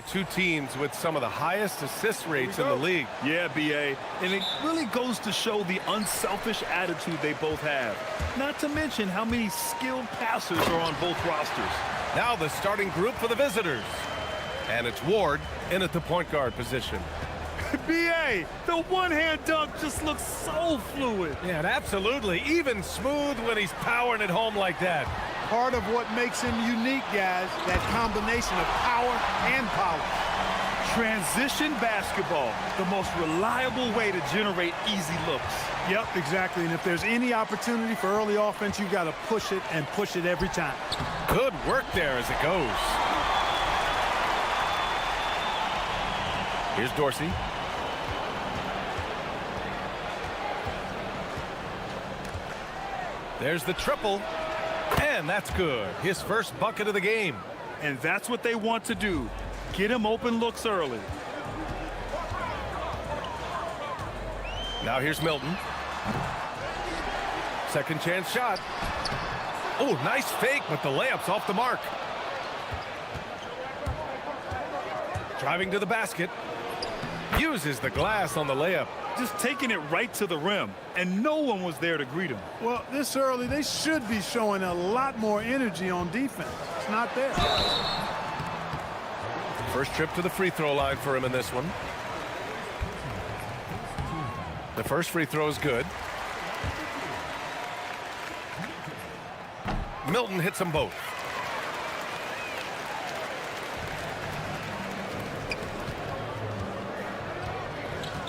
Two teams with some of the highest assist rates in the league. Yeah, BA. And it really goes to show the unselfish attitude they both have. Not to mention how many skilled passers are on both rosters. Now the starting group for the visitors. And it's Ward in at the point guard position. BA, the one-hand dunk just looks so fluid. Yeah, absolutely. Even smooth when he's powering it home like that. Part of what makes him unique, guys, that combination of power and power. Transition basketball, the most reliable way to generate easy looks. Yep, exactly. And if there's any opportunity for early offense, you've got to push it and push it every time. Good work there as it goes. Here's Dorsey. There's the triple. And that's good. His first bucket of the game. And that's what they want to do. Get him open looks early. Now here's Milton. Second chance shot. Oh, nice fake, but the layup's off the mark. Driving to the basket. Uses the glass on the layup. Just taking it right to the rim, and no one was there to greet him. Well, this early, they should be showing a lot more energy on defense. It's not there. First trip to the free throw line for him in this one. The first free throw is good. Milton hits them both.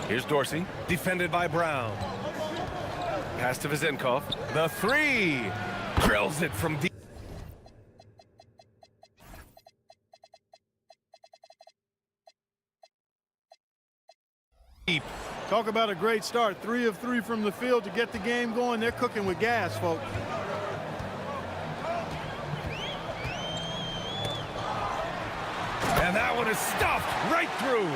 Here's Dorsey, defended by Brown. Pass to Vizenkov. The three. Drills it from deep. Talk about a great start. 3 of 3 from the field to get the game going. They're cooking with gas, folks. And that one is stuffed right through.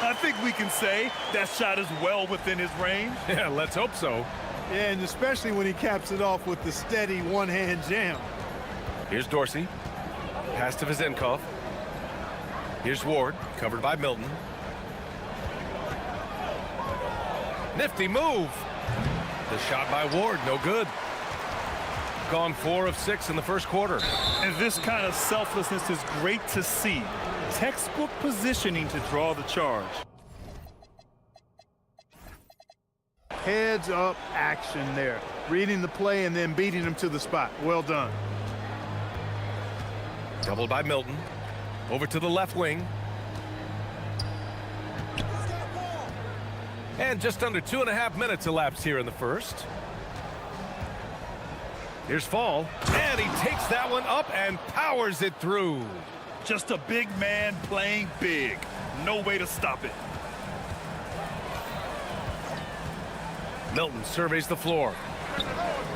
I think we can say that shot is well within his range. Yeah, let's hope so. Yeah, and especially when he caps it off with the steady one-hand jam. Here's Dorsey. Pass to Vizenkov. Here's Ward, covered by Milton. Nifty move. The shot by Ward, no good. Gone 4 of 6 in the first quarter. And this kind of selflessness is great to see. Textbook positioning to draw the charge. Heads up action there. Reading the play and then beating him to the spot. Well done. Doubled by Milton. Over to the left wing. And just under 2.5 minutes elapsed here in the first. Here's Fall. And he takes that one up and powers it through. Just a big man playing big. No way to stop it. Milton surveys the floor.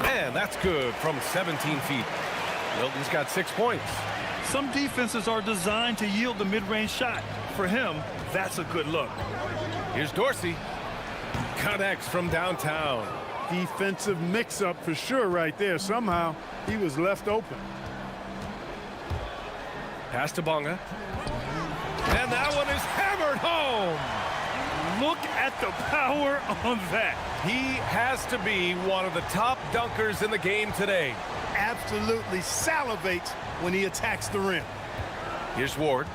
And that's good from 17 feet. Milton's got 6 points. Some defenses are designed to yield the mid-range shot. For him, that's a good look. Here's Dorsey. Connects from downtown. Defensive mix-up for sure right there. Somehow he was left open. Pass to Bonga. And that one is hammered home. Look at the power on that. He has to be one of the top dunkers in the game today. Absolutely salivates when he attacks the rim. Here's Ward.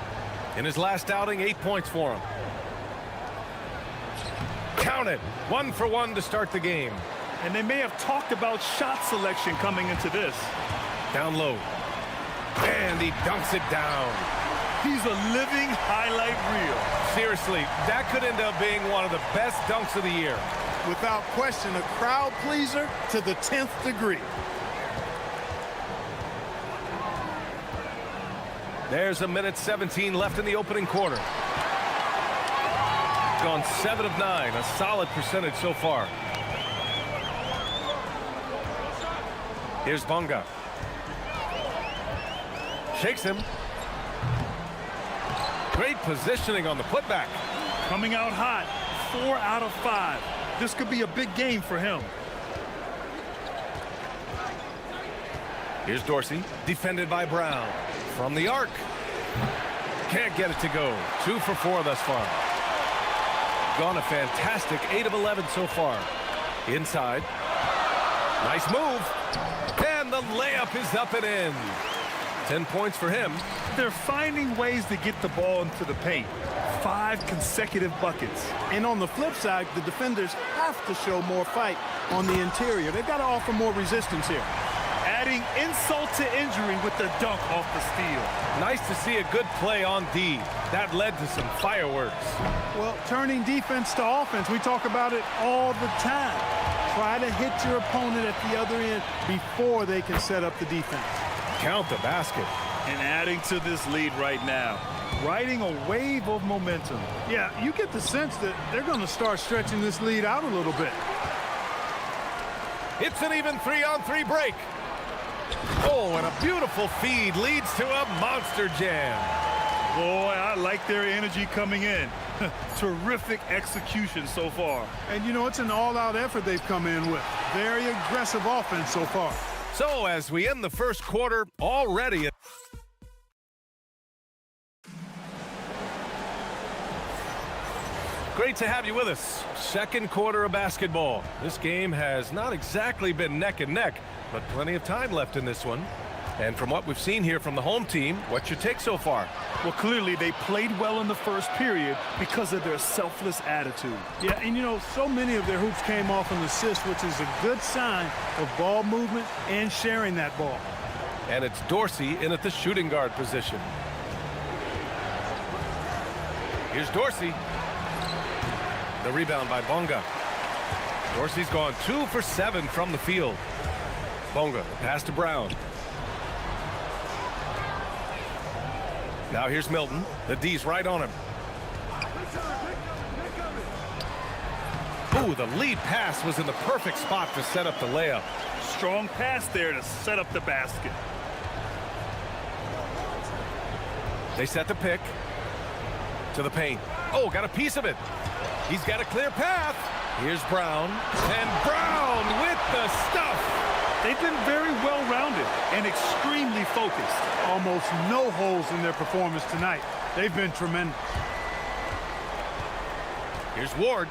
In his last outing, 8 points for him. Count it. 1 for 1 to start the game. And they may have talked about shot selection coming into this. Down low. And he dunks it down. He's a living highlight reel. Seriously, that could end up being one of the best dunks of the year. Without question, a crowd pleaser to the 10th degree. There's a minute 17 left in the opening quarter. Gone 7 of 9, a solid percentage so far. Here's Bonga. Shakes him. Great positioning on the putback. Coming out hot, 4 out of 5. This could be a big game for him. Here's Dorsey, defended by Brown. From the arc. Can't get it to go. 2 for 4 thus far. Gone a fantastic 8 of 11 so far. Inside. Nice move. And the layup is up and in. 10 points for him. They're finding ways to get the ball into the paint. 5 consecutive buckets. And on the flip side, the defenders have to show more fight on the interior. They've got to offer more resistance here. Adding insult to injury with the dunk off the steal. Nice to see a good play on D. That led to some fireworks. Well, turning defense to offense, we talk about it all the time. Try to hit your opponent at the other end before they can set up the defense. Count the basket. And adding to this lead right now. Riding a wave of momentum. Yeah, you get the sense that they're going to start stretching this lead out a little bit. It's an even 3-on-3 break. Oh, and a beautiful feed leads to a monster jam. Boy, I like their energy coming in. Terrific execution so far. And, you know, it's an all-out effort they've come in with. Very aggressive offense so far. So as we end the first quarter, already... Great to have you with us. Second quarter of basketball. This game has not exactly been neck and neck, but plenty of time left in this one. And from what we've seen here from the home team, what's your take so far? Well, clearly they played well in the first period because of their selfless attitude. Yeah, and you know, so many of their hoops came off an assist, which is a good sign of ball movement and sharing that ball. And it's Dorsey in at the shooting guard position. Here's Dorsey. The rebound by Bonga. Dorsey's gone 2 for 7 from the field. Bonga, the pass to Brown. Now here's Milton. The D's right on him. Ooh, the lead pass was in the perfect spot to set up the layup. Strong pass there to set up the basket. They set the pick to the paint. Oh, got a piece of it. He's got a clear path. Here's Brown. And Brown with the stuff. They've been very well-rounded and extremely focused. Almost no holes in their performance tonight. They've been tremendous. Here's Ward.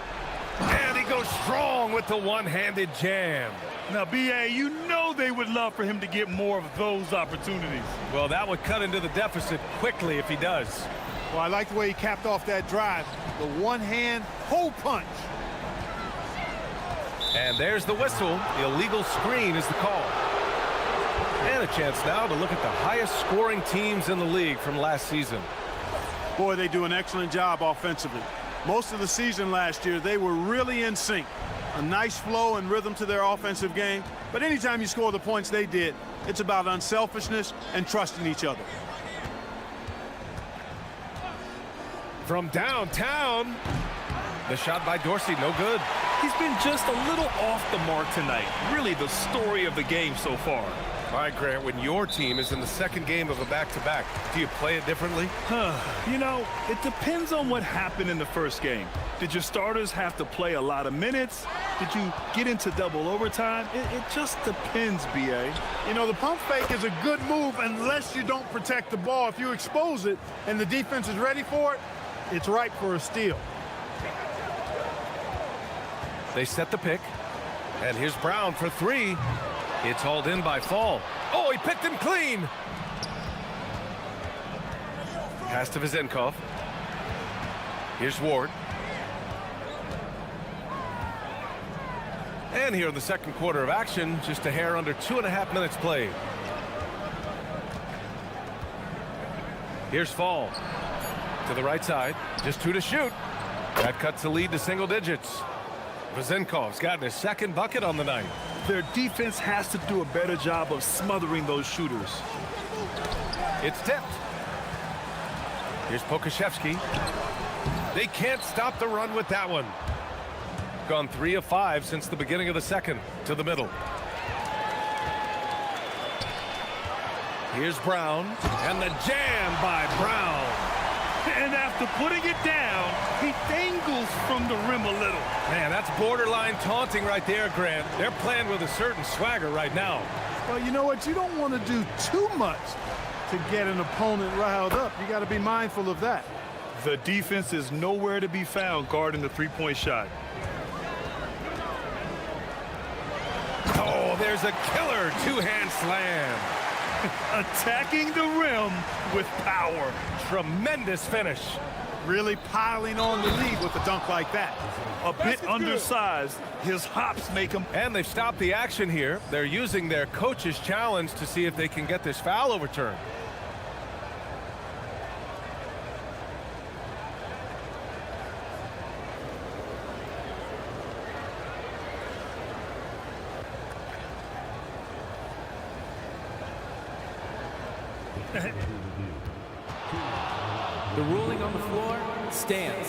And he goes strong with the one-handed jam. Now, B.A., you know they would love for him to get more of those opportunities. Well, that would cut into the deficit quickly if he does. Well, I like the way he capped off that drive. The one-hand hole punch. And there's the whistle. Illegal screen is the call. And a chance now to look at the highest scoring teams in the league from last season. Boy, they do an excellent job offensively. Most of the season last year, they were really in sync. A nice flow and rhythm to their offensive game. But anytime you score the points they did, it's about unselfishness and trusting each other. From downtown, the shot by Dorsey, no good. He's been just a little off the mark tonight. Really the story of the game so far. All right, Grant, when your team is in the second game of a back-to-back, do you play it differently? You know, it depends on what happened in the first game. Did your starters have to play a lot of minutes? Did you get into double overtime? It just depends, B.A. You know, the pump fake is a good move unless you don't protect the ball. If you expose it and the defense is ready for it, it's ripe for a steal. They set the pick. And here's Brown for 3. It's hauled in by Fall. Oh, he picked him clean. Pass to Vizenkov. Here's Ward. And here in the second quarter of action, just a hair under 2.5 minutes played. Here's Fall. To the right side. Just 2 to shoot. That cuts the lead to single digits. Vizenkov's gotten his second bucket on the night. Their defense has to do a better job of smothering those shooters. It's tipped. Here's Pokashevsky. They can't stop the run with that one. Gone 3 of 5 since the beginning of the second. To the middle. Here's Brown. And the jam by Brown. And after putting it down, he dangles from the rim a little. Man, that's borderline taunting right there, Grant. They're playing with a certain swagger right now. Well, you know what? You don't want to do too much to get an opponent riled up. You got to be mindful of that. The defense is nowhere to be found guarding the three-point shot. Oh, there's a killer two-hand slam. Attacking the rim with power. Tremendous finish. Really piling on the lead with a dunk like that. A bit undersized. His hops make him. And they've stopped the action here. They're using their coach's challenge to see if they can get this foul overturned. The ruling on the floor stands.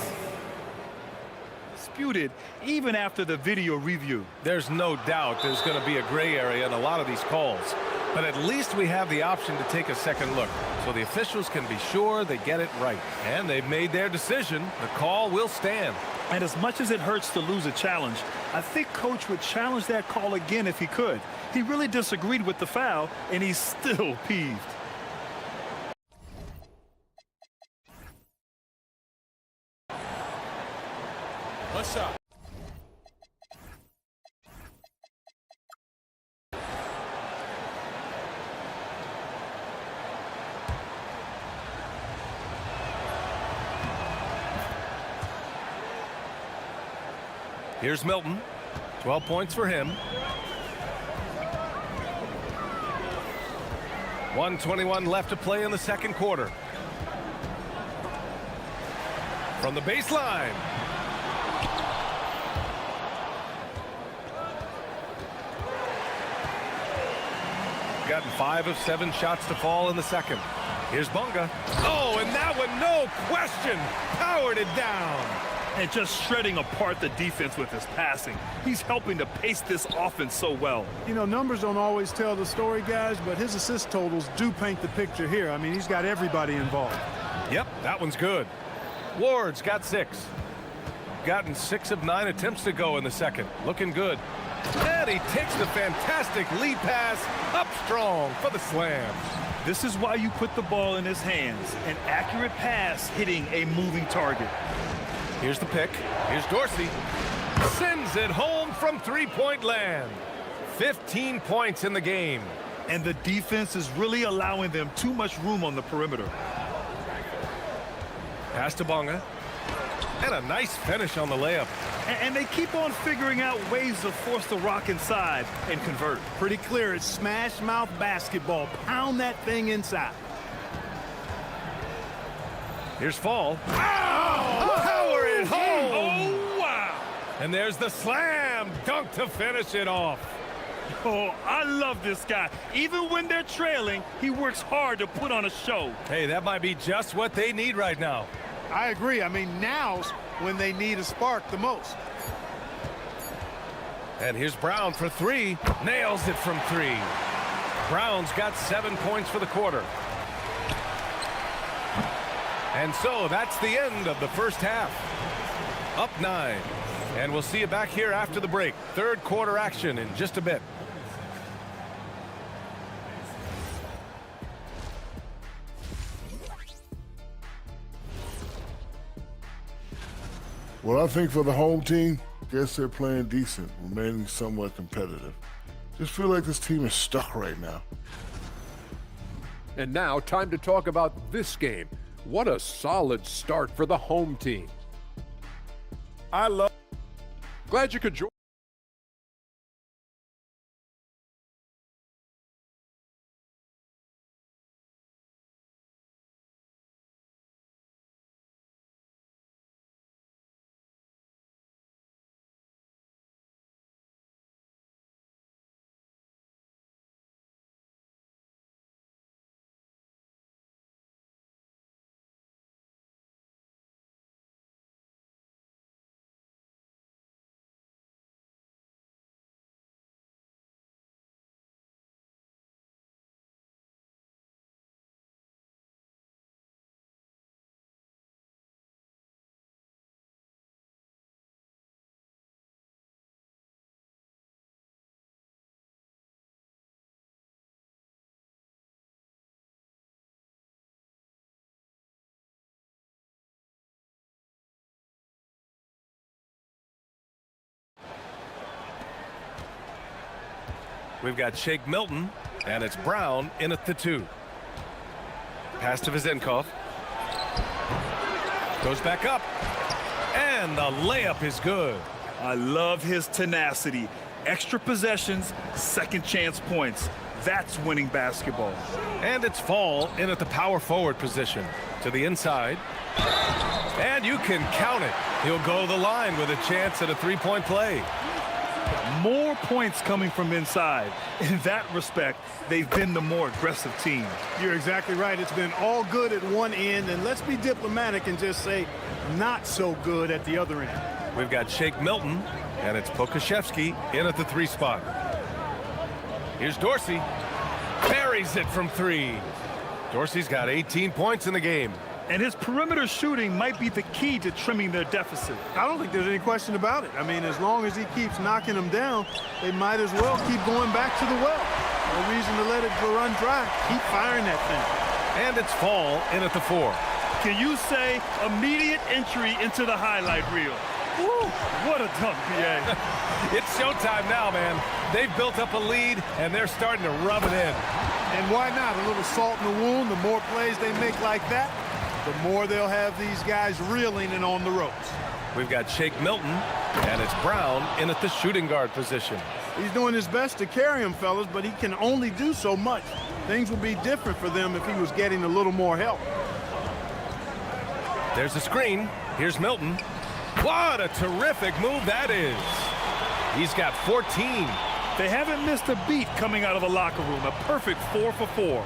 Disputed even after the video review. There's no doubt there's going to be a gray area in a lot of these calls. But at least we have the option to take a second look, so the officials can be sure they get it right. And they've made their decision. The call will stand. And as much as it hurts to lose a challenge, I think Coach would challenge that call again if he could. He really disagreed with the foul, and he's still peeved. One shot. Here's Milton. 12 points for him. 1:21 left to play in the second quarter. From the baseline. Gotten 5 of 7 shots to fall in the second. Here's Bunga. Oh, and that one, no question, powered it down. And just shredding apart the defense with his passing. He's helping to pace this offense so well. You know, numbers don't always tell the story, guys, but his assist totals do paint the picture here. I mean, he's got everybody involved. Yep, that one's good. Ward's got 6. Gotten 6 of 9 attempts to go in the second. Looking good. And he takes the fantastic lead pass up strong for the slam. This is why you put the ball in his hands. An accurate pass hitting a moving target. Here's the pick. Here's Dorsey. Sends it home from three-point land. 15 points in the game. And the defense is really allowing them too much room on the perimeter. Pass to Bunga. And a nice finish on the layup. And they keep on figuring out ways to force the rock inside and convert. Pretty clear. It's smash mouth basketball. Pound that thing inside. Here's Fall. Oh, power it home. Oh, wow. And there's the slam dunk to finish it off. Oh, I love this guy. Even when they're trailing, he works hard to put on a show. Hey, that might be just what they need right now. I agree. I mean, now's when they need a spark the most. And here's Brown for 3. Nails it from 3. Brown's got 7 points for the quarter. And so that's the end of the first half. Up 9. And we'll see you back here after the break. Third quarter action in just a bit. Well, I think for the home team, guess they're playing decent, remaining somewhat competitive. Just feel like this team is stuck right now. And now, time to talk about this game. What a solid start for the home team. Glad you could join. We've got Shake Milton, and it's Brown in at the 2. Pass to Vezenkov. Goes back up, and the layup is good. I love his tenacity. Extra possessions, second chance points. That's winning basketball. And it's Fall in at the power forward position. To the inside. And you can count it. He'll go to the line with a chance at a three-point play. More points coming from inside. In that respect, they've been the more aggressive team. You're exactly right. It's been all good at one end, and let's be diplomatic and just say not so good at the other end. We've got Shake Milton, and it's Pokashevsky in at the 3 spot. Here's Dorsey. Buries it from 3. Dorsey's got 18 points in the game. And his perimeter shooting might be the key to trimming their deficit. I don't think there's any question about it. I mean, as long as he keeps knocking them down, they might as well keep going back to the well. No reason to let it run dry. Keep firing that thing. And it's Fall in at the 4. Can you say immediate entry into the highlight reel? Woo, what a dunk, PA. It's showtime now, man. They've built up a lead, and they're starting to rub it in. And why not? A little salt in the wound. The more plays they make like that, the more they'll have these guys reeling and on the ropes. We've got Shake Milton, and it's Brown in at the shooting guard position. He's doing his best to carry him, fellas, but he can only do so much. Things would be different for them if he was getting a little more help. There's a screen. Here's Milton. What a terrific move that is. He's got 14. They haven't missed a beat coming out of the locker room. A perfect 4 for 4.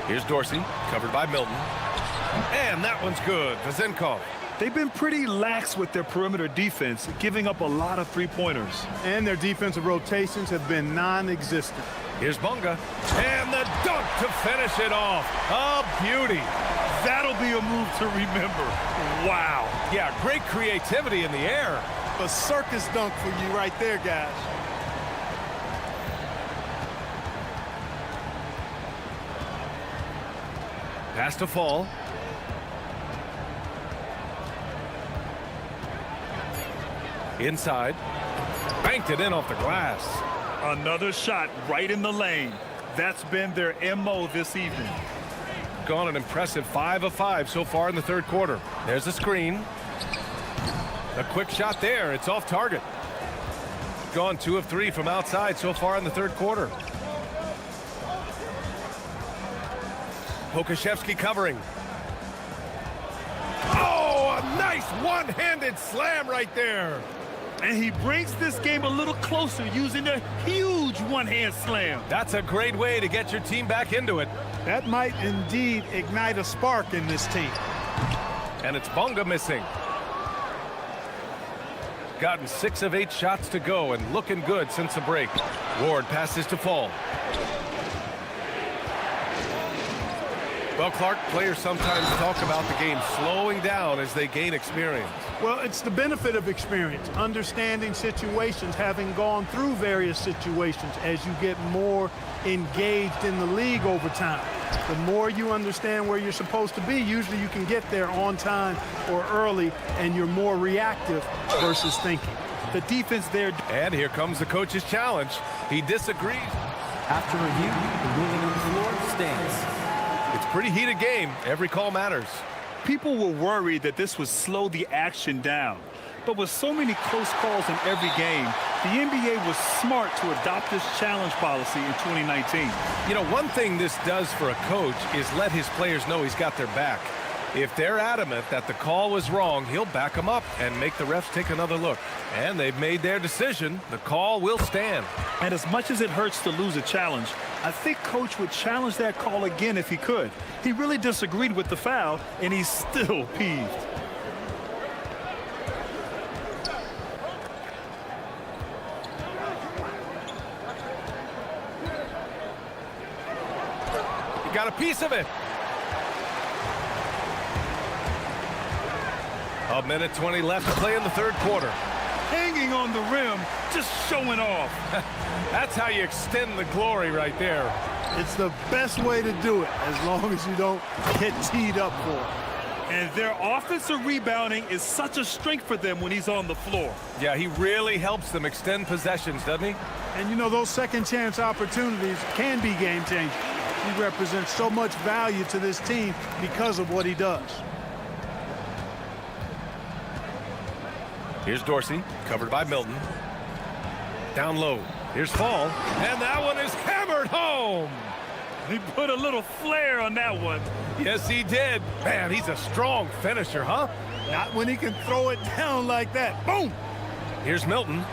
Here's Dorsey, covered by Milton. And that one's good. Vezenkov. They've been pretty lax with their perimeter defense, giving up a lot of three-pointers. And their defensive rotations have been non-existent. Here's Bunga. And the dunk to finish it off. A beauty. That'll be a move to remember. Wow. Yeah, great creativity in the air. A circus dunk for you right there, guys. Pass to Fall. Inside. Banked it in off the glass. Another shot right in the lane. That's been their MO this evening. Gone an impressive 5 of 5 so far in the third quarter. There's a screen. A quick shot there. It's off target. Gone 2 of 3 from outside so far in the third quarter. Pokashevsky covering. Oh, a nice one-handed slam right there. And he brings this game a little closer using a huge one-hand slam. That's a great way to get your team back into it. That might indeed ignite a spark in this team. And it's Bunga missing. Gotten 6 of 8 shots to go and looking good since the break. Ward passes to Fall. Well, Clark, players sometimes talk about the game slowing down as they gain experience. Well, it's the benefit of experience, understanding situations, having gone through various situations as you get more engaged in the league over time. The more you understand where you're supposed to be, usually you can get there on time or early, and you're more reactive versus thinking. The defense there. And here comes the coach's challenge. He disagrees. After review, the ruling on the floor stands. It's a pretty heated game. Every call matters. People were worried that this would slow the action down. But with so many close calls in every game, the NBA was smart to adopt this challenge policy in 2019. You know, one thing this does for a coach is let his players know he's got their back. If they're adamant that the call was wrong, he'll back them up and make the refs take another look. And they've made their decision. The call will stand. And as much as it hurts to lose a challenge, I think Coach would challenge that call again if he could. He really disagreed with the foul, and he's still peeved. He got a piece of it. A minute 20 left to play in the third quarter. Hanging on the rim, just showing off. That's how you extend the glory right there. It's the best way to do it, as long as you don't get teed up for it. And their offensive rebounding is such a strength for them when he's on the floor. Yeah, he really helps them extend possessions, doesn't he? And you know, those second chance opportunities can be game changing. He represents so much value to this team because of what he does. Here's Dorsey, covered by Milton. Down low. Here's Fall, and that one is hammered home. He put a little flair on that one. Yes, he did. Man, he's a strong finisher, huh? Not when he can throw it down like that. Boom! Here's Milton.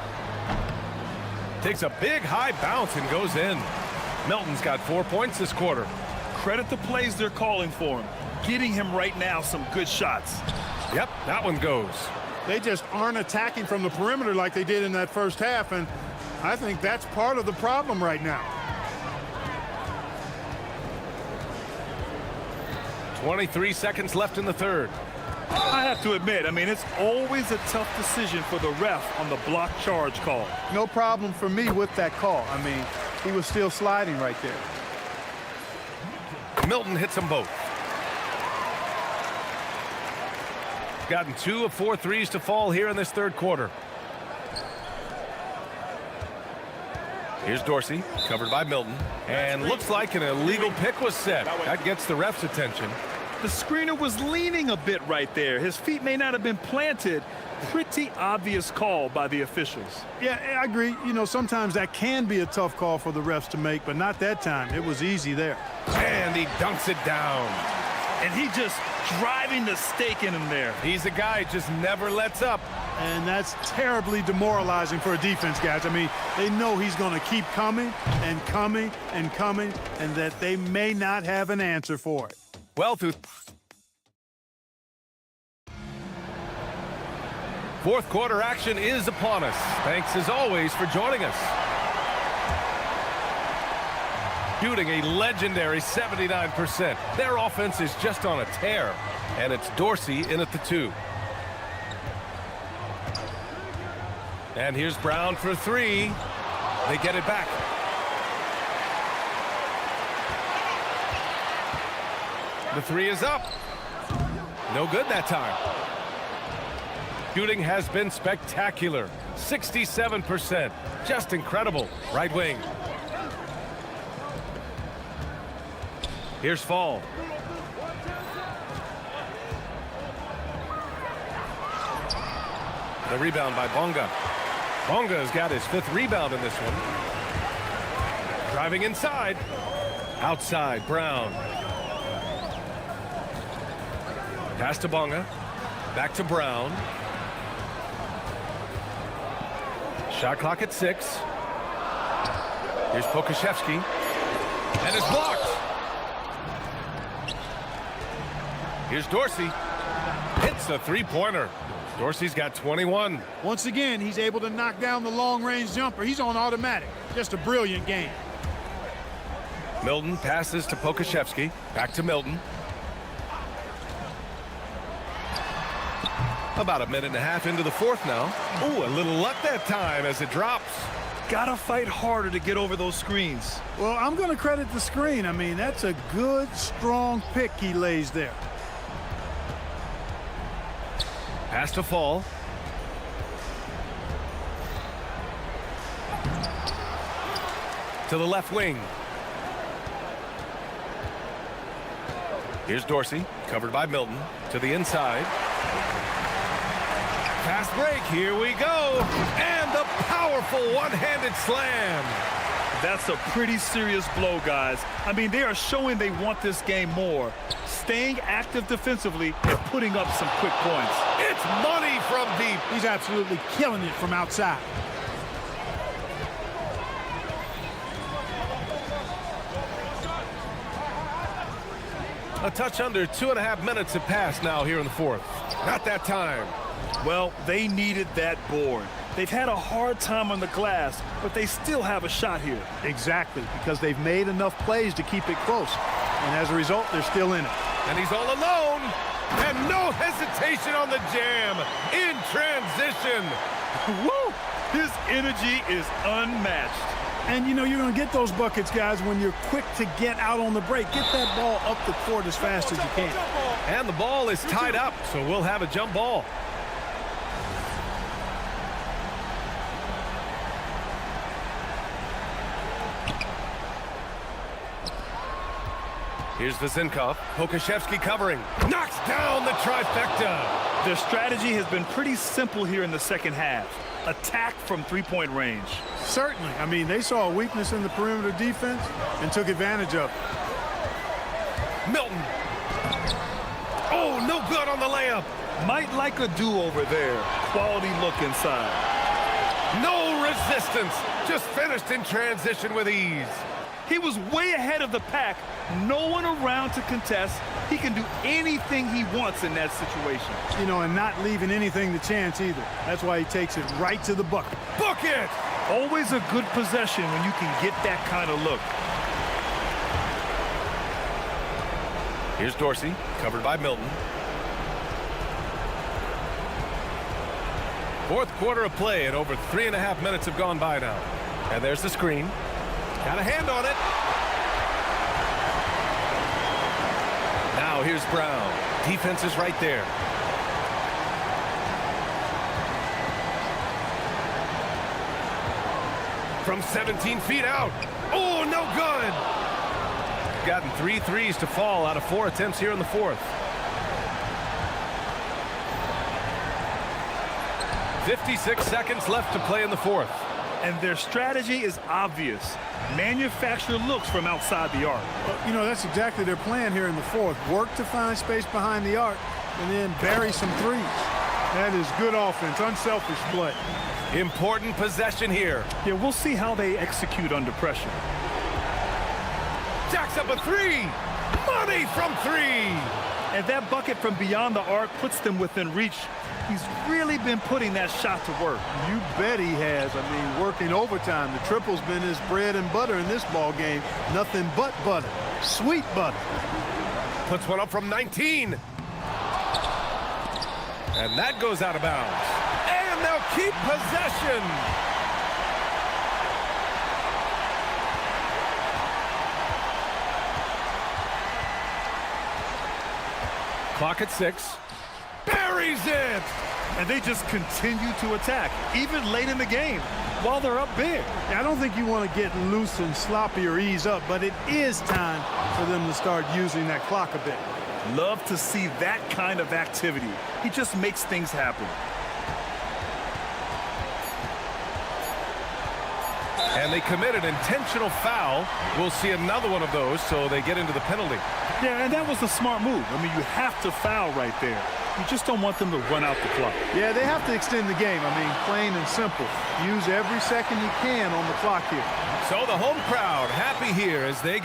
Takes a big high bounce and goes in. Milton's got 4 points this quarter. Credit the plays they're calling for him. Getting him right now some good shots. Yep, that one goes. They just aren't attacking from the perimeter like they did in that first half, and I think that's part of the problem right now. 23 seconds left in the third. I have to admit, I mean, it's always a tough decision for the ref on the block charge call. No problem for me with that call. I mean, he was still sliding right there. Milton hits them both. Gotten 2 of 4 threes to fall here in this third quarter. Here's Dorsey, covered by Milton. And looks like an illegal pick was set. That gets the ref's attention. The screener was leaning a bit right there. His feet may not have been planted. Pretty obvious call by the officials. Yeah, I agree. You know, sometimes that can be a tough call for the refs to make, but not that time. It was easy there. And he dunks it down. And he just driving the stake in him there. He's a guy who just never lets up. And that's terribly demoralizing for a defense, guys. I mean, they know he's going to keep coming and coming and coming, and that they may not have an answer for it. Well, through fourth quarter action is upon us. Thanks as always for joining us. Shooting a legendary 79%. Their offense is just on a tear, and it's Dorsey in at the 2. And here's Brown for 3. They get it back. The 3 is up. No good that time. Shooting has been spectacular. 67%. Just incredible. Right wing. Here's Fall. The rebound by Bonga. Bonga has got his 5th rebound in this one. Driving inside. Outside, Brown. Pass to Bonga. Back to Brown. Shot clock at 6. Here's Pokashevsky. And it's blocked. Here's Dorsey. Hits the 3-pointer. Dorsey's got 21. Once again, he's able to knock down the long-range jumper. He's on automatic. Just a brilliant game. Milton passes to Pokashevsky. Back to Milton. About a minute and a half into the fourth now. Ooh, a little luck that time as it drops. Gotta fight harder to get over those screens. Well, I'm going to credit the screen. I mean, that's a good, strong pick he lays there. Pass to Fall. To the left wing. Here's Dorsey, covered by Milton. To the inside. Fast break, here we go. And the powerful one-handed slam. That's a pretty serious blow, guys. I mean, they are showing they want this game more. Staying active defensively and putting up some quick points. It's money from deep. He's absolutely killing it from outside. A touch under 2.5 minutes have passed now here in the fourth. Not that time. Well, they needed that board. They've had a hard time on the glass, but they still have a shot here. Exactly, because they've made enough plays to keep it close. And as a result, they're still in it. And he's all alone. And no hesitation on the jam. In transition. Woo! His energy is unmatched. And, you know, you're going to get those buckets, guys, when you're quick to get out on the break. Get that ball up the court as fast as you can. And the ball is tied up, so we'll have a jump ball. Here's Vazinkov. Pokashevsky covering. Knocks down the trifecta. Their strategy has been pretty simple here in the second half. Attack from three-point range. Certainly. I mean, they saw a weakness in the perimeter defense and took advantage of it. Milton. Oh, no good on the layup. Might like a do-over there. Quality look inside. No resistance. Just finished in transition with ease. He was way ahead of the pack. No one around to contest. He can do anything he wants in that situation. You know, and not leaving anything to chance either. That's why he takes it right to the bucket. Book it! Always a good possession when you can get that kind of look. Here's Dorsey, covered by Milton. Fourth quarter of play, and over 3.5 minutes have gone by now. And there's the screen. Got a hand on it. Now here's Brown. Defense is right there. From 17 feet out. Oh, no good. Gotten 3 threes to fall out of 4 attempts here in the fourth. 56 seconds left to play in the fourth. And their strategy is obvious. Manufacture looks from outside the arc. But, you know, that's exactly their plan here in the fourth. Work to find space behind the arc and then bury some threes. That is good offense, unselfish play. Important possession here. Yeah, we'll see how they execute under pressure. Jacks up a three. Money from three. And that bucket from beyond the arc puts them within reach. He's really been putting that shot to work. You bet he has. I mean, working overtime. The triple's been his bread and butter in this ball game. Nothing but butter. Sweet butter. Puts one up from 19. And that goes out of bounds. And they'll keep possession. Clock at 6. Buries it! And they just continue to attack, even late in the game, while they're up big. I don't think you want to get loose and sloppy or ease up, but it is time for them to start using that clock a bit. Love to see that kind of activity. He just makes things happen. And they commit an intentional foul. We'll see another one of those, so they get into the penalty. Yeah, and that was a smart move. I mean, you have to foul right there. You just don't want them to run out the clock. Yeah, they have to extend the game. I mean, plain and simple. Use every second you can on the clock here. So the home crowd happy here as they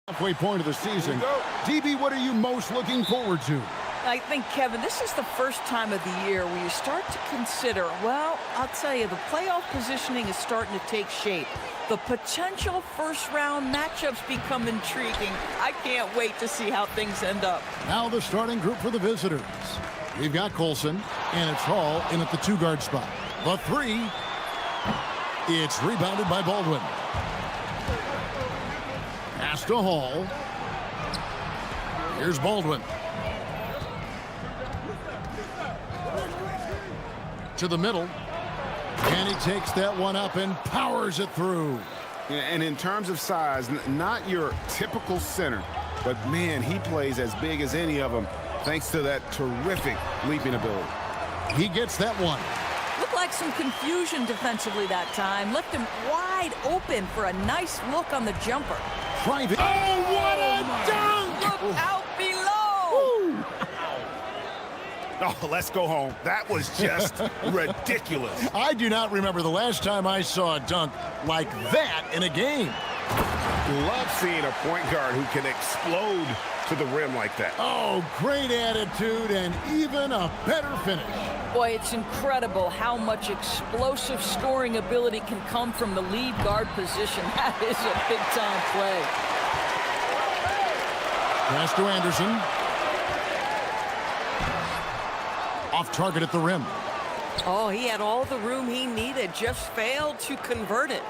Halfway point of the season. DB, what are you most looking forward to? I think, Kevin, this is the first time of the year where you start to consider, well, I'll tell you, the playoff positioning is starting to take shape. The potential first-round matchups become intriguing. I can't wait to see how things end up. Now the starting group for the visitors. We've got Colson, and it's Hall in at the 2-guard spot. The 3. It's rebounded by Baldwin. Pass to Hall. Here's Baldwin. To the middle. And he takes that one up and powers it through. And in terms of size, not your typical center, but man, he plays as big as any of them thanks to that terrific leaping ability. He gets that one. Looked like some confusion defensively that time. Left him wide open for a nice look on the jumper. Private. Oh, what a dunk! Look out below! Oh, let's go home. That was just ridiculous. I do not remember the last time I saw a dunk like that in a game. Love seeing a point guard who can explode to the rim like that. Oh, great attitude and even a better finish. Boy, it's incredible how much explosive scoring ability can come from the lead guard position. That is a big-time play. Pass to Anderson. Off target at the rim. Oh, he had all the room he needed, just failed to convert it.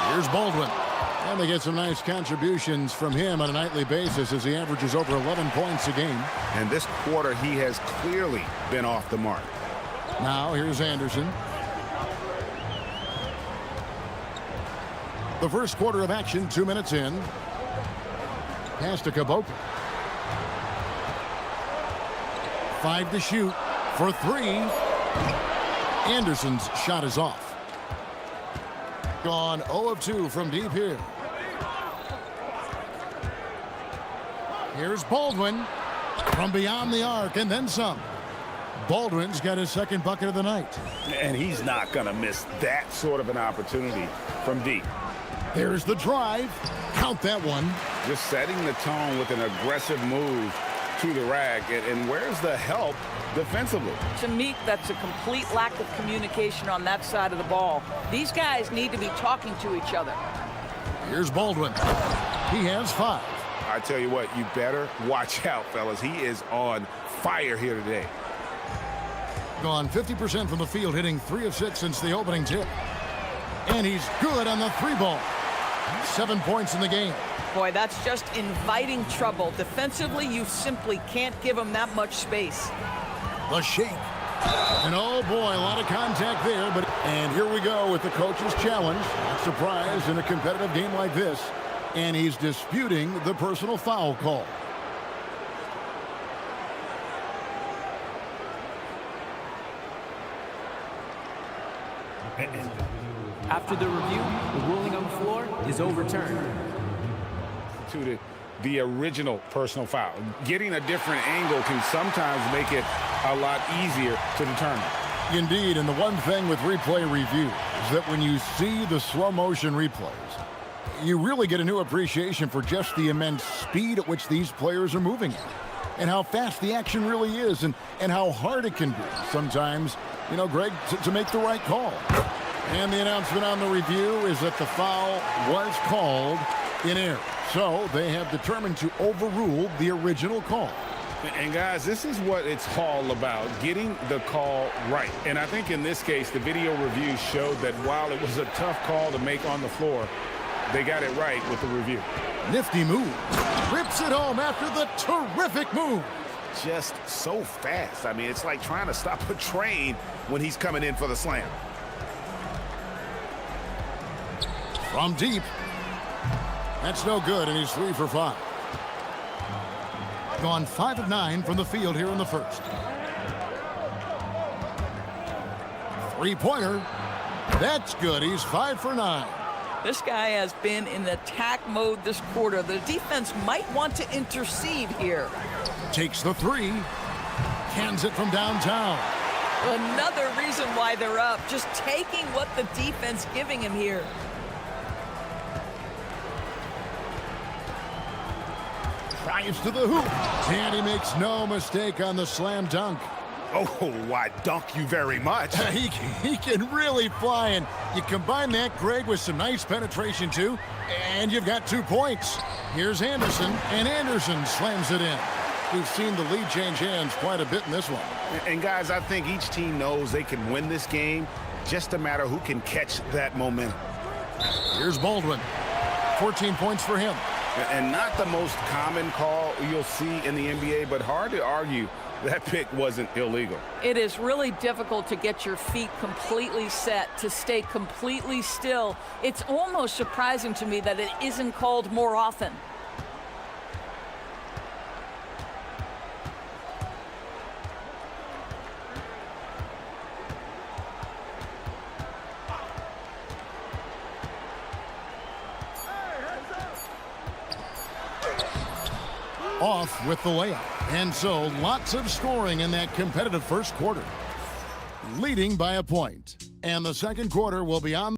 Here's Baldwin. And they get some nice contributions from him on a nightly basis as he averages over 11 points a game. And this quarter, he has clearly been off the mark. Now, here's Anderson. The first quarter of action, 2 minutes in. Pass to Caboclo. 5 to shoot for 3. Anderson's shot is off. Gone 0 of 2 from deep here. Here's Baldwin from beyond the arc and then some. Baldwin's got his second bucket of the night. And he's not going to miss that sort of an opportunity from deep. There's the drive. Count that one. Just setting the tone with an aggressive move to the rack. And where's the help defensively? To me, that's a complete lack of communication on that side of the ball. These guys need to be talking to each other. Here's Baldwin. He has 5. I tell you what, you better watch out, fellas. He is on fire here today. Gone 50% from the field, hitting 3 of 6 since the opening tip. And he's good on the 3-ball. 7 points in the game. Boy, that's just inviting trouble. Defensively, you simply can't give him that much space. The shake. And oh boy, a lot of contact there. And here we go with the coach's challenge. Not surprised in a competitive game like this. And he's disputing the personal foul call. After the review, the ruling on the floor is overturned. To the original personal foul. Getting a different angle can sometimes make it a lot easier to determine. Indeed, and the one thing with replay review is that when you see the slow motion replays, you really get a new appreciation for just the immense speed at which these players are moving at, and how fast the action really is, and how hard it can be sometimes, you know, Greg, to make the right call. And the announcement on the review is that the foul was called in error. So they have determined to overrule the original call. And guys, this is what it's all about, getting the call right. And I think in this case, the video review showed that while it was a tough call to make on the floor, they got it right with the review. Nifty move. Rips it home after the terrific move. Just so fast. I mean, it's like trying to stop a train when he's coming in for the slam. From deep. That's no good, and he's 3 for 5. Gone 5 of 9 from the field here in the first. 3-pointer. That's good. He's 5 for 9. This guy has been in attack mode this quarter. The defense might want to intercede here. Takes the 3. Cans it from downtown. Another reason why they're up. Just taking what the defense giving him here. Drives to the hoop. And he makes no mistake on the slam dunk. Oh, why, dunk you very much. He can really fly, and you combine that, Greg, with some nice penetration, too, and you've got 2 points. Here's Anderson, and Anderson slams it in. We've seen the lead change hands quite a bit in this one. And, guys, I think each team knows they can win this game, just a matter who can catch that momentum. Here's Baldwin. 14 points for him. And not the most common call you'll see in the NBA, but hard to argue that pick wasn't illegal. It is really difficult to get your feet completely set, to stay completely still. It's almost surprising to me that it isn't called more often. Off with the layup. And so lots of scoring in that competitive first quarter. Leading by a point. And the second quarter will be on.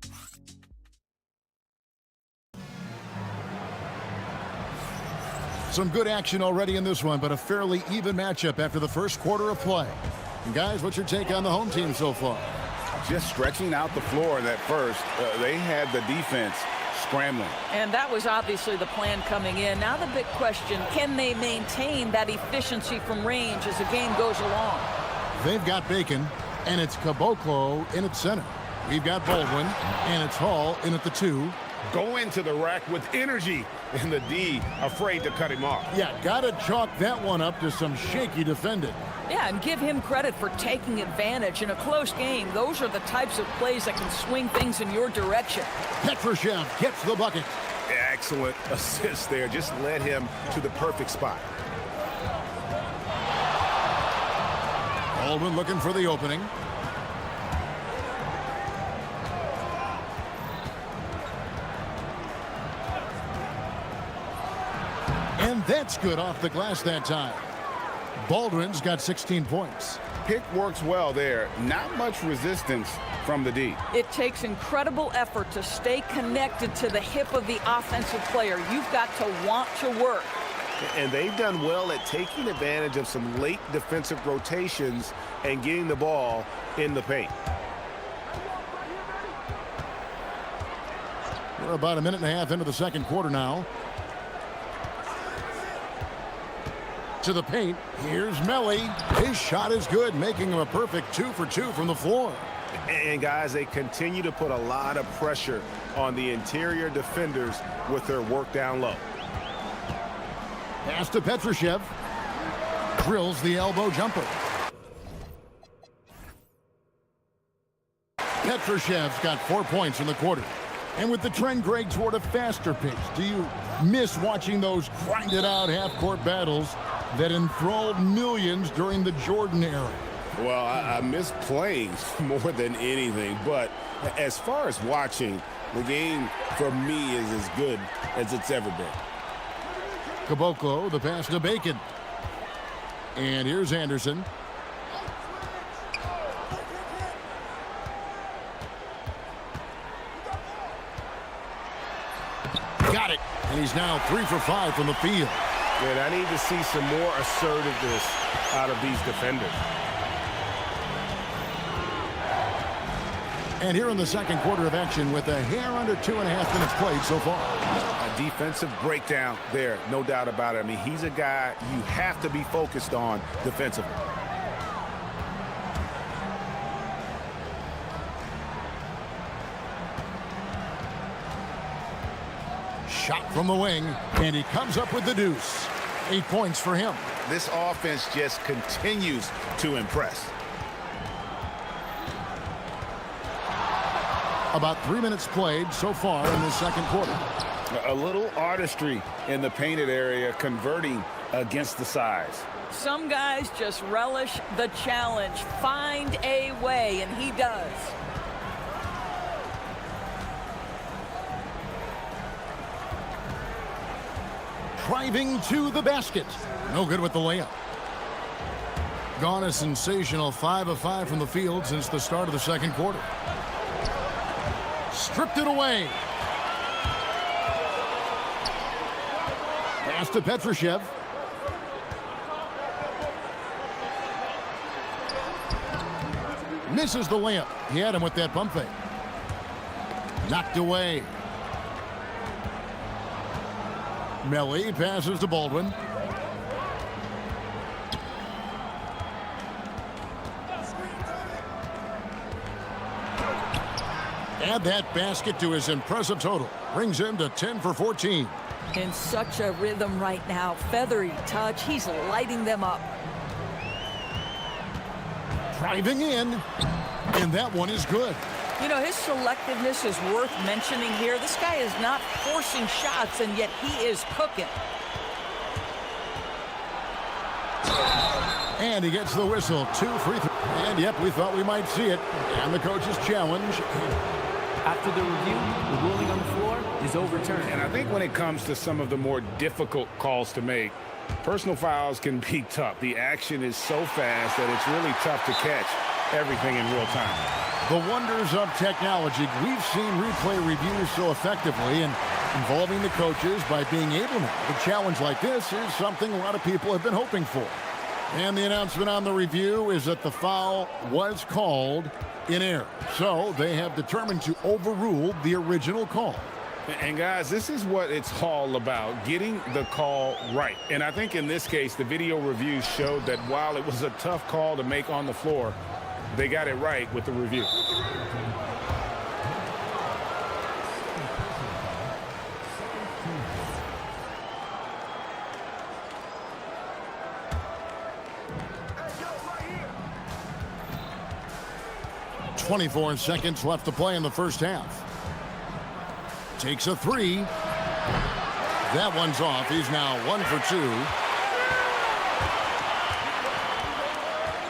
Some good action already in this one, but a fairly even matchup after the first quarter of play. And guys, what's your take on the home team so far? Just stretching out the floor in that first. They had the defense scrambling. And that was obviously the plan coming in. Now the big question, can they maintain that efficiency from range as the game goes along? They've got Bacon, and it's Caboclo in at center. We've got Baldwin, and it's Hall in at the 2. Go into the rack with energy, and the D afraid to cut him off. Yeah, gotta chalk that one up to some shaky defending. Yeah, and give him credit for taking advantage in a close game. Those are the types of plays that can swing things in your direction. Petrushev gets the bucket. Excellent assist there. Just led him to the perfect spot. Baldwin looking for the opening. And that's good off the glass that time. Baldwin's got 16 points. Pick works well there. Not much resistance from the D. It takes incredible effort to stay connected to the hip of the offensive player. You've got to want to work. And they've done well at taking advantage of some late defensive rotations and getting the ball in the paint. We're about a minute and a half into the second quarter now. To the paint. Here's Melly. His shot is good, making him a perfect 2 for 2 from the floor. And guys, they continue to put a lot of pressure on the interior defenders with their work down low. Pass to Petrushev. Drills the elbow jumper. Petrushev's got 4 points in the quarter. And with the trend, Greg, toward a faster pace, do you miss watching those grinded-out half-court battles that enthralled millions during the Jordan era? Well, I miss playing more than anything, but as far as watching, the game for me is as good as it's ever been. Caboclo, the pass to Bacon. And here's Anderson. Got it. And he's now 3 for 5 from the field. And I need to see some more assertiveness out of these defenders. And here in the second quarter of action with a hair under 2.5 minutes played so far. A defensive breakdown there, no doubt about it. I mean, he's a guy you have to be focused on defensively. Shot from the wing, and he comes up with the deuce. 8 points for him. This offense just continues to impress. About 3 minutes played so far in the second quarter. A little artistry in the painted area, converting against the size. Some guys just relish the challenge. Find a way, and he does. Driving to the basket. No good with the layup. Gone a sensational 5 of 5 from the field since the start of the second quarter. Stripped it away. Pass to Petrushev. Misses the layup. He had him with that pump fake. Knocked away. Melly passes to Baldwin. Add that basket to his impressive total. Brings him to 10 for 14. In such a rhythm right now. Feathery touch. He's lighting them up. Driving in. And that one is good. You know, his selectiveness is worth mentioning here. This guy is not forcing shots, and yet he is cooking. And he gets the whistle. 2 free throws. And yep, we thought we might see it. And the coach's challenge. After the review, the ruling on the floor is overturned. And I think when it comes to some of the more difficult calls to make, personal fouls can be tough. The action is so fast that it's really tough to catch everything in real time. The wonders of technology. We've seen replay reviews so effectively, and involving the coaches by being able to challenge like this is something a lot of people have been hoping for. And the announcement on the review is that the foul was called in error. So they have determined to overrule the original call. And guys, this is what it's all about, getting the call right. And I think in this case, the video review showed that while it was a tough call to make on the floor, they got it right with the review. .24 seconds left to play in the first half. Takes a three. That one's off. He's now 1 for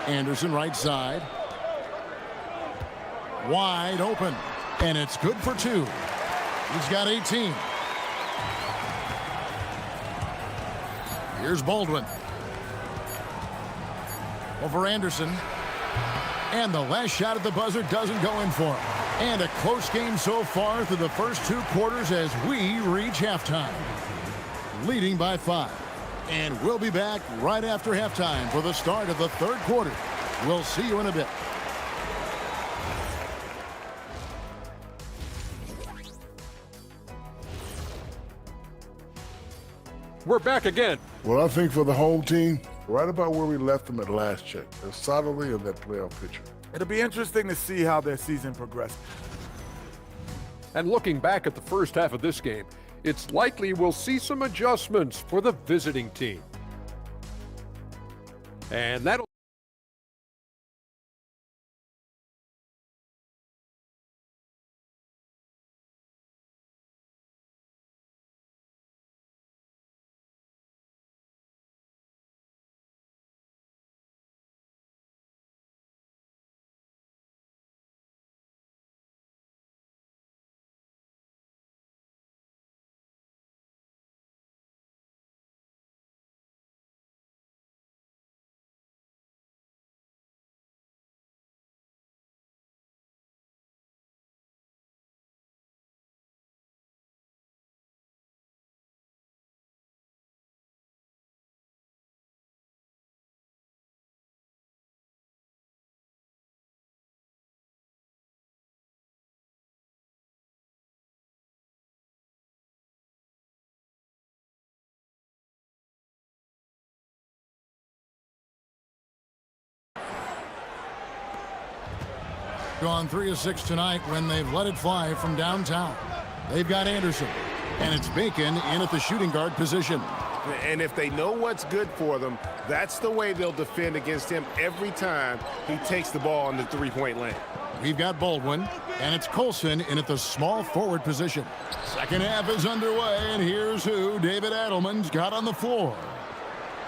2. Anderson right side. Wide open. And it's good for 2. He's got 18. Here's Baldwin. Over Anderson. And the last shot at the buzzer doesn't go in for him. And a close game so far through the first 2 quarters as we reach halftime. Leading by 5. And we'll be back right after halftime for the start of the 3rd quarter. We'll see you in a bit. We're back again. Well, I think for the home team, right about where we left them at last check. They're solidly in that playoff picture. It'll be interesting to see how their season progresses. And looking back at the first half of this game, it's likely we'll see some adjustments for the visiting team. And that'll gone 3 of 6 tonight when they've let it fly from downtown. They've got Anderson, and it's Bacon in at the shooting guard position. And if they know what's good for them, that's the way they'll defend against him every time he takes the ball in the three-point lane. We've got Baldwin, and it's Colson in at the small forward position. Second half is underway, and here's who David Adelman's got on the floor.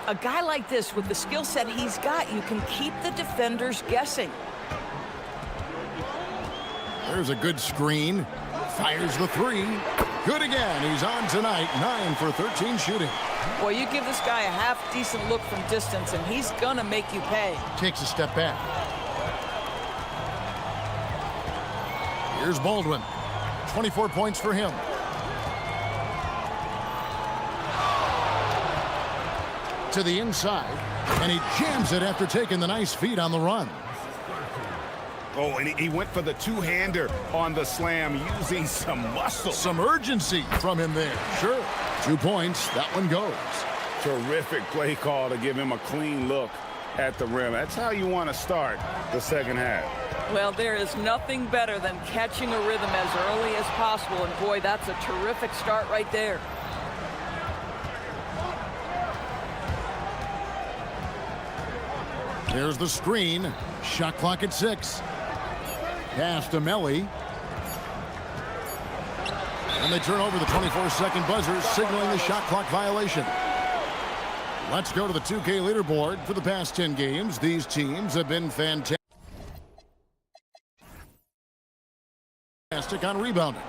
A guy like this, with the skill set he's got, you can keep the defenders guessing. There's a good screen. Fires the three. Good again. He's on tonight. 9 for 13 shooting. Well, you give this guy a half-decent look from distance, and he's gonna make you pay. Takes a step back. Here's Baldwin. 24 points for him. To the inside, and he jams it after taking the nice feed on the run. Oh, and he went for the two-hander on the slam using some muscle. Some urgency from him there. Sure. 2 points. That one goes. Terrific play call to give him a clean look at the rim. That's how you want to start the second half. Well, there is nothing better than catching a rhythm as early as possible, and boy, that's a terrific start right there. There's the screen. Shot clock at 6. Pass to Melly. And they turn over the 24-second buzzer, signaling the shot clock violation. Let's go to the 2K leaderboard. For the past 10 games, these teams have been fantastic on rebounding.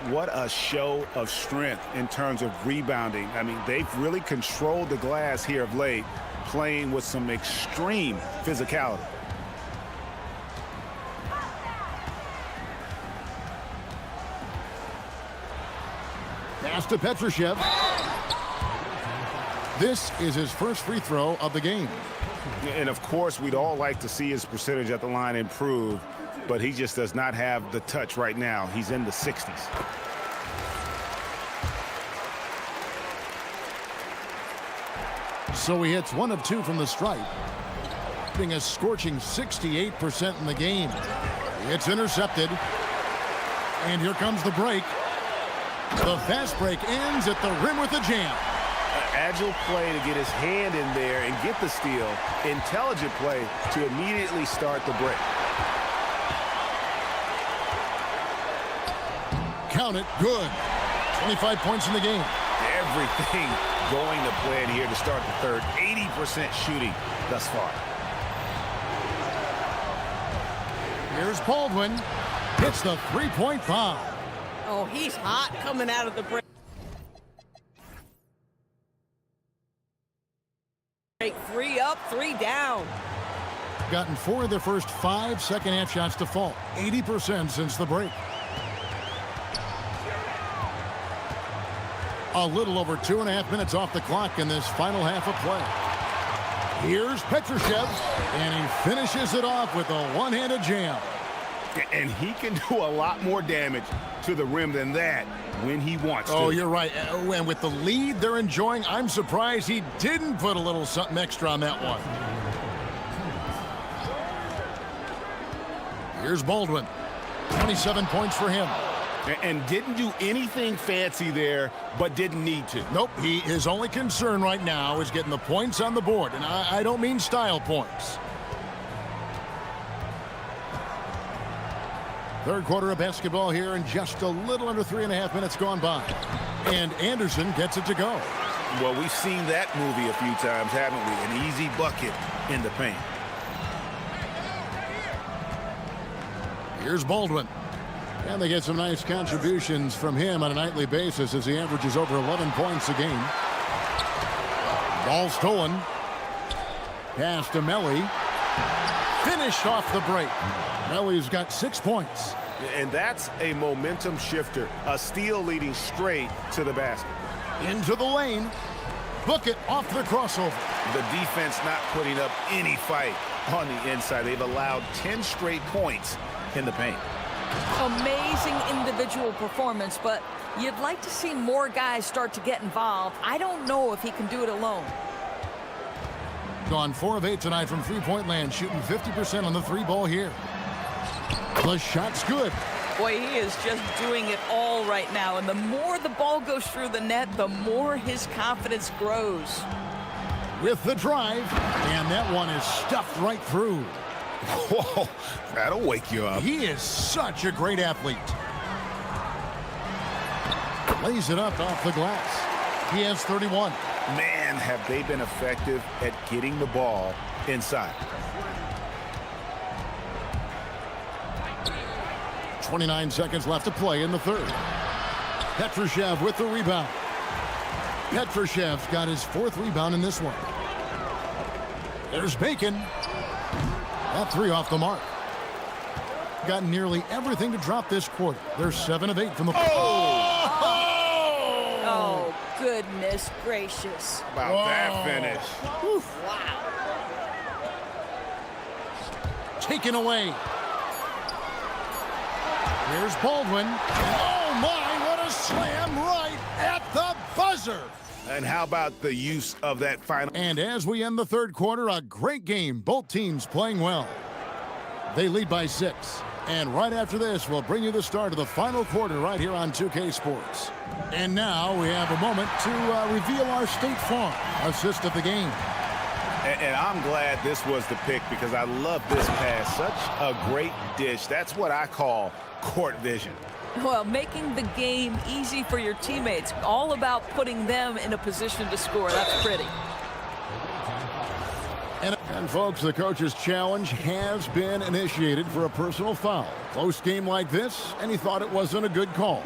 What a show of strength in terms of rebounding. I mean, they've really controlled the glass here of late, playing with some extreme physicality. Pass to Petrushev. This is his first free throw of the game. And of course, we'd all like to see his percentage at the line improve, but he just does not have the touch right now. He's in the 60s. So he hits 1 of 2 from the stripe, being a scorching 68% in the game. It's intercepted. And here comes the break. The fast break ends at the rim with a jam. Agile play to get his hand in there and get the steal. Intelligent play to immediately start the break. Count it. Good. 25 points in the game. Everything going to plan here to start the third. 80% shooting thus far. Here's Baldwin. Hits the three-point foul. Oh, he's hot coming out of the break. 3 up, 3 down. Gotten 4 of their first 5 second-half shots to fall. 80% since the break. A little over 2.5 minutes off the clock in this final half of play. Here's Petrushev, and he finishes it off with a one-handed jam. And he can do a lot more damage to the rim than that when he wants to. Oh, you're right. And with the lead they're enjoying, I'm surprised he didn't put a little something extra on that one. Here's Baldwin. 27 points for him. And didn't do anything fancy there, but didn't need to. Nope. His only concern right now is getting the points on the board. And I don't mean style points. Third quarter of basketball here, and just a little under 3.5 minutes gone by. And Anderson gets it to go. Well, we've seen that movie a few times, haven't we? An easy bucket in the paint. Here's Baldwin. And they get some nice contributions from him on a nightly basis as he averages over 11 points a game. Ball stolen. Pass to Melly. Finished off the break. Melly's got 6 points. And that's a momentum shifter. A steal leading straight to the basket. Into the lane. Book it off the crossover. The defense not putting up any fight on the inside. They've allowed 10 straight points in the paint. Amazing individual performance, but you'd like to see more guys start to get involved. I don't know if he can do it alone. Gone 4 of 8 tonight from three-point land, shooting 50% on the 3-ball here. The shot's good. Boy, he is just doing it all right now, and the more the ball goes through the net, the more his confidence grows. With the drive, and that one is stuffed right through. Whoa, that'll wake you up. He is such a great athlete. Lays it up off the glass. He has 31. Man, have they been effective at getting the ball inside. 29 seconds left to play in the third. Petrushev with the rebound. Petrushev's got his 4th rebound in this one. There's Bacon. That 3 off the mark. Got nearly everything to drop this quarter. They're 7 of 8 from the... Oh, goodness gracious. About that finish. Wow. Taken away. Here's Baldwin. Oh, my, what a slam right at the buzzer. And how about the use of that final? And as we end the third quarter, a great game. Both teams playing well. They lead by 6. And right after this, we'll bring you the start of the final quarter right here on 2K Sports. And now we have a moment to reveal our State Farm assist of the game. And I'm glad this was the pick because I love this pass. Such a great dish. That's what I call court vision. Well, making the game easy for your teammates. All about putting them in a position to score. That's pretty. And folks, the coach's challenge has been initiated for a personal foul. Close game like this, and he thought it wasn't a good call.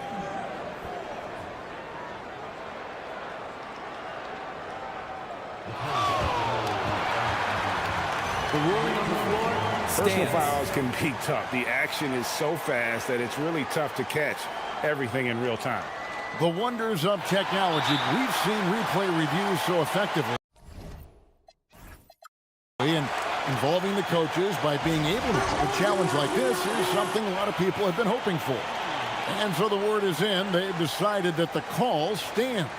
The ruling on the floor stands. Personal fouls can be tough. The action is so fast that it's really tough to catch everything in real time. The wonders of technology. We've seen replay reviews so effectively. And involving the coaches by being able to do a challenge like this is something a lot of people have been hoping for. And so the word is in. They've decided that the call stands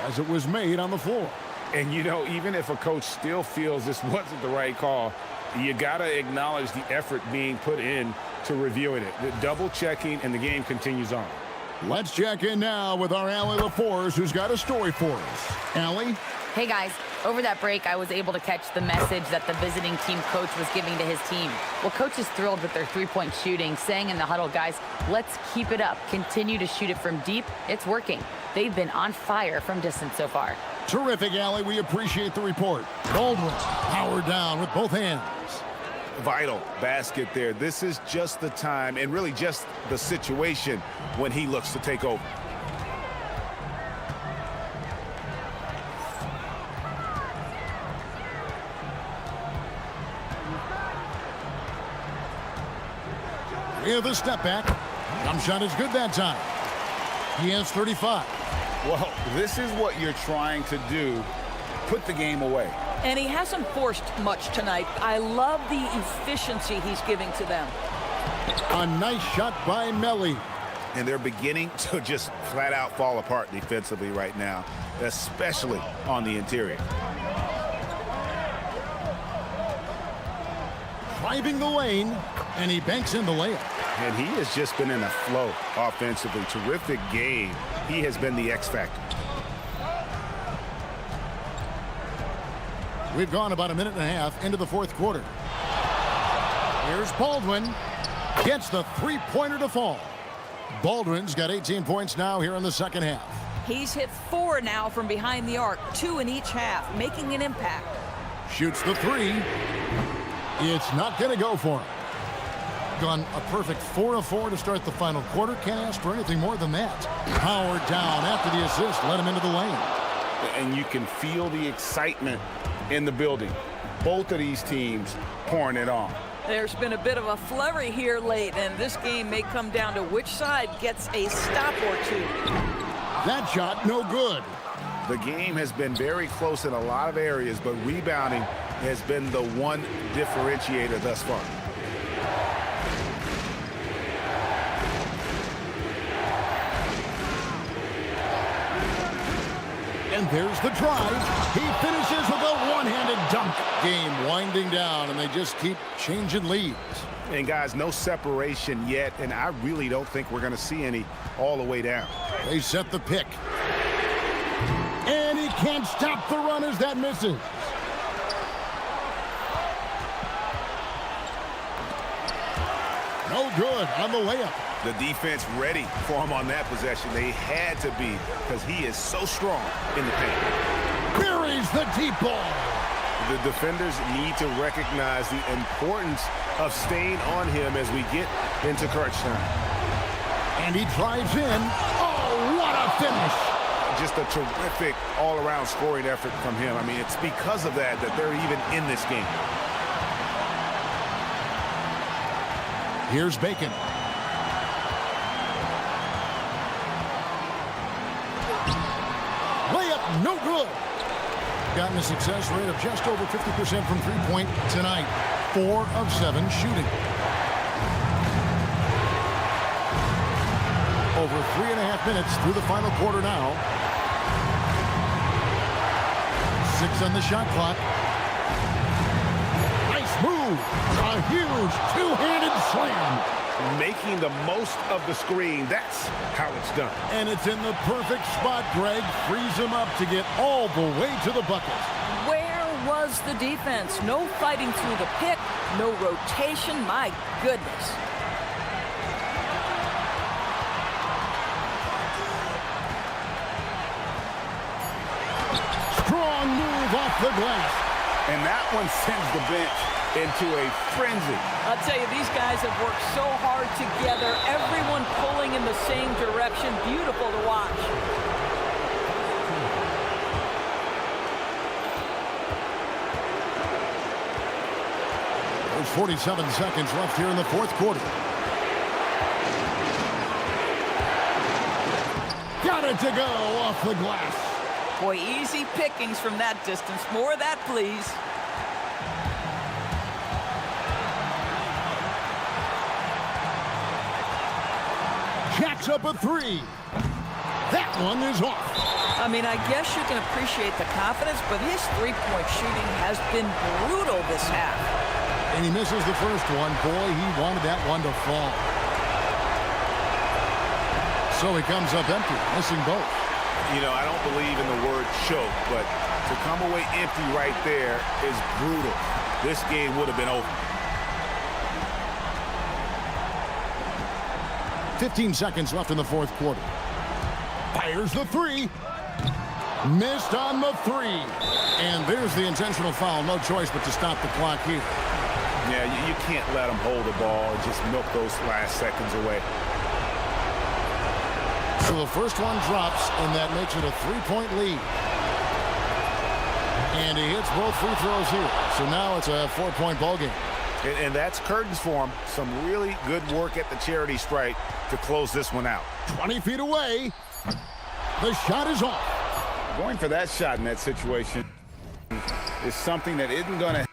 as it was made on the floor. And, you know, even if a coach still feels this wasn't the right call, you got to acknowledge the effort being put in to reviewing it. The double checking, and the game continues on. Let's check in now with our Allie LaForce, who's got a story for us. Allie? Hey, guys. Over that break, I was able to catch the message that the visiting team coach was giving to his team. Well, coach is thrilled with their three-point shooting, saying in the huddle, guys, let's keep it up. Continue to shoot it from deep. It's working. They've been on fire from distance so far. Terrific, Allie. We appreciate the report. Baldwin powered down with both hands. Vital basket there. This is just the time and really just the situation when he looks to take over. Here's the step back. Jump shot is good that time. He has 35. Well, this is what you're trying to do. Put the game away. And he hasn't forced much tonight. I love the efficiency he's giving to them. A nice shot by Melly. And they're beginning to just flat out fall apart defensively right now, especially on the interior. Driving the lane, and he banks in the layup. And he has just been in a flow offensively. Terrific game. He has been the X factor. We've gone about a minute and a half into the fourth quarter. Here's Baldwin. Gets the three-pointer to fall. Baldwin's got 18 points now here in the second half. He's hit 4 now from behind the arc, 2 in each half, making an impact. Shoots the three. It's not going to go for him. Gone a perfect 4 of 4 to start the final quarter. Can't ask for anything more than that. Powered down after the assist, let him into the lane. And you can feel the excitement in the building. Both of these teams pouring it on. There's been a bit of a flurry here late, and this game may come down to which side gets a stop or two. That shot, no good. The game has been very close in a lot of areas, but rebounding has been the one differentiator thus far. And there's the drive. He finishes with a one-handed dunk. Game winding down, and they just keep changing leads. And guys, no separation yet, and I really don't think we're going to see any all the way down. They set the pick. And he can't stop the run as that misses. No good on the layup. The defense ready for him on that possession. They had to be because he is so strong in the paint. Buries the deep ball. The defenders need to recognize the importance of staying on him as we get into crunch time. And he drives in. Oh, what a finish. Just a terrific all-around scoring effort from him. I mean, it's because of that they're even in this game. Here's Bacon. Layup, no good. Gotten a success rate of just over 50% from three-point tonight. 4 of 7 shooting. over 3.5 minutes through the final quarter now. 6 on the shot clock. Nice move. A huge two-handed slam. Making the most of the screen. That's how it's done. And it's in the perfect spot, Greg. Frees him up to get all the way to the bucket. Where was the defense? No fighting through the pick, no rotation. My goodness. Strong move off the glass. And that one sends the bench into a frenzy. I'll tell you, these guys have worked so hard together. Everyone pulling in the same direction. Beautiful to watch. There's 47 seconds left here in the fourth quarter. Got it to go off the glass. Boy, easy pickings from that distance. More of that, please. Jacks up a three. That one is off. I mean, I guess you can appreciate the confidence, but his three-point shooting has been brutal this half. And he misses the first one. Boy, he wanted that one to fall. So he comes up empty, missing both. You know, I don't believe in the word choke, but to come away empty right there is brutal. This game would have been over. 15 seconds left in the fourth quarter. Fires the three. Missed on the three. And there's the intentional foul. No choice but to stop the clock here. Yeah, you can't let them hold the ball and just milk those last seconds away. So the first one drops, and that makes it a three-point lead. And he hits both free throws here. So now it's a 4-point ball game. And that's curtains for him. Some really good work at the charity stripe to close this one out. 20 feet away. The shot is off. Going for that shot in that situation is something that isn't going to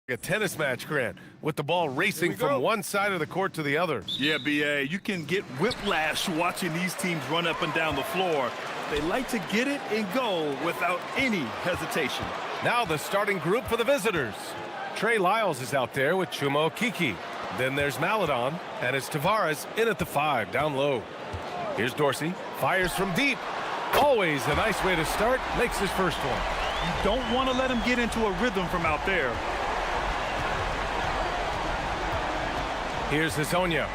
A tennis match, Grant, with the ball racing from one side of the court to the other. Yeah, B.A., you can get whiplash watching these teams run up and down the floor. They like to get it and go without any hesitation. Now the starting group for the visitors. Trey Lyles is out there with Chuma Okeke. Then there's Maladon, and it's Tavares in at the 5, down low. Here's Dorsey, fires from deep. Always a nice way to start, makes his first one. You don't want to let him get into a rhythm from out there. Here's Hazonia.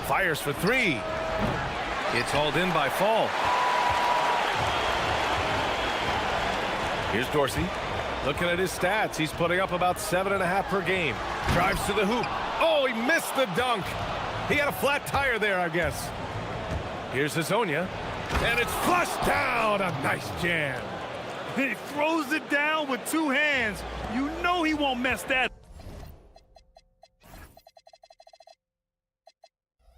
Fires for 3. It's hauled in by Fall. Here's Dorsey. Looking at his stats, he's putting up about 7.5 per game. Drives to the hoop. Oh, he missed the dunk. He had a flat tire there, I guess. Here's Hazonia. And it's flushed down. A nice jam. He throws it down with 2 hands. You know he won't mess that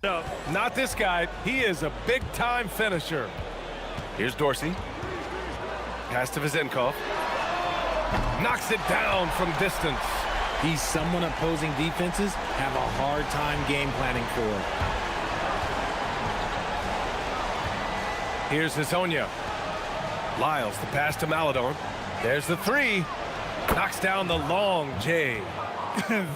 up. Not this guy. He is a big-time finisher. Here's Dorsey. Pass to Vezenkov. Knocks it down from distance. He's someone opposing defenses have a hard time game planning for. Here's Hazonia. Lyles, the pass to Maladon. There's the 3. Knocks down the long J.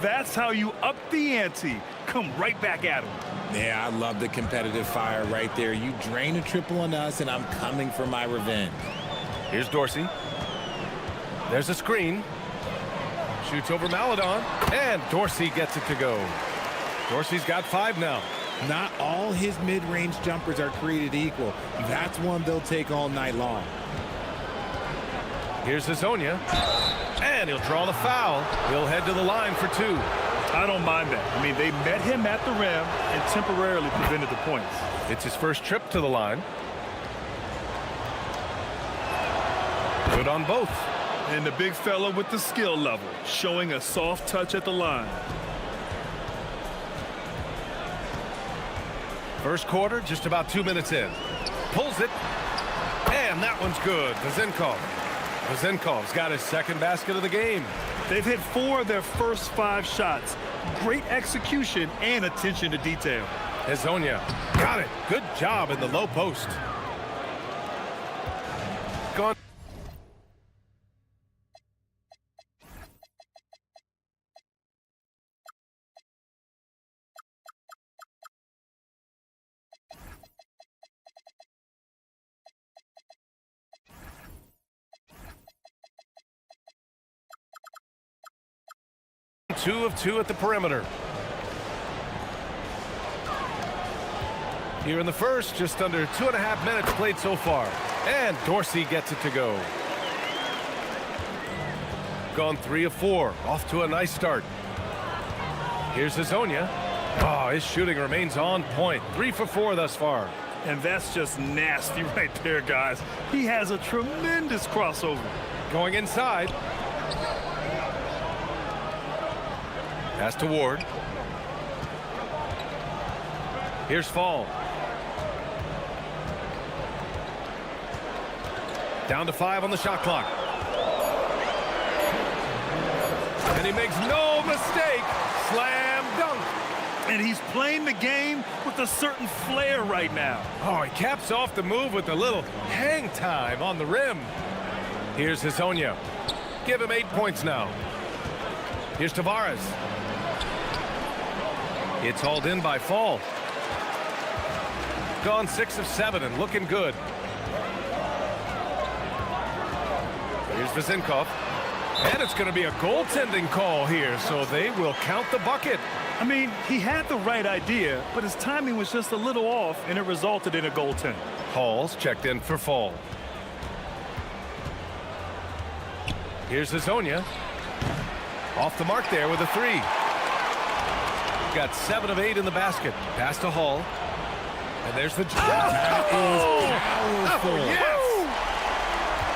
That's how you up the ante. Come right back at him. Yeah, I love the competitive fire right there. You drain a triple on us, and I'm coming for my revenge. Here's Dorsey. There's a screen. Shoots over Maladon. And Dorsey gets it to go. Dorsey's got 5 now. Not all his mid-range jumpers are created equal. That's one they'll take all night long. Here's Hazonia. And he'll draw the foul. He'll head to the line for 2. I don't mind that. I mean, they met him at the rim and temporarily prevented the points. It's his first trip to the line. Good on both. And the big fella with the skill level, showing a soft touch at the line. First quarter, just about 2 minutes in. Pulls it. And that one's good. Vezenkov's got his second basket of the game. They've hit 4 of their first 5 shots. Great execution and attention to detail. Hazonia got it. Good job in the low post. Gone. Two of 2 at the perimeter. Here in the first, just under 2.5 minutes played so far. And Dorsey gets it to go. Gone 3 of 4. Off to a nice start. Here's Hazonia. Oh, his shooting remains on point. 3 for 4 thus far. And that's just nasty right there, guys. He has a tremendous crossover. Going inside. Pass to Ward. Here's Fall. Down to 5 on the shot clock. And he makes no mistake. Slam dunk. And he's playing the game with a certain flair right now. Oh, he caps off the move with a little hang time on the rim. Here's Hazonia. Give him 8 points now. Here's Tavares. It's hauled in by Fall. Gone 6 of 7 and looking good. Here's Vezenkov. And it's going to be a goaltending call here, so they will count the bucket. I mean, he had the right idea, but his timing was just a little off, and it resulted in a goaltend. Hall's checked in for Fall. Here's Hazonia. Off the mark there with a 3. Got 7 of 8 in the basket. Pass to Hall. And there's the jump. That is powerful. Yes!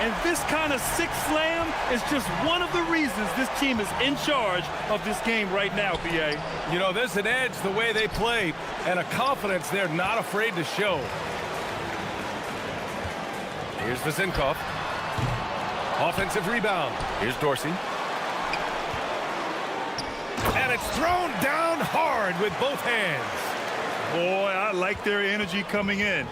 And this kind of sick slam is just one of the reasons this team is in charge of this game right now, B.A. You know, there's an edge the way they play and a confidence they're not afraid to show. Here's Vezenkov. Offensive rebound. Here's Dorsey. And it's thrown down hard with both hands. Boy, I like their energy coming in.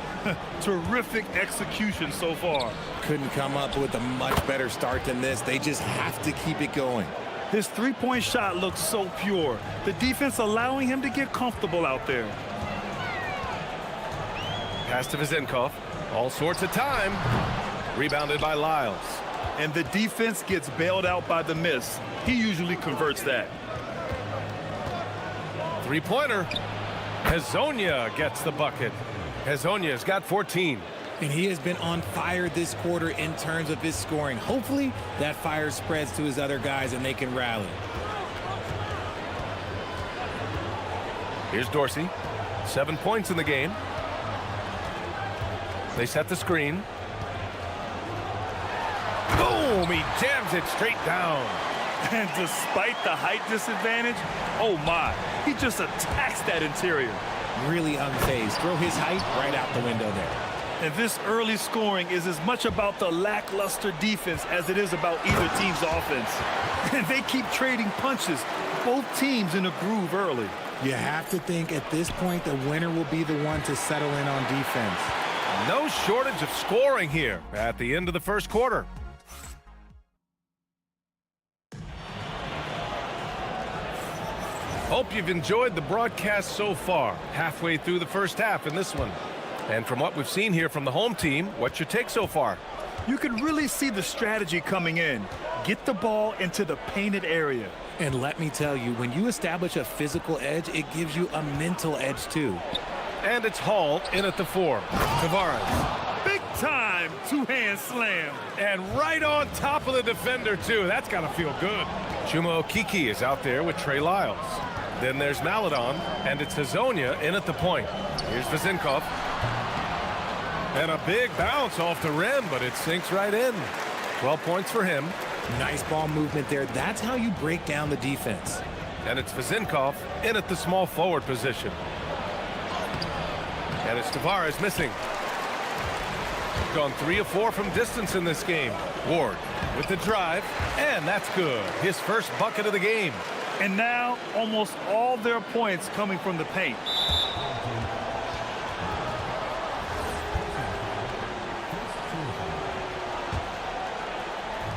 Terrific execution so far. Couldn't come up with a much better start than this. They just have to keep it going. His three-point shot looks so pure. The defense allowing him to get comfortable out there. Pass to Vizenkov. All sorts of time. Rebounded by Lyles. And the defense gets bailed out by the miss. He usually converts that. Three-pointer. Hezonja gets the bucket. Hezonja's got 14. And he has been on fire this quarter in terms of his scoring. Hopefully that fire spreads to his other guys and they can rally. Here's Dorsey. 7 points in the game. They set the screen. Boom! He jams it straight down. And despite the height disadvantage, oh my, he just attacks that interior. Really unfazed. Throw his height right out the window there. And this early scoring is as much about the lackluster defense as it is about either team's offense. And they keep trading punches, both teams in a groove early. You have to think at this point the winner will be the one to settle in on defense. No shortage of scoring here at the end of the first quarter. Hope you've enjoyed the broadcast so far. Halfway through the first half in this one. And from what we've seen here from the home team, what's your take so far? You can really see the strategy coming in. Get the ball into the painted area. And let me tell you, when you establish a physical edge, it gives you a mental edge too. And it's Hall in at the 4. Tavares. Big time two-hand slam. And right on top of the defender too. That's got to feel good. Chuma Okeke is out there with Trey Lyles. Then there's Maladon, and it's Hezonja in at the point. Here's Vizenkov. And a big bounce off the rim, but it sinks right in. 12 points for him. Nice ball movement there. That's how you break down the defense. And it's Vizenkov in at the small forward position. And it's Tavares missing. Gone 3 of 4 from distance in this game. Ward with the drive, and that's good. His first bucket of the game. And now almost all their points coming from the paint.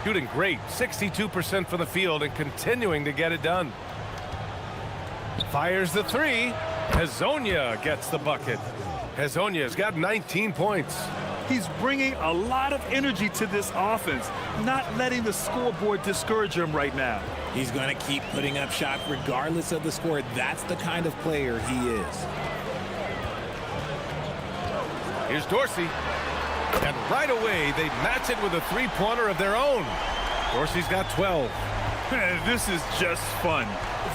Shooting great, 62% from the field and continuing to get it done. Fires the 3. Hezonja gets the bucket. Hezonja's got 19 points. He's bringing a lot of energy to this offense, not letting the scoreboard discourage him right now. He's going to keep putting up shots regardless of the score. That's the kind of player he is. Here's Dorsey. And right away, they match it with a three-pointer of their own. Dorsey's got 12. This is just fun.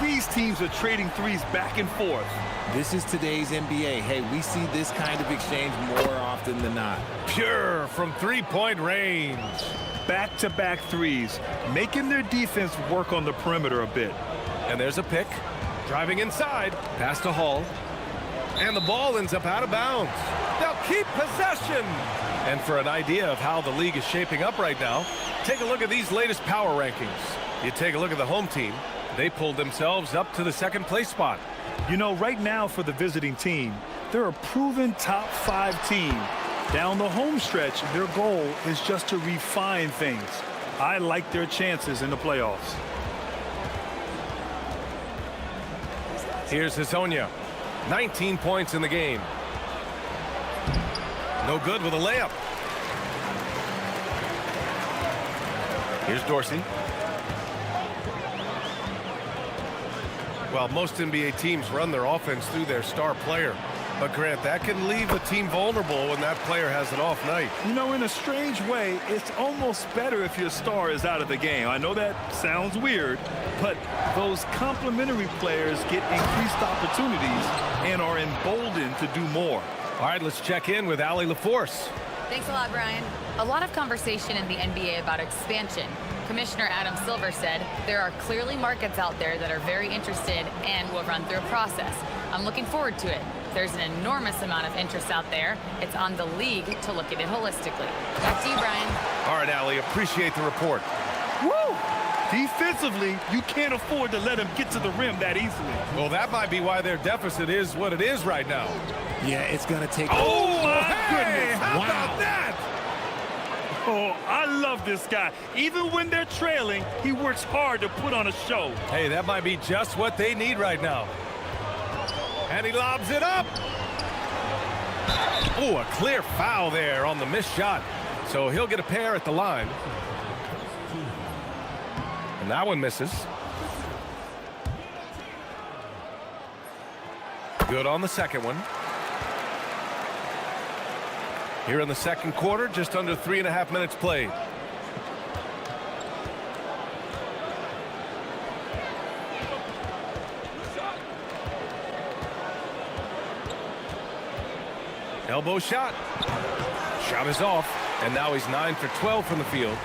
These teams are trading threes back and forth. This is today's NBA. Hey, we see this kind of exchange more often than not. Pure from three-point range. Back-to-back threes, making their defense work on the perimeter a bit. And there's a pick. Driving inside. Pass to Hall. And the ball ends up out of bounds. They'll keep possession. And for an idea of how the league is shaping up right now, take a look at these latest power rankings. You take a look at the home team. They pulled themselves up to the second place spot. You know, right now for the visiting team, they're a proven top 5 team. Down the home stretch, their goal is just to refine things. I like their chances in the playoffs. Here's Hezonja. 19 points in the game. No good with a layup. Here's Dorsey. Well, most NBA teams run their offense through their star player. But, Grant, that can leave a team vulnerable when that player has an off night. You know, in a strange way, it's almost better if your star is out of the game. I know that sounds weird, but those complementary players get increased opportunities and are emboldened to do more. All right, let's check in with Allie LaForce. Thanks a lot, Brian. A lot of conversation in the NBA about expansion. Commissioner Adam Silver said there are clearly markets out there that are very interested and will run through a process. I'm looking forward to it. If there's an enormous amount of interest out there, it's on the league to look at it holistically. Back to you, Brian. All right, Allie, appreciate the report. Woo! Defensively, you can't afford to let him get to the rim that easily. Well, that might be why their deficit is what it is right now. Yeah, it's going to take... Oh, my goodness. How Wow. about that? Oh, I love this guy. Even when they're trailing, he works hard to put on a show. Hey, that might be just what they need right now. And he lobs it up. Oh, a clear foul there on the missed shot. So he'll get a pair at the line. And that one misses. Good on the second one. Here in the second quarter, just under 3.5 minutes played. Elbow shot. Shot is off, and now he's 9 for 12 from the field.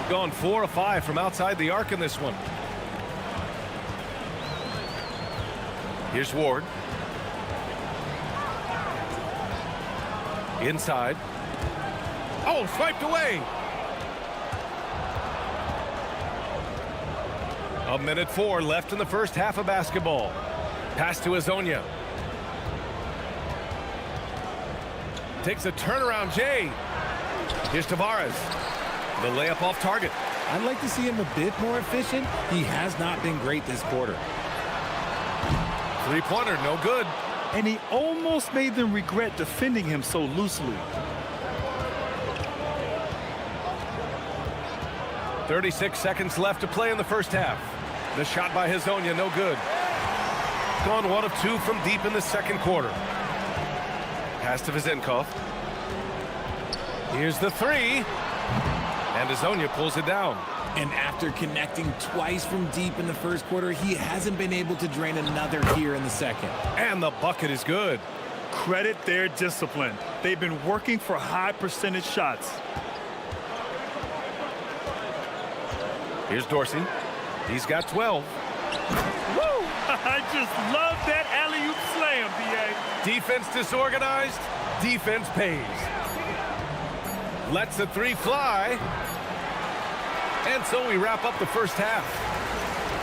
Gone 4 of 5 from outside the arc in this one. Here's Ward. Inside. Oh, swiped away. 1:04 left in the first half of basketball. Pass to Azonia. Takes a turnaround, Jay. Here's Tavares. The layup off target. I'd like to see him a bit more efficient. He has not been great this quarter. Three-pointer, no good. And he almost made them regret defending him so loosely. 36 seconds left to play in the first half. The shot by Hazonia, no good. Gone 1 of 2 from deep in the second quarter. Pass to Vizenkov. Here's the three. And Hazonia pulls it down. And after connecting twice from deep in the first quarter, he hasn't been able to drain another here in the second. And the bucket is good. Credit their discipline. They've been working for high percentage shots. Here's Dorsey. He's got 12. Woo! I just love that alley-oop slam, B.A. Defense disorganized. Defense pays. Lets the three fly. And so we wrap up the first half.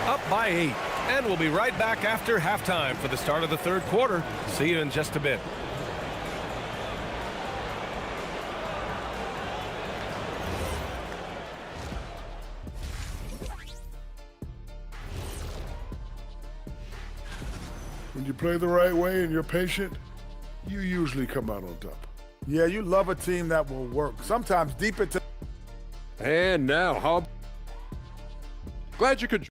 Up by 8. And we'll be right back after halftime for the start of the third quarter. See you in just a bit. When you play the right way and you're patient, you usually come out on top. Yeah, you love a team that will work. Sometimes deep into... And now, how... Glad you could...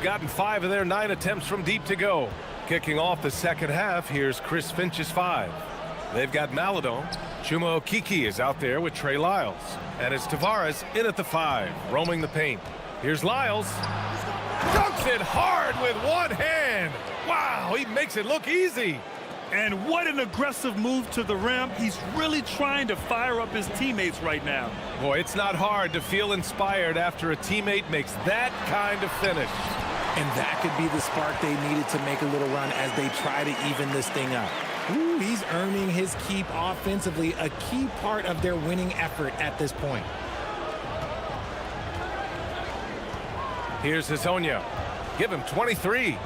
Gotten 5 of their 9 attempts from deep to go. Kicking off the second half, here's Chris Finch's 5. They've got Maladon. Chuma Okiki is out there with Trey Lyles. And it's Tavares in at the 5, roaming the paint. Here's Lyles. Dunks it hard with one hand. Wow, he makes it look easy. And what an aggressive move to the rim. He's really trying to fire up his teammates right now. Boy, it's not hard to feel inspired after a teammate makes that kind of finish. And that could be the spark they needed to make a little run as they try to even this thing up. Ooh, he's earning his keep offensively, a key part of their winning effort at this point. Here's Hazonia. Give him 23.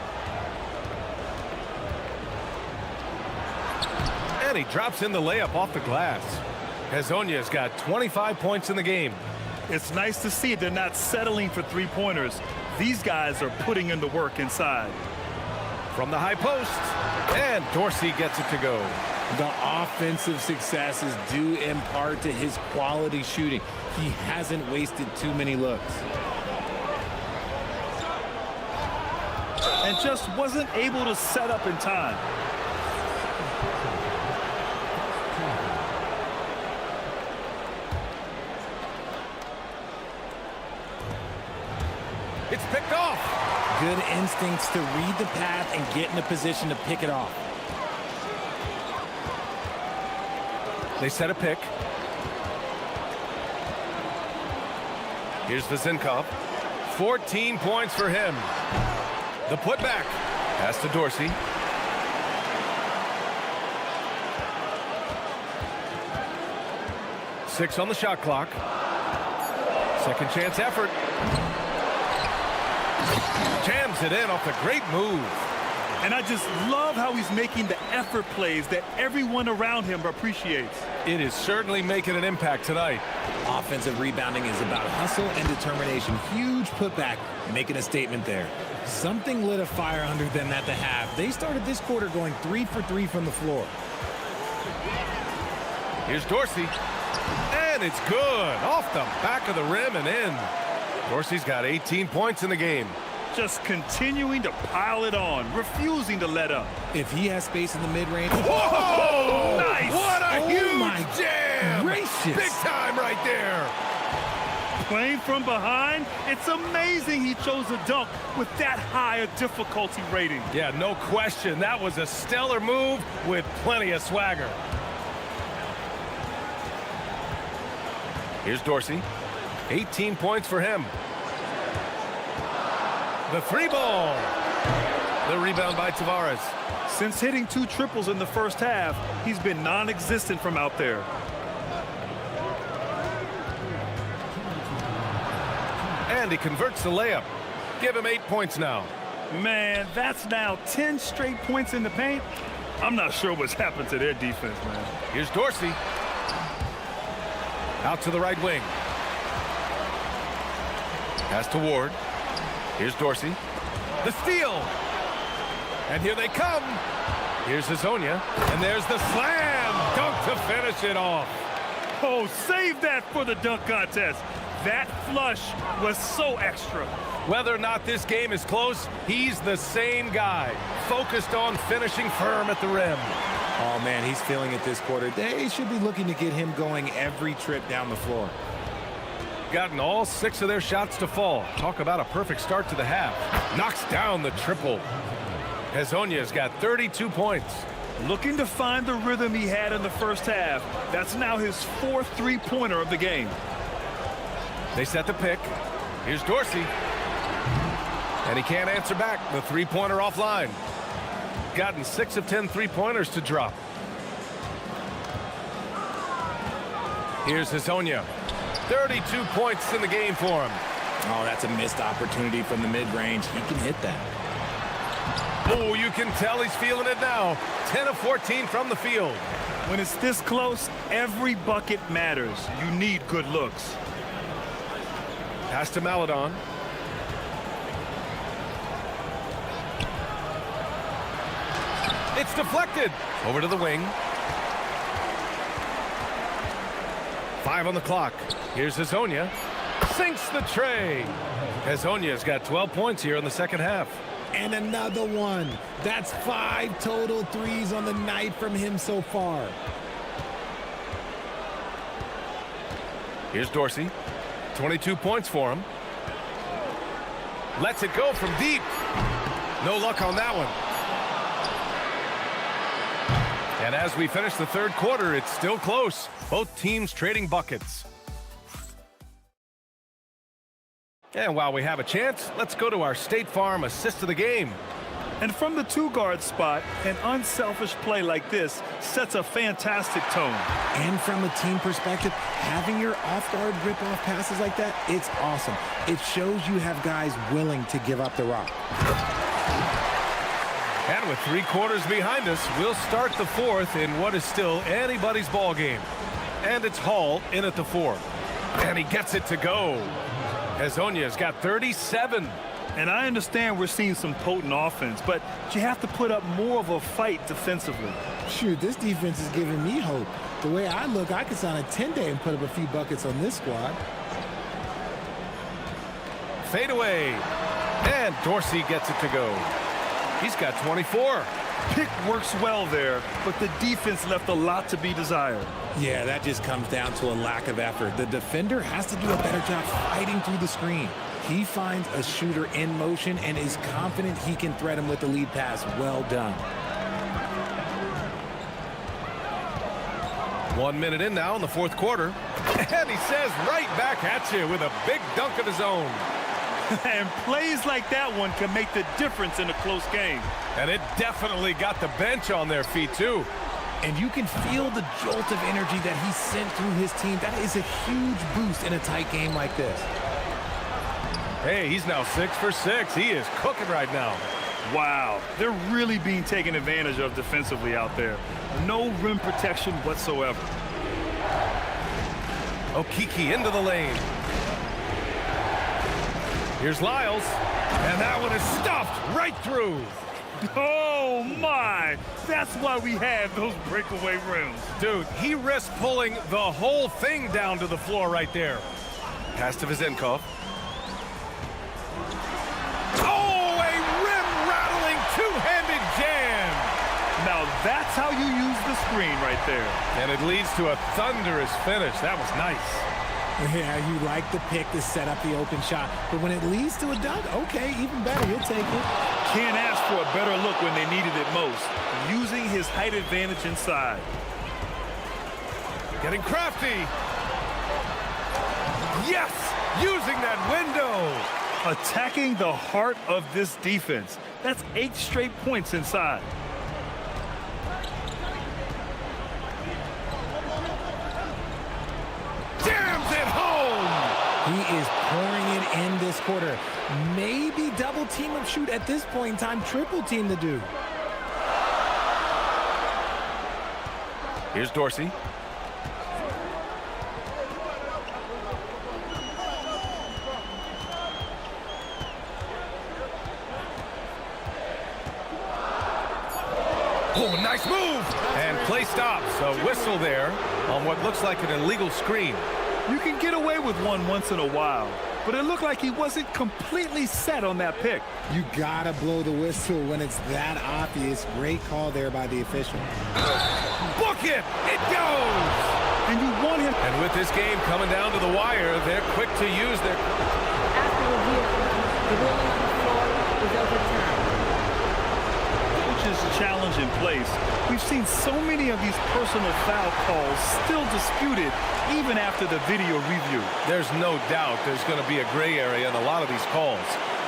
And he drops in the layup off the glass. Hezonja's got 25 points in the game. It's nice to see they're not settling for three-pointers. These guys are putting in the work inside. From the high post, and Dorsey gets it to go. The offensive success is due in part to his quality shooting. He hasn't wasted too many looks. And just wasn't able to set up in time. It's picked off. Good instincts to read the path and get in a position to pick it off. They set a pick. Here's Vezinkov. 14 points for him. The putback. Pass to Dorsey. Six on the shot clock. Second chance effort. Jams it in off the great move. And I just love how he's making the effort plays that everyone around him appreciates. It is certainly making an impact tonight. Offensive rebounding is about hustle and determination. Huge putback, making a statement there. Something lit a fire under them at the half. They started this quarter going 3 for 3 from the floor. Here's Dorsey. And it's good. Off the back of the rim and in. Dorsey's got 18 points in the game. Just continuing to pile it on, refusing to let up. If he has space in the mid-range. Whoa! Nice! What a huge jam! Gracious. Big time right there. Playing from behind, it's amazing he chose a dunk with that high a difficulty rating. Yeah, no question. That was a stellar move with plenty of swagger. Here's Dorsey. 18 points for him. The three ball. The rebound by Tavares. Since hitting 2 triples in the first half, he's been non-existent from out there. And he converts the layup. Give him 8 points now. Man, that's now 10 straight points in the paint. I'm not sure what's happened to their defense, man. Here's Dorsey. Out to the right wing. Pass to Ward. Here's Dorsey. The steal. And here they come. Here's Hezonja. And there's the slam. Dunk to finish it off. Oh, save that for the dunk contest. That flush was so extra. Whether or not this game is close, he's the same guy. Focused on finishing firm at the rim. Oh, man, he's feeling it this quarter. They should be looking to get him going every trip down the floor. Gotten all 6 of their shots to fall. Talk about a perfect start to the half. Knocks down the triple. Hezonja's got 32 points. Looking to find the rhythm he had in the first half. That's now his 4th three-pointer of the game. They set the pick. Here's Dorsey. And he can't answer back. The three-pointer offline. Gotten 6 of 10 three-pointers to drop. Here's Hezonja. 32 points in the game for him. Oh, that's a missed opportunity from the mid-range. He can hit that. Oh, you can tell he's feeling it now. 10 of 14 from the field. When it's this close, every bucket matters. You need good looks. Pass to Maladon. It's deflected. Over to the wing. 5 on the clock. Here's Hezonja. Sinks the tray. Hezonja's got 12 points here in the second half. And another one. That's 5 total threes on the night from him so far. Here's Dorsey. 22 points for him. Lets it go from deep. No luck on that one. And as we finish the third quarter, it's still close. Both teams trading buckets. And while we have a chance, let's go to our State Farm assist of the game. And from the two-guard spot, an unselfish play like this sets a fantastic tone. And from a team perspective, having your off-guard rip-off passes like that, it's awesome. It shows you have guys willing to give up the rock. And with 3 quarters behind us, we'll start the fourth in what is still anybody's ball game. And it's Hall in at the 4. And he gets it to go. Hezonja's got 37. And I understand we're seeing some potent offense, but you have to put up more of a fight defensively. Shoot, this defense is giving me hope. The way I look, I could sign a 10-day and put up a few buckets on this squad. Fade away. And Dorsey gets it to go. He's got 24. Pick works well there, but the defense left a lot to be desired. Yeah, that just comes down to a lack of effort. The defender has to do a better job fighting through the screen. He finds a shooter in motion and is confident he can thread him with the lead pass. Well done. 1 minute in now in the fourth quarter. And he says right back at you with a big dunk of his own. And plays like that one can make the difference in a close game. And it definitely got the bench on their feet, too. And you can feel the jolt of energy that he sent through his team. That is a huge boost in a tight game like this. Hey, he's now 6 for 6. He is cooking right now. Wow, they're really being taken advantage of defensively out there. No rim protection whatsoever. Okiki into the lane. Here's Lyles, and that one is stuffed right through. Oh, my. That's why we have those breakaway rims. Dude, he risked pulling the whole thing down to the floor right there. Pass to Vizenkov. Oh, a rim-rattling two-handed jam. Now, that's how you use the screen right there. And it leads to a thunderous finish. That was nice. Yeah, you like the pick to set up the open shot. But when it leads to a dunk, okay, even better. You'll take it. Can't ask for a better look when they needed it most. Using his height advantage inside. Getting crafty. Yes! Using that window. Attacking the heart of this defense. That's 8 straight points inside. Jams it home! He is pouring it in this quarter. Maybe double team him shoot at this point in time. Triple team the dude. Here's Dorsey. Oh, nice move! And play stops. A whistle there on what looks like an illegal screen. You can get away with one once in a while, but it looked like he wasn't completely set on that pick. You gotta blow the whistle when it's that obvious. Great call there by the official. Book it! It goes! And you want him. And with this game coming down to the wire, they're quick to use their... After review, the ruling on the floor is overturned. Coach's challenge in place. We've seen so many of these personal foul calls still disputed even after the video review. There's no doubt there's going to be a gray area in a lot of these calls.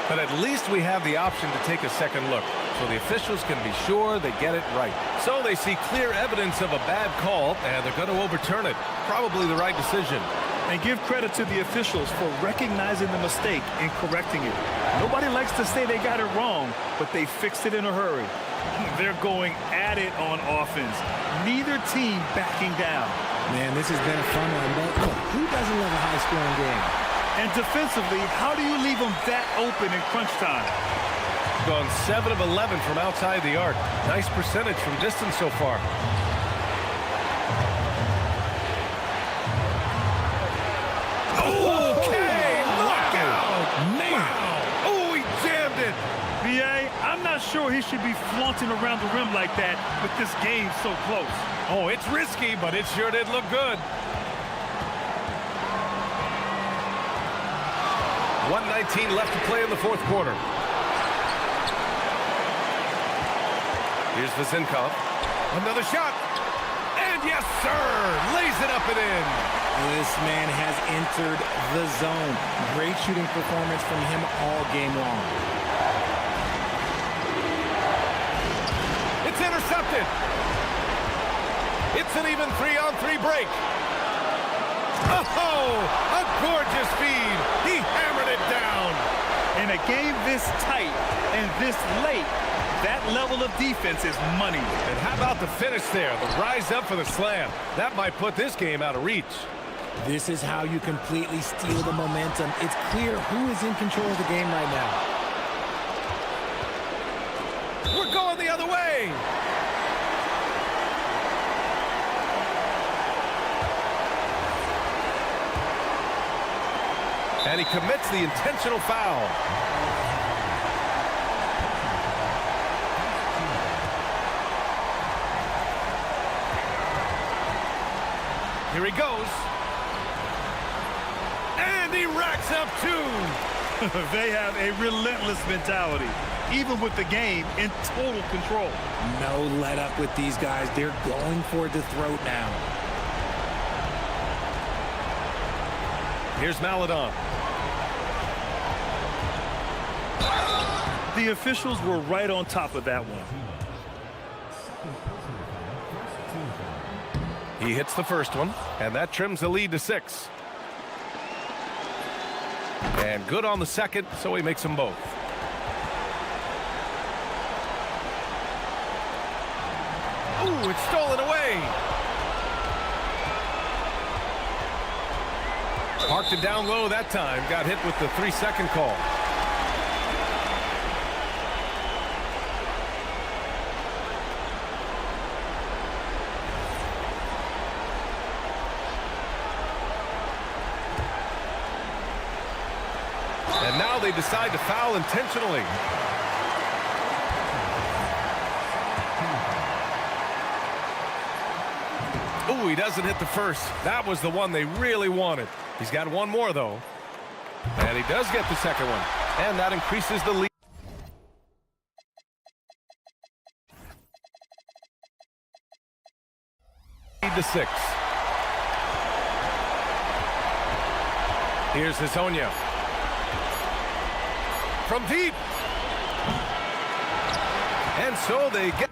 But at least we have the option to take a second look, so the officials can be sure they get it right. So they see clear evidence of a bad call, and they're going to overturn it. Probably the right decision. And give credit to the officials for recognizing the mistake and correcting it. Nobody likes to say they got it wrong, but they fixed it in a hurry. They're going at it on offense. Neither team backing down. Man, this has been a fun one, but look, who doesn't love a high-scoring game? And defensively, how do you leave them that open in crunch time? Gone 7 of 11 from outside the arc. Nice percentage from distance so far. Okay, look out! Man! Oh, he jammed it! B.A., I'm not sure he should be flaunting around the rim like that with this game so close. Oh, it's risky, but it sure did look good. 1:19 left to play in the fourth quarter. Here's Vizenkov. Another shot. And yes, sir! Lays it up and in. This man has entered the zone. Great shooting performance from him all game long. intercepted. It's an even 3-on-3 break. Oh, a gorgeous feed. He hammered it down. In a game this tight and this late, that level of defense is money. And how about the finish there? The rise up for the slam. That might put this game out of reach. This is how you completely steal the momentum. It's clear who is in control of the game right now. We're going the other way. And he commits the intentional foul. Here he goes. And he racks up two. They have a relentless mentality, even with the game in total control. No let up with these guys. They're going for the throat now. Here's Maladon. The officials were right on top of that one. He hits the first one, and that trims the lead to 6. And good on the second, so he makes them both. Ooh, it's stolen away. Parked it down low that time. Got hit with the 3-second call. And now they decide to foul intentionally. Ooh, he doesn't hit the first. That was the one they really wanted. He's got one more, though. And he does get the second one. And that increases the lead. To 6. Here's Hazonia. From deep. And so they get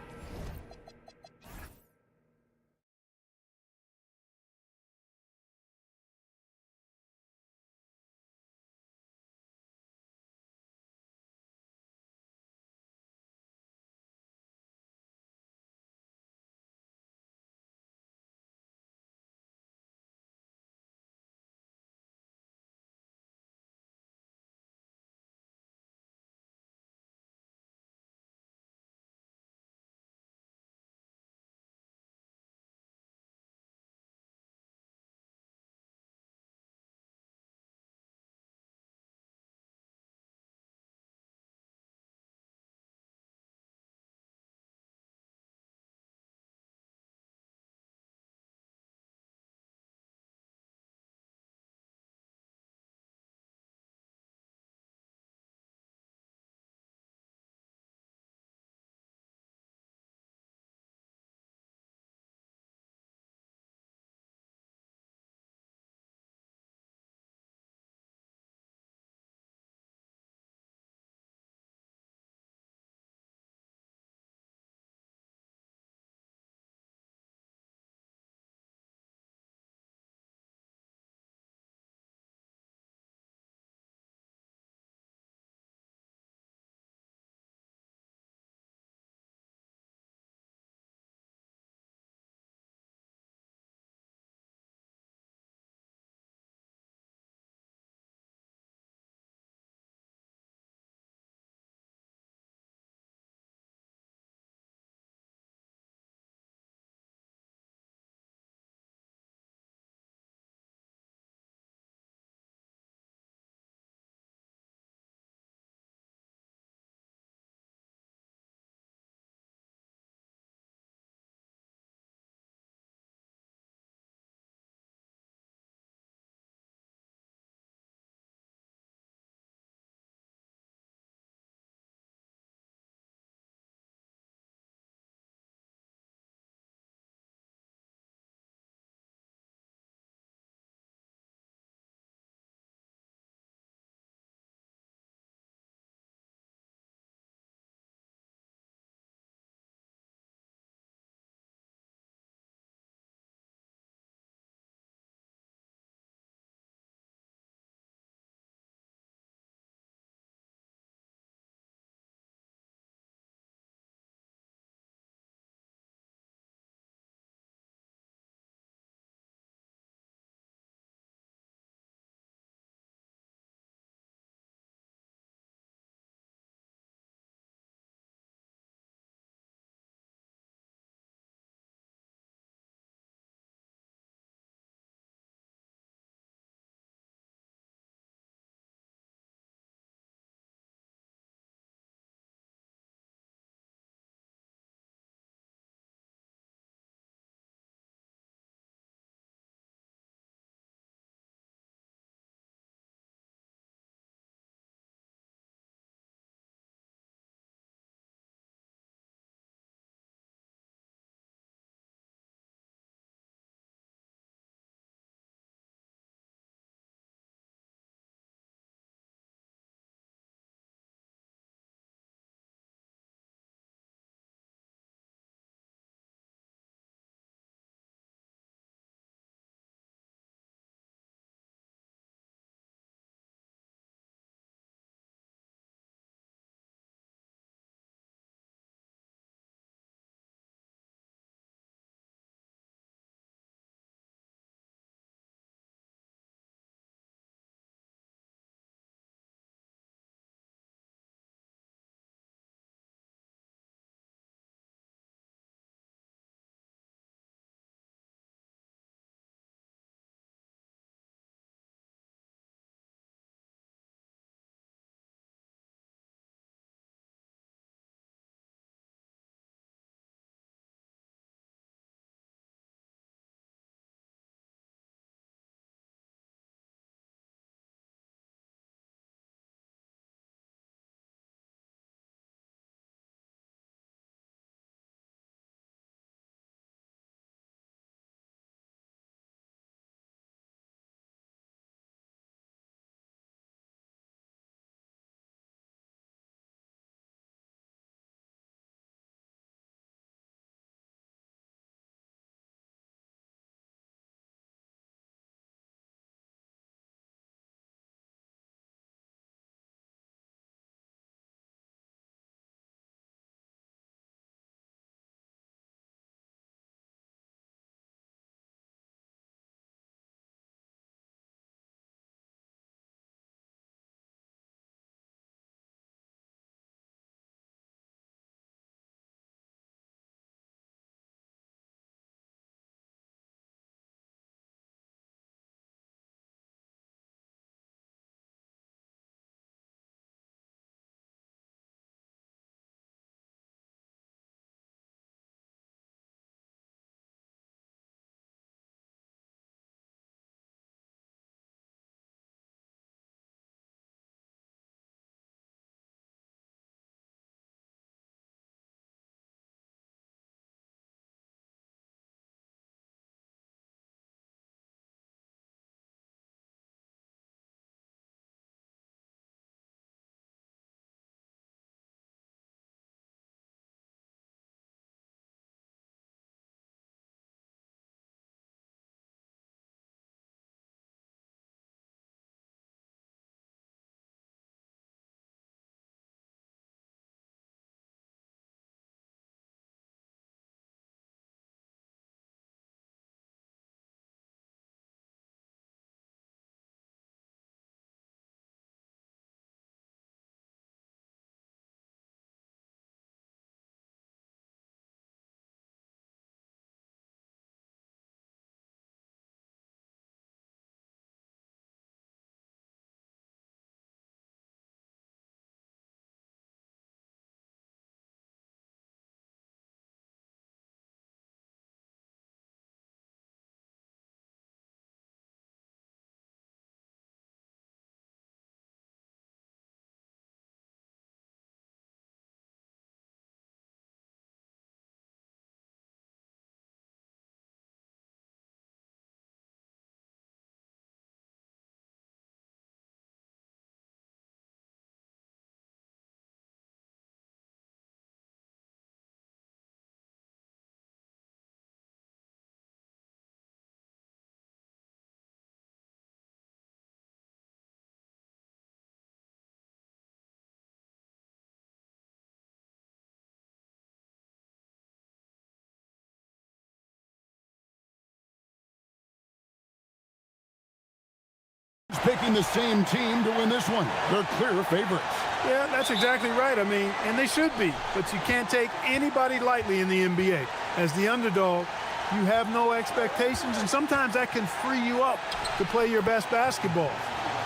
picking the same team to win this one. They're clear favorites. Yeah, that's exactly right. I mean, and they should be. But you can't take anybody lightly in the NBA. As the underdog, you have no expectations, and sometimes that can free you up to play your best basketball,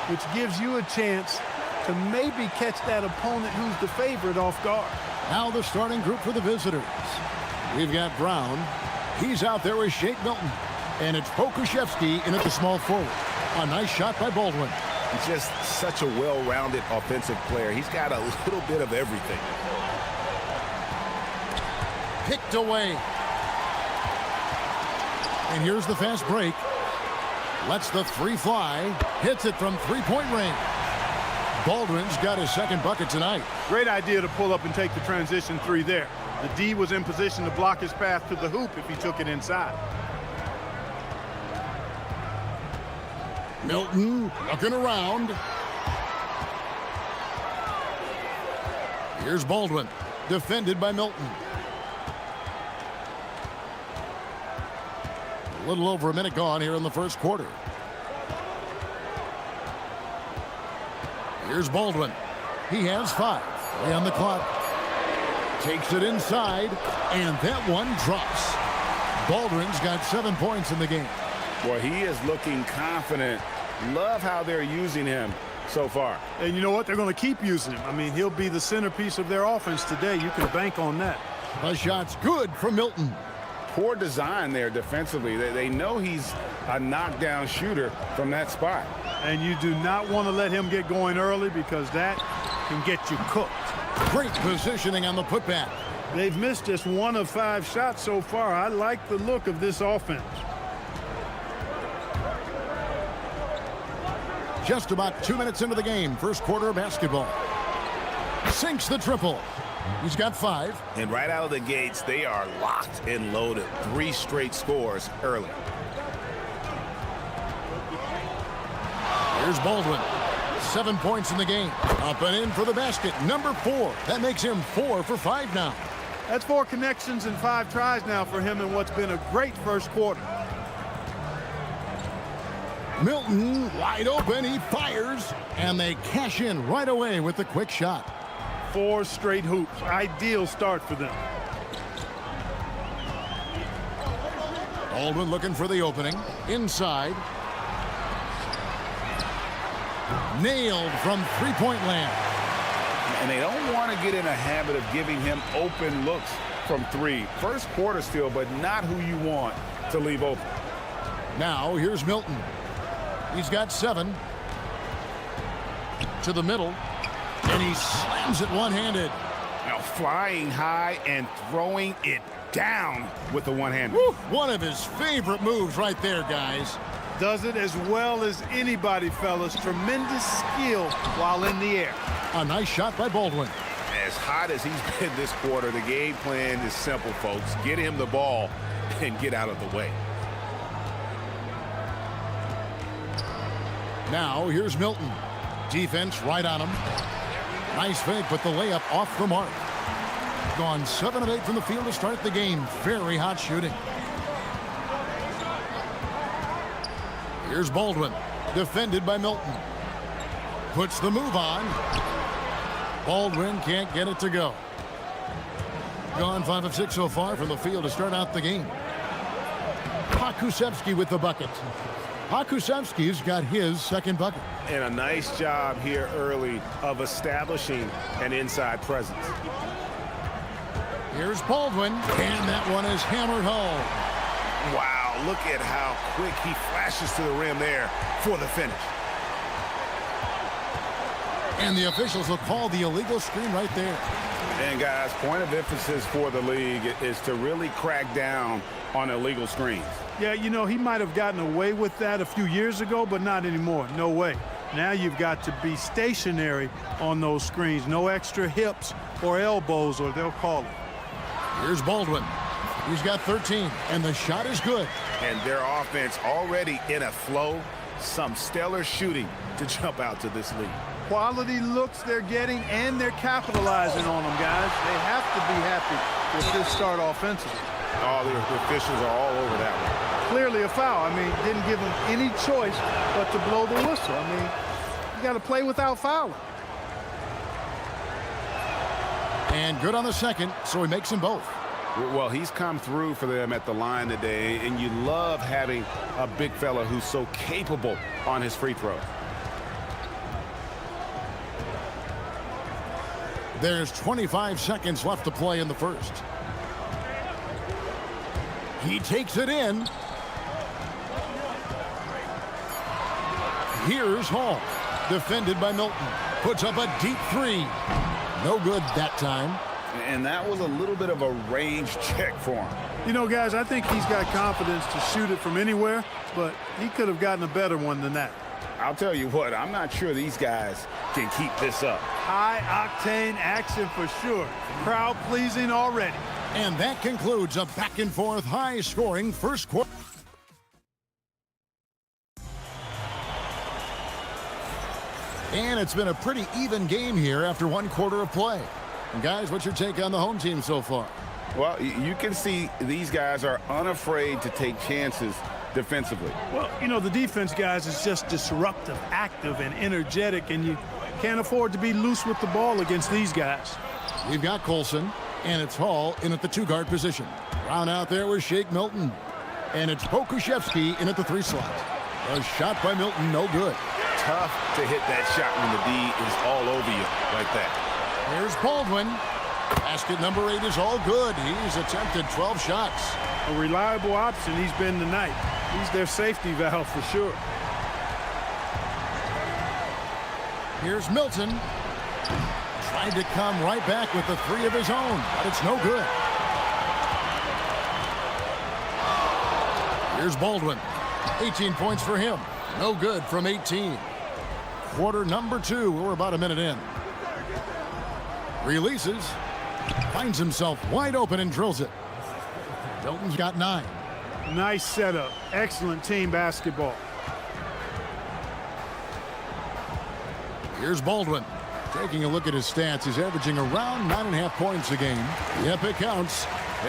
which gives you a chance to maybe catch that opponent who's the favorite off guard. Now the starting group for the visitors. We've got Brown. He's out there with Shake Milton. And it's Pokushevsky in at the small forward. A nice shot by Baldwin. He's just such a well-rounded offensive player. He's got a little bit of everything. Picked away. And here's the fast break. Lets the three fly. Hits it from three-point range. Baldwin's got his second bucket tonight. Great idea to pull up and take the transition three there. The D was in position to block his path to the hoop if he took it inside. Milton looking around. Here's Baldwin, defended by Milton. A little over a minute gone here in the first quarter. Here's Baldwin. He has 5. Play on the clock. Takes it inside, and that one drops. Baldwin's got 7 points in the game. Boy, he is looking confident. Love how they're using him so far. And you know what? They're going to keep using him. I mean, he'll be the centerpiece of their offense today. You can bank on that. The shot's good from Milton. Poor design there defensively. They know he's a knockdown shooter from that spot. And you do not want to let him get going early because that can get you cooked. Great positioning on the putback. They've missed just 1 of 5 shots so far. I like the look of this offense. Just about 2 minutes into the game, first quarter of basketball. Sinks the triple. He's got 5. And right out of the gates, they are locked and loaded. 3 straight scores early. Here's Baldwin. 7 points in the game. Up and in for the basket. Number 4. That makes him 4 for 5 now. That's 4 connections and 5 tries now for him in what's been a great first quarter. Milton wide open. He fires. And they cash in right away with the quick shot. 4 straight hoops. Ideal start for them. Baldwin looking for the opening. Inside. Nailed from three-point land. And they don't want to get in a habit of giving him open looks from 3. First quarter still, but not who you want to leave open. Now here's Milton. He's got 7. To the middle. And he slams it one-handed. Now flying high and throwing it down with the one-hander. One of his favorite moves right there, guys. Does it as well as anybody, fellas. Tremendous skill while in the air. A nice shot by Baldwin. As hot as he's been this quarter, the game plan is simple, folks. Get him the ball and get out of the way. Now here's Milton. Defense right on him. Nice fake, but the layup off the mark. Gone 7 of 8 from the field to start the game. Very hot shooting. Here's Baldwin, defended by Milton. Puts the move on. Baldwin can't get it to go. Gone 5 of 6 so far from the field to start out the game. Pokusevsky with the bucket. Pokusevsky's got his second bucket. And a nice job here early of establishing an inside presence. Here's Baldwin, and that one is hammered home. Wow, look at how quick he flashes to the rim there for the finish. And the officials will call the illegal screen right there. And guys, point of emphasis for the league is to really crack down on illegal screens. Yeah, you know, he might have gotten away with that a few years ago, but not anymore. No way. Now you've got to be stationary on those screens. No extra hips or elbows, or they'll call it. Here's Baldwin. He's got 13, and the shot is good. And their offense already in a flow. Some stellar shooting to jump out to this lead. Quality looks they're getting, and they're capitalizing on them, guys. They have to be happy with this start offensively. Oh, the officials are all over that one. Clearly a foul. I mean, didn't give him any choice but to blow the whistle. I mean, you got to play without fouling. And good on the second, so he makes them both. Well, he's come through for them at the line today, and you love having a big fella who's so capable on his free throw. There's 25 seconds left to play in the first. He takes it in. Here's Hall, defended by Milton. Puts up a deep three. No good that time. And that was a little bit of a range check for him. You know, guys, I think he's got confidence to shoot it from anywhere, but he could have gotten a better one than that. I'll tell you what, I'm not sure these guys can keep this up. High-octane action for sure. Crowd-pleasing already. And that concludes a back-and-forth, high-scoring first quarter. And it's been a pretty even game here after one quarter of play. And guys, what's your take on the home team so far? Well, you can see these guys are unafraid to take chances defensively. Well, you know, the defense, guys, is just disruptive, active, and energetic, and you can't afford to be loose with the ball against these guys. We've got Colson, and it's Hall in at the two-guard position. Round out there with Shake Milton. And it's Pokushevsky in at the three slot. A shot by Milton, no good. Tough to hit that shot when the D is all over you like that. Here's Baldwin. Basket number 8 is all good. He's attempted 12 shots. A reliable option he's been tonight. He's their safety valve for sure. Here's Milton. Tried to come right back with the three of his own, but it's no good. Here's Baldwin. 18 points for him. No good from 18. Quarter number 2. We're about a minute in. Releases. Finds himself wide open and drills it. Milton's got 9. Nice setup. Excellent team basketball. Here's Baldwin. Taking a look at his stats, he's averaging around 9.5 points a game. Yep, it counts.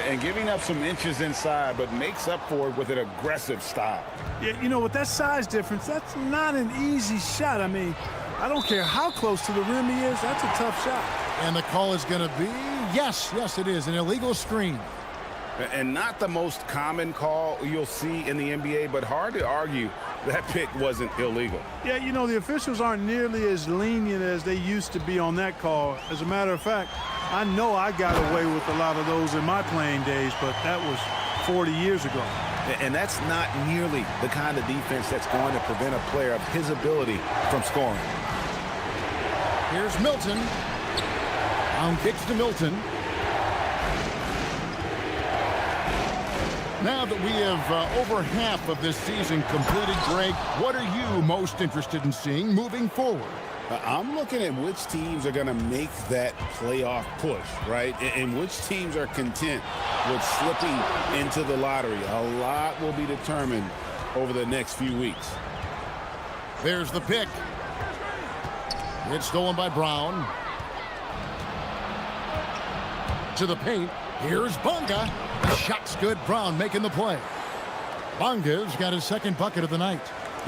And giving up some inches inside, but makes up for it with an aggressive style. Yeah, you know, with that size difference, that's not an easy shot. I mean, I don't care how close to the rim he is, that's a tough shot. And the call is going to be, yes, it is, an illegal screen. And not the most common call you'll see in the NBA, but hard to argue that pick wasn't illegal. Yeah, you know, the officials aren't nearly as lenient as they used to be on that call. As a matter of fact, I know I got away with a lot of those in my playing days, but that was 40 years ago. And that's not nearly the kind of defense that's going to prevent a player of his ability from scoring. Here's Milton. Down kicks to Milton. Now that we have over half of this season completed, Greg, what are you most interested in seeing moving forward? I'm looking at which teams are going to make that playoff push, right? And which teams are content with slipping into the lottery. A lot will be determined over the next few weeks. There's the pick. It's stolen by Brown. To the paint. Here's Bonga. The shot's good. Brown making the play. Bonga's got his second bucket of the night.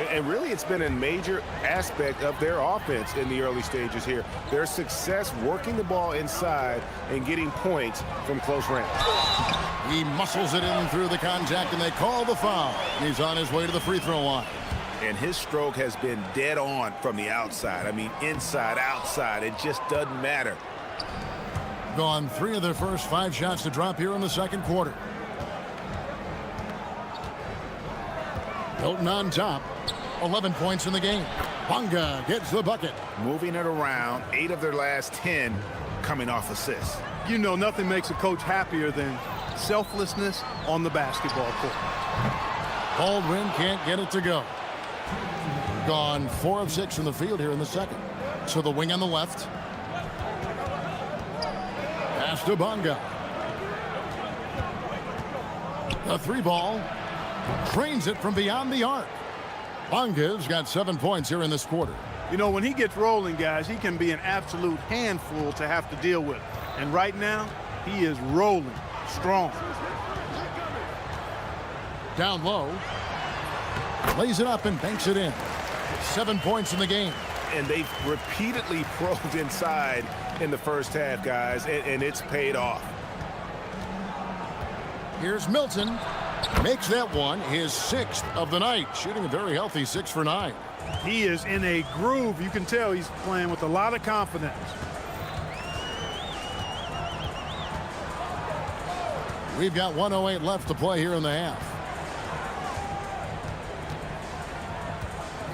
And really, it's been a major aspect of their offense in the early stages here. Their success working the ball inside and getting points from close range. He muscles it in through the contact, and they call the foul. He's on his way to the free throw line. And his stroke has been dead on from the outside. I mean, inside, outside, it just doesn't matter. Gone 3 of their first 5 shots to drop here in the second quarter. Milton on top. 11 points in the game. Bonga gets the bucket. Moving it around. 8 of their last 10 coming off assists. You know, nothing makes a coach happier than selflessness on the basketball court. Baldwin can't get it to go. Gone 4 of 6 from the field here in the second. So the wing on the left. Pass to Bonga. The 3 ball. Trains it from beyond the arc. Bonga's got 7 points here in this quarter. You know, when he gets rolling, guys, he can be an absolute handful to have to deal with. And right now, he is rolling strong. Down low. Lays it up and banks it in. 7 points in the game. And they've repeatedly probed inside in the first half, guys, and it's paid off. Here's Milton. Makes that one his 6th of the night, shooting a very healthy 6 for 9. He is in a groove. You can tell he's playing with a lot of confidence. We've got 1:08 left to play here in the half.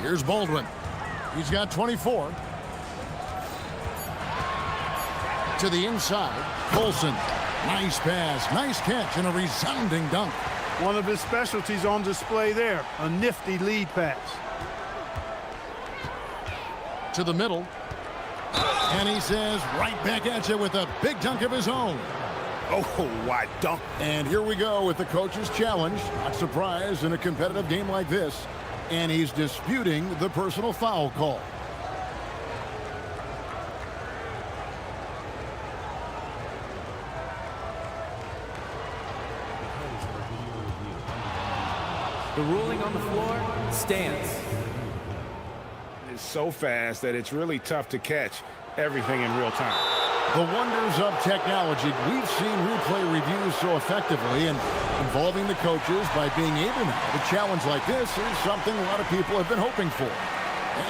Here's Baldwin. He's got 24. To the inside. Colson. Nice pass. Nice catch and a resounding dunk. One of his specialties on display there. A nifty lead pass. To the middle. And he says right back at you with a big dunk of his own. Oh, wide dunk. And here we go with the coach's challenge. Not surprised in a competitive game like this. And he's disputing the personal foul call. The ruling on the floor stands. It's so fast that it's really tough to catch everything in real time. The wonders of technology. We've seen replay reviews so effectively, and involving the coaches by being able to challenge like this is something a lot of people have been hoping for.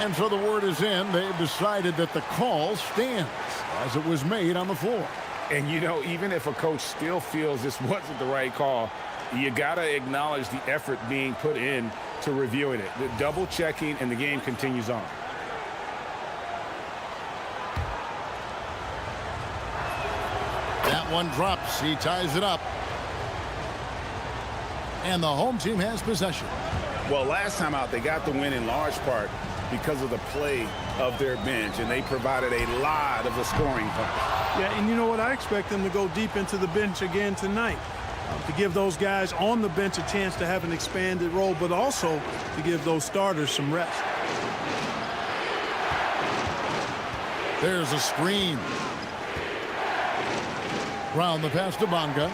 And so the word is in. They've decided that the call stands as it was made on the floor. And, you know, even if a coach still feels this wasn't the right call, you got to acknowledge the effort being put in to reviewing it. The double checking, and the game continues on. That one drops. He ties it up. And the home team has possession. Well, last time out, they got the win in large part because of the play of their bench, and they provided a lot of the scoring punch. Yeah, and you know what? I expect them to go deep into the bench again tonight. To give those guys on the bench a chance to have an expanded role, but also to give those starters some rest. There's a screen. Round the pass to Bonga.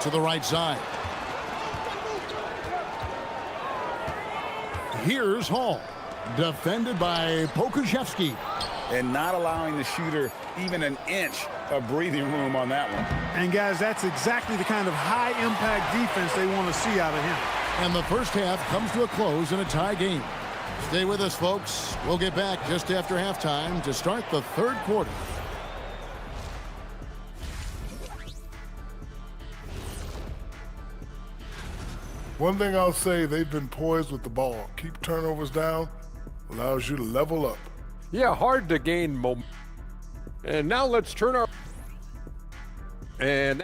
To the right side. Here's Hall. Defended by Pokuševski. And not allowing the shooter even an inch of breathing room on that one. And guys, that's exactly the kind of high-impact defense they want to see out of him. And the first half comes to a close in a tie game. Stay with us, folks. We'll get back just after halftime to start the third quarter. One thing I'll say, they've been poised with the ball. Keep turnovers down, allows you to level up. Yeah, hard to gain momentum. And now let's turn our... And...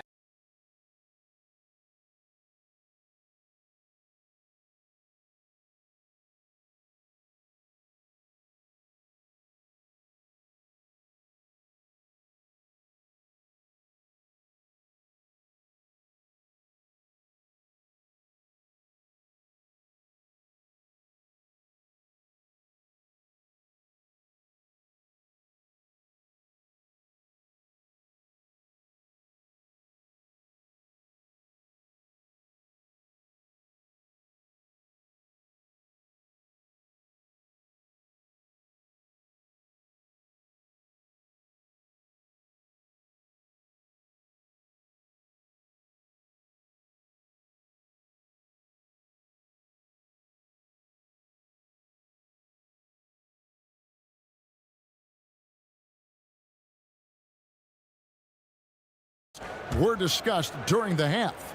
were discussed during the half.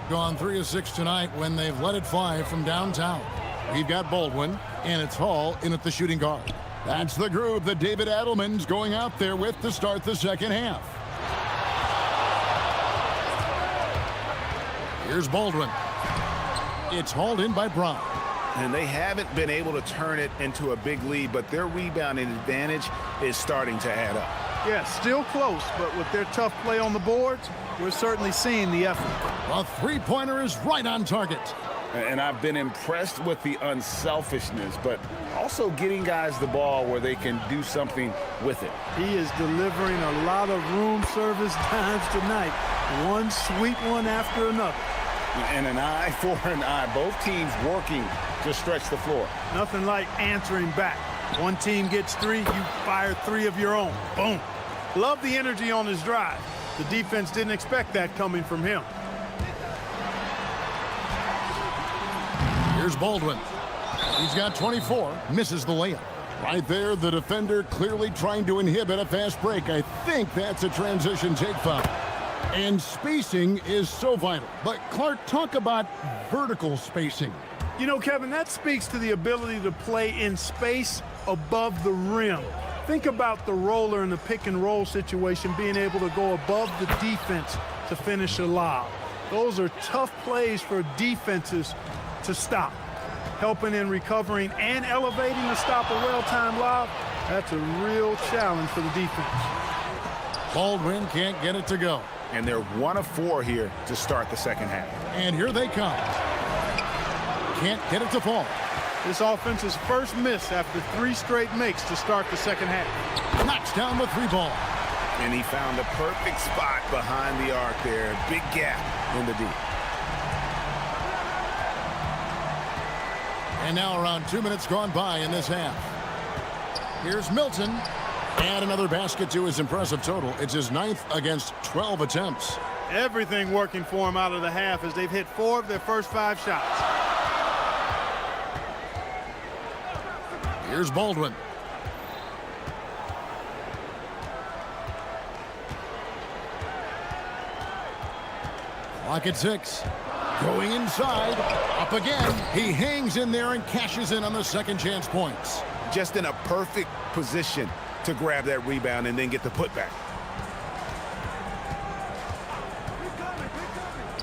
Gone 3 of 6 tonight when they've let it fly from downtown. We've got Baldwin, and it's Hall in at the shooting guard. That's the group that David Adelman's going out there with to start the second half. Here's Baldwin. It's hauled in by Brown. And they haven't been able to turn it into a big lead, but their rebounding advantage is starting to add up. Yeah, still close, but with their tough play on the boards, we're certainly seeing the effort. A three-pointer is right on target. And I've been impressed with the unselfishness, but also getting guys the ball where they can do something with it. He is delivering a lot of room service times tonight. One sweet one after another. And an eye for an eye. Both teams working to stretch the floor. Nothing like answering back. One team gets 3, you fire 3 of your own. Boom. Love the energy on his drive. The defense didn't expect that coming from him. Here's Baldwin. He's got 24, misses the layup. Right there, the defender clearly trying to inhibit a fast break. I think that's a transition take foul. And spacing is so vital. But Clark, talk about vertical spacing. You know, Kevin, that speaks to the ability to play in space above the rim. Think about the roller in the pick and roll situation being able to go above the defense to finish a lob. Those are tough plays for defenses to stop. Helping in recovering and elevating to stop a well-timed lob, that's a real challenge for the defense. Baldwin can't get it to go. And they're 1 of 4 here to start the second half. And here they come. Can't get it to fall. This offense's first miss after 3 straight makes to start the second half. Knocks down the 3 ball. And he found the perfect spot behind the arc there. Big gap in the D. And now around 2 minutes gone by in this half. Here's Milton. And another basket to his impressive total. It's his 9th against 12 attempts. Everything working for him out of the half as they've hit 4 of their first 5 shots. Here's Baldwin. Clock at 6. Going inside. Up again. He hangs in there and cashes in on the second chance points. Just in a perfect position to grab that rebound and then get the putback.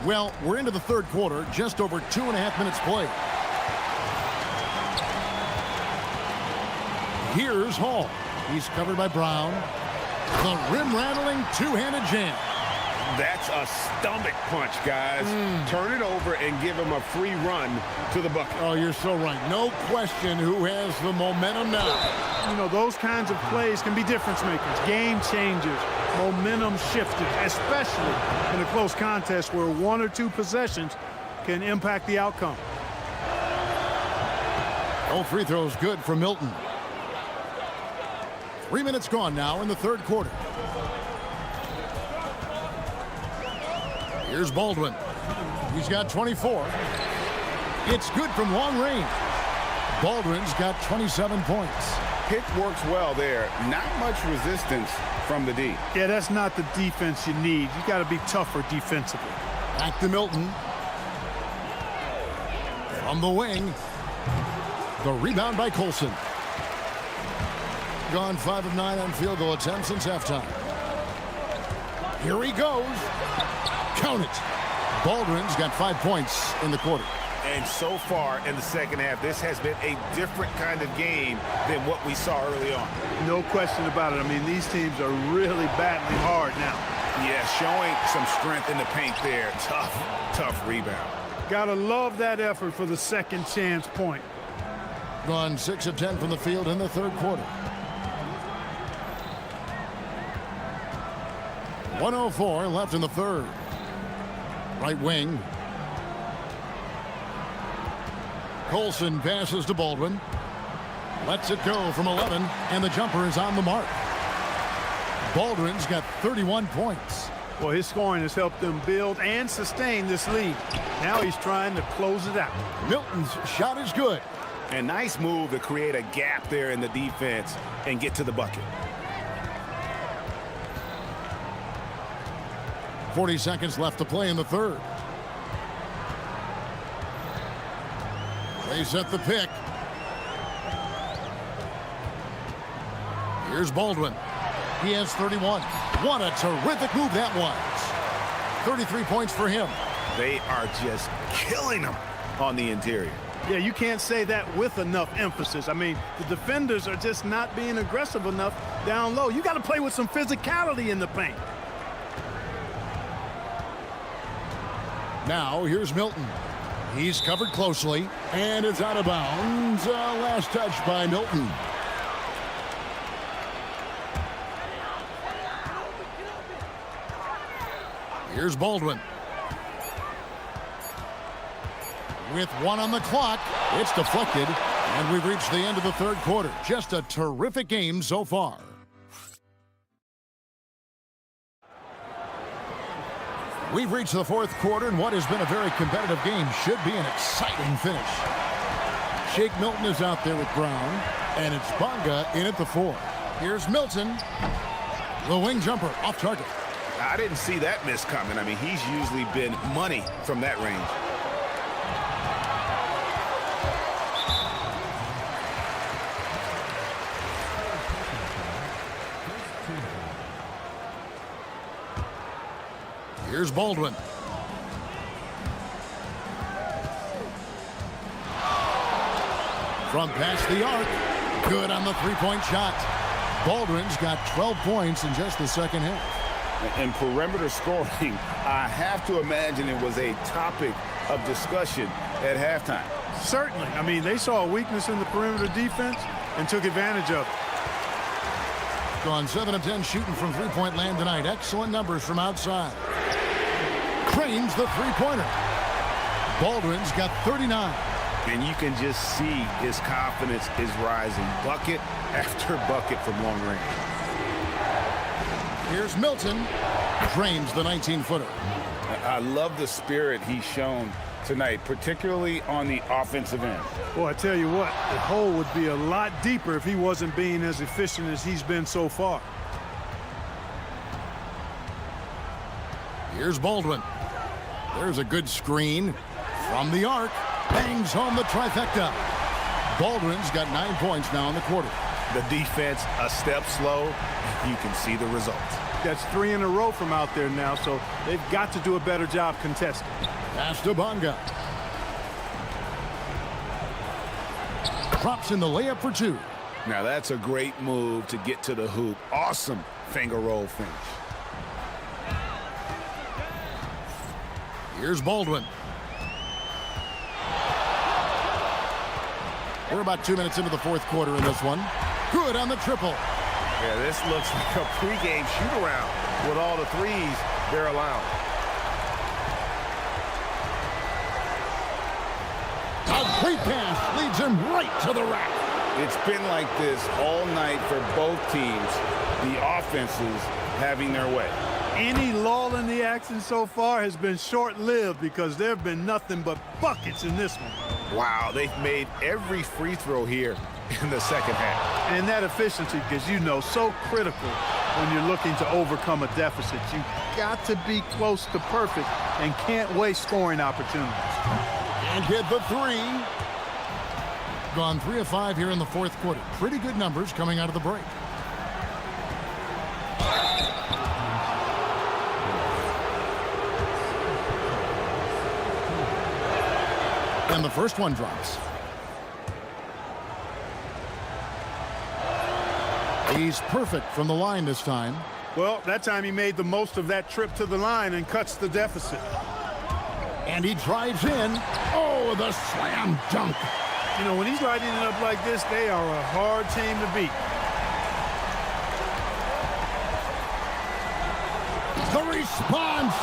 Well, we're into the third quarter, just over 2.5 minutes played. Here's Hall. He's covered by Brown. The rim-rattling two-handed jam. That's a stomach punch, guys. Turn it over and give him a free run to the bucket. Oh, you're so right. No question who has the momentum now. You know, those kinds of plays can be difference makers, game changers, momentum shifters, especially in a close contest where 1 or 2 possessions can impact the outcome. All free throws good for Milton. 3 minutes gone now in the third quarter. Here's Baldwin. He's got 24. It's good from long range. Baldwin's got 27 points. Pick works well there. Not much resistance from the D. Yeah, that's not the defense you need. You got to be tougher defensively. Back to Milton. From the wing. The rebound by Colson. Gone 5 of 9 on field goal attempts since halftime. Here he goes. Count it. Baldwin's got 5 points in the quarter. And so far in the second half, this has been a different kind of game than what we saw early on. No question about it. I mean, these teams are really battling hard now. Yeah, showing some strength in the paint there. Tough rebound. Gotta love that effort for the second chance point. Gone 6 of 10 from the field in the third quarter. 1:04 left in the third. Right wing. Colson passes to Baldwin. Lets it go from 11, and the jumper is on the mark. Baldwin's got 31 points. Well, his scoring has helped them build and sustain this lead. Now he's trying to close it out. Milton's shot is good. A nice move to create a gap there in the defense and get to the bucket. 40 seconds left to play in the third. They set the pick. Here's Baldwin. He has 31. What a terrific move that was. 33 points for him. They are just killing them on the interior. Yeah, you can't say that with enough emphasis. I mean, the defenders are just not being aggressive enough down low. You got to play with some physicality in the paint. Now, here's Milton. He's covered closely, and it's out of bounds. Last touch by Milton. Here's Baldwin. With 1 on the clock, it's deflected, and we've reached the end of the third quarter. Just a terrific game so far. We've reached the fourth quarter, and what has been a very competitive game should be an exciting finish. Shake Milton is out there with Brown, and it's Bonga in at the 4. Here's Milton. The wing jumper off target. I didn't see that miss coming. I mean, he's usually been money from that range. Here's Baldwin. From past the arc. Good on the three-point shot. Baldwin's got 12 points in just the second half. And perimeter scoring, I have to imagine it was a topic of discussion at halftime. Certainly. I mean, they saw a weakness in the perimeter defense and took advantage of it. Gone 7 of 10 shooting from three-point land tonight. Excellent numbers from outside. Cranes the three-pointer. Baldwin's got 39. And you can just see his confidence is rising. Bucket after bucket from long range. Here's Milton. Drains the 19-footer. I love the spirit he's shown tonight, particularly on the offensive end. Well, I tell you what, the hole would be a lot deeper if he wasn't being as efficient as he's been so far. Here's Baldwin. There's a good screen from the arc. Bangs home the trifecta. Baldwin's got 9 points now in the quarter. The defense a step slow. You can see the results. That's 3 in a row from out there now, so they've got to do a better job contesting. Pass to Bonga. Drops in the layup for 2. Now that's a great move to get to the hoop. Awesome finger roll finish. Here's Baldwin. We're about 2 minutes into the fourth quarter in this one. Good on the triple. Yeah, this looks like a pregame shoot-around with all the threes they're allowing. A great pass leads him right to the rack. It's been like this all night for both teams. The offenses having their way. Any lull in the action so far has been short-lived because there have been nothing but buckets in this one. Wow, they've made every free throw here in the second half. And that efficiency, because you know, so critical when you're looking to overcome a deficit. You've got to be close to perfect and can't waste scoring opportunities. And hit the 3. Gone 3 of 5 here in the fourth quarter. Pretty good numbers coming out of the break. And the first one drops. He's perfect from the line this time. Well, that time he made the most of that trip to the line and cuts the deficit. And he drives in. Oh, the slam dunk. You know, when he's lighting it up like this, they are a hard team to beat. The response,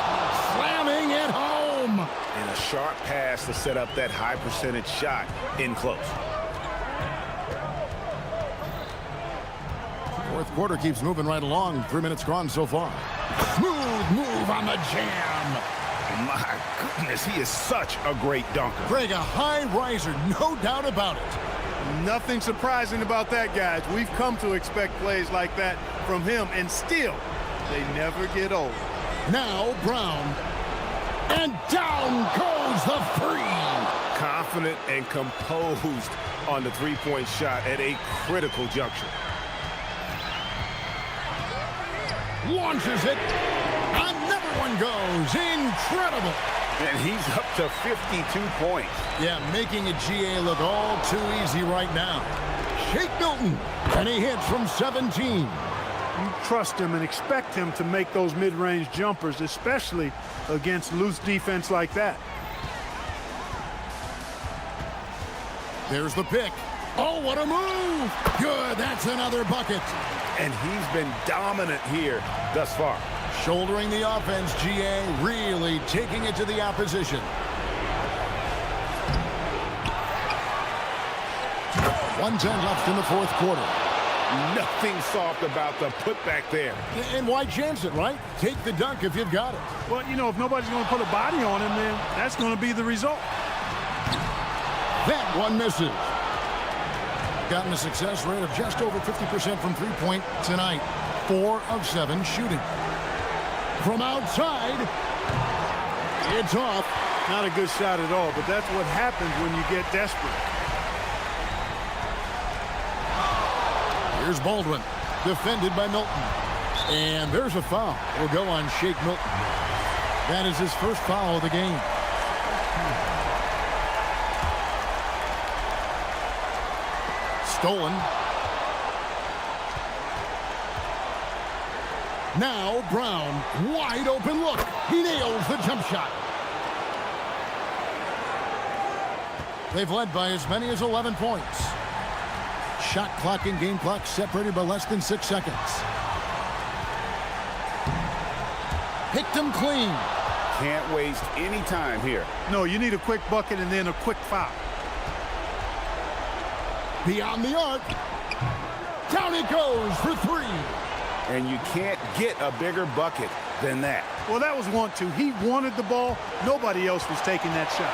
slamming it home. And a sharp pass to set up that high percentage shot in close. Fourth quarter keeps moving right along. 3 minutes gone so far. Smooth move on the jam. My goodness, he is such a great dunker. Greg, a high riser, no doubt about it. Nothing surprising about that, guys. We've come to expect plays like that from him, and still, they never get old. Now Brown. And down goes the 3. Confident and composed on the three-point shot at a critical juncture. Launches it. Another one goes. Incredible. And he's up to 52 points. Yeah, making a GA look all too easy right now. Shake Milton. And he hits from 17. You trust him and expect him to make those mid-range jumpers, especially against loose defense like that. There's the pick. Oh, what a move! Good, that's another bucket. And he's been dominant here thus far. Shouldering the offense, GA, really taking it to the opposition. 1:10 left in the fourth quarter. Nothing soft about the putback there. And why chance it, right? Take the dunk if you've got it. Well, you know, if nobody's going to put a body on him, then that's going to be the result. That one misses. Gotten a success rate of just over 50% from three-point tonight. 4 of 7 shooting. From outside, it's off. Not a good shot at all, but that's what happens when you get desperate. Here's Baldwin, defended by Milton. And there's a foul. Will go on Shake Milton. That is his first foul of the game. Stolen. Now Brown, wide open look. He nails the jump shot. They've led by as many as 11 points. Shot clock and game clock separated by less than 6 seconds. Picked him clean. Can't waste any time here. No, you need a quick bucket and then a quick foul. Beyond the arc. Down it goes for 3. And you can't get a bigger bucket than that. Well, that was 1-2. He wanted the ball. Nobody else was taking that shot.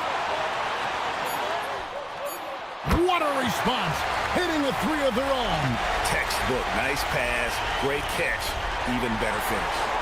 What a response. Hitting a 3 of their own. Textbook. Nice pass. Great catch. Even better finish.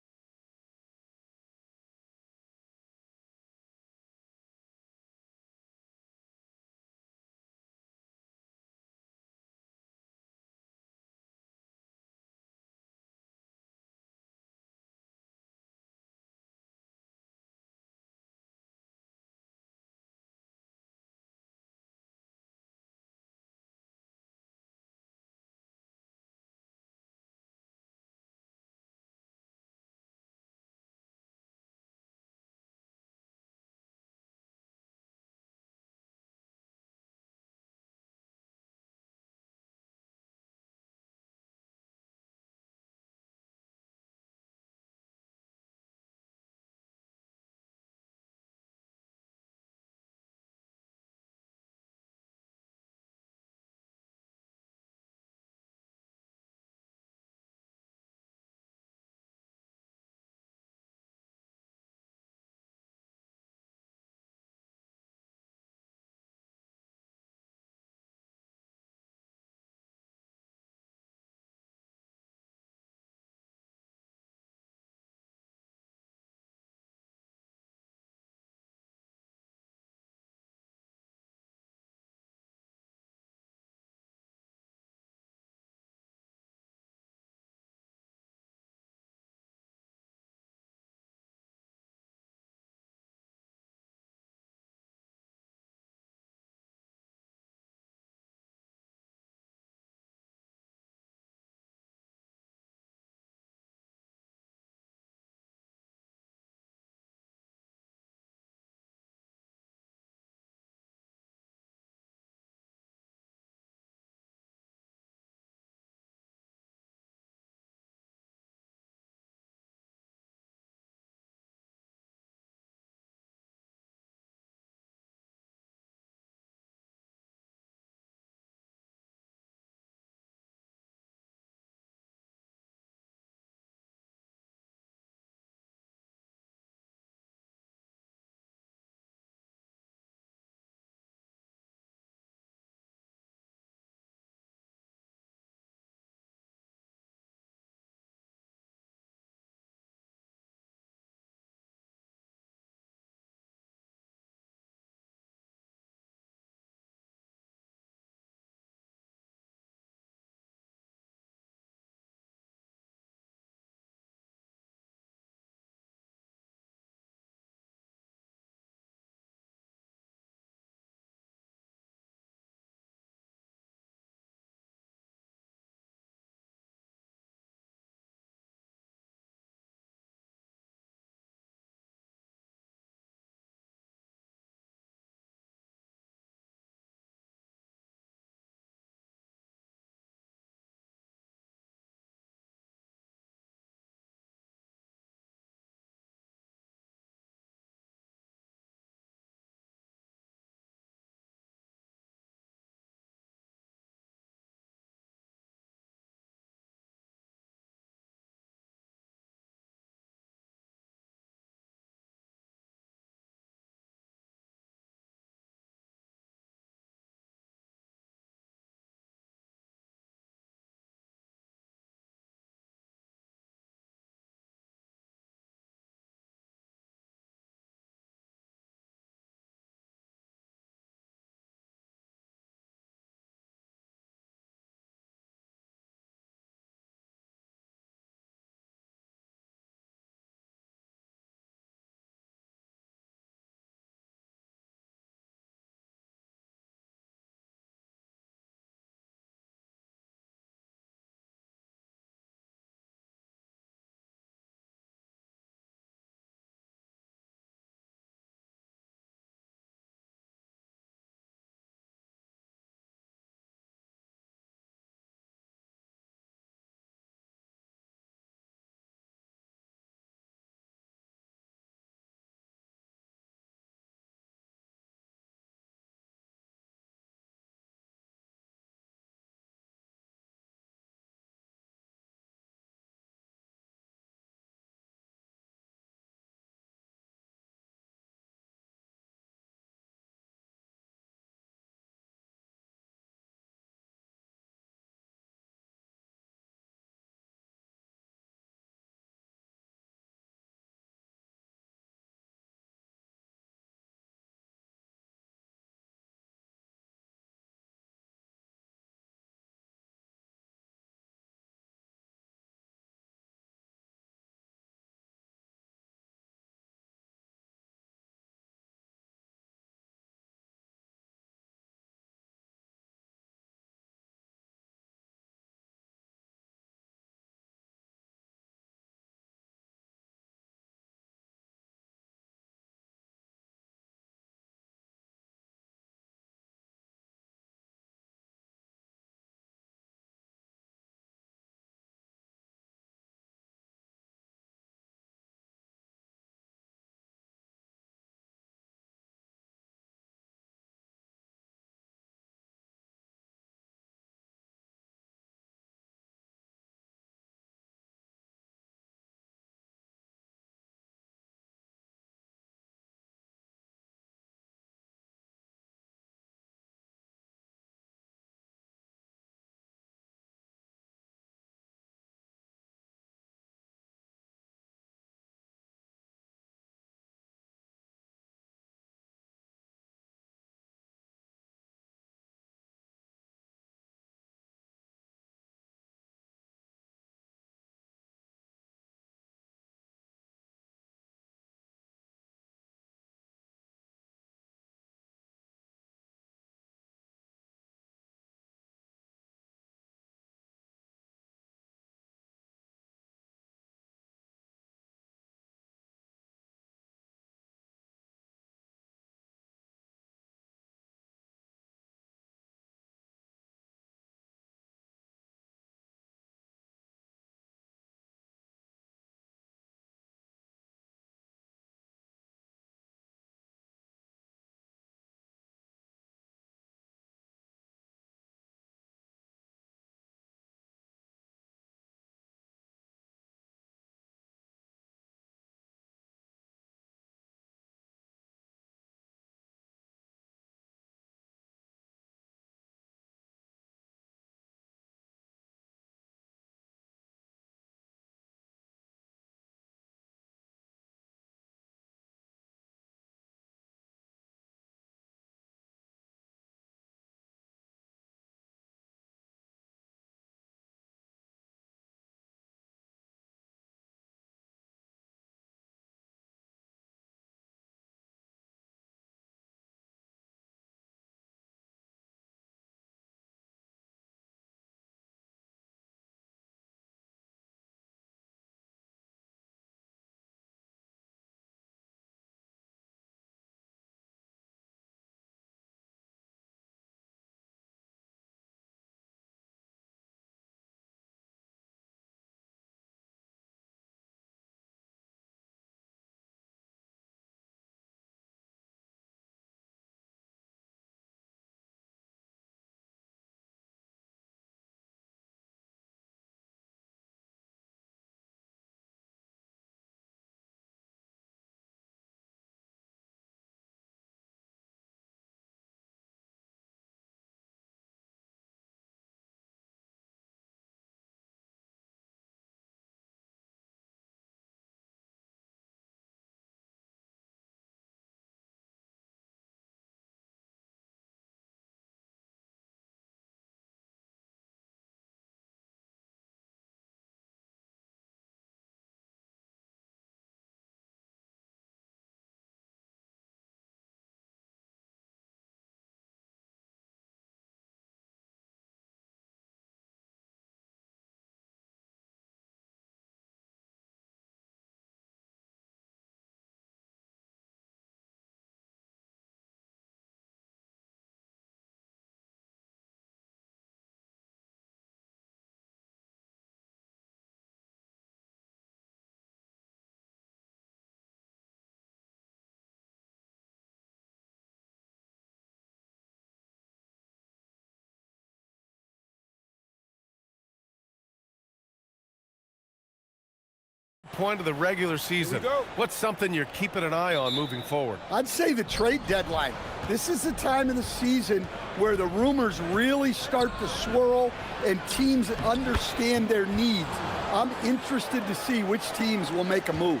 point of the regular season. What's something you're keeping an eye on moving forward? I'd say the trade deadline. This is the time of the season where the rumors really start to swirl and teams understand their needs. I'm interested to see which teams will make a move.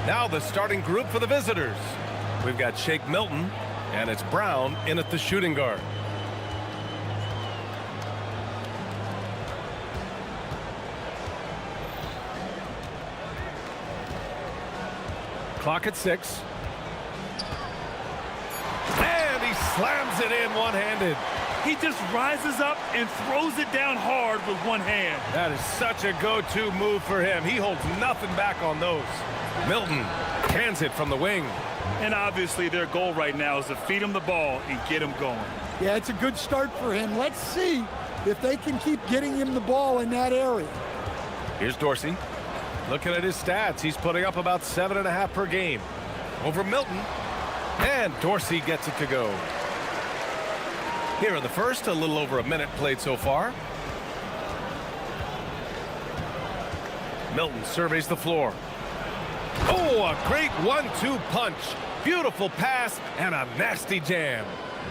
Now the starting group for the visitors. We've got Shake Milton, and it's Brown in at the shooting guard. Clock at 6. And he slams it in one-handed. He just rises up and throws it down hard with one hand. That is such a go-to move for him. He holds nothing back on those. Milton cans it from the wing. And obviously their goal right now is to feed him the ball and get him going. Yeah, it's a good start for him. Let's see if they can keep getting him the ball in that area. Here's Dorsey. Looking at his stats, he's putting up about 7.5 per game. Over Milton. And Dorsey gets it to go. Here in the first, a little over a minute played so far. Milton surveys the floor. Oh, a great 1-2 punch. Beautiful pass and a nasty jam.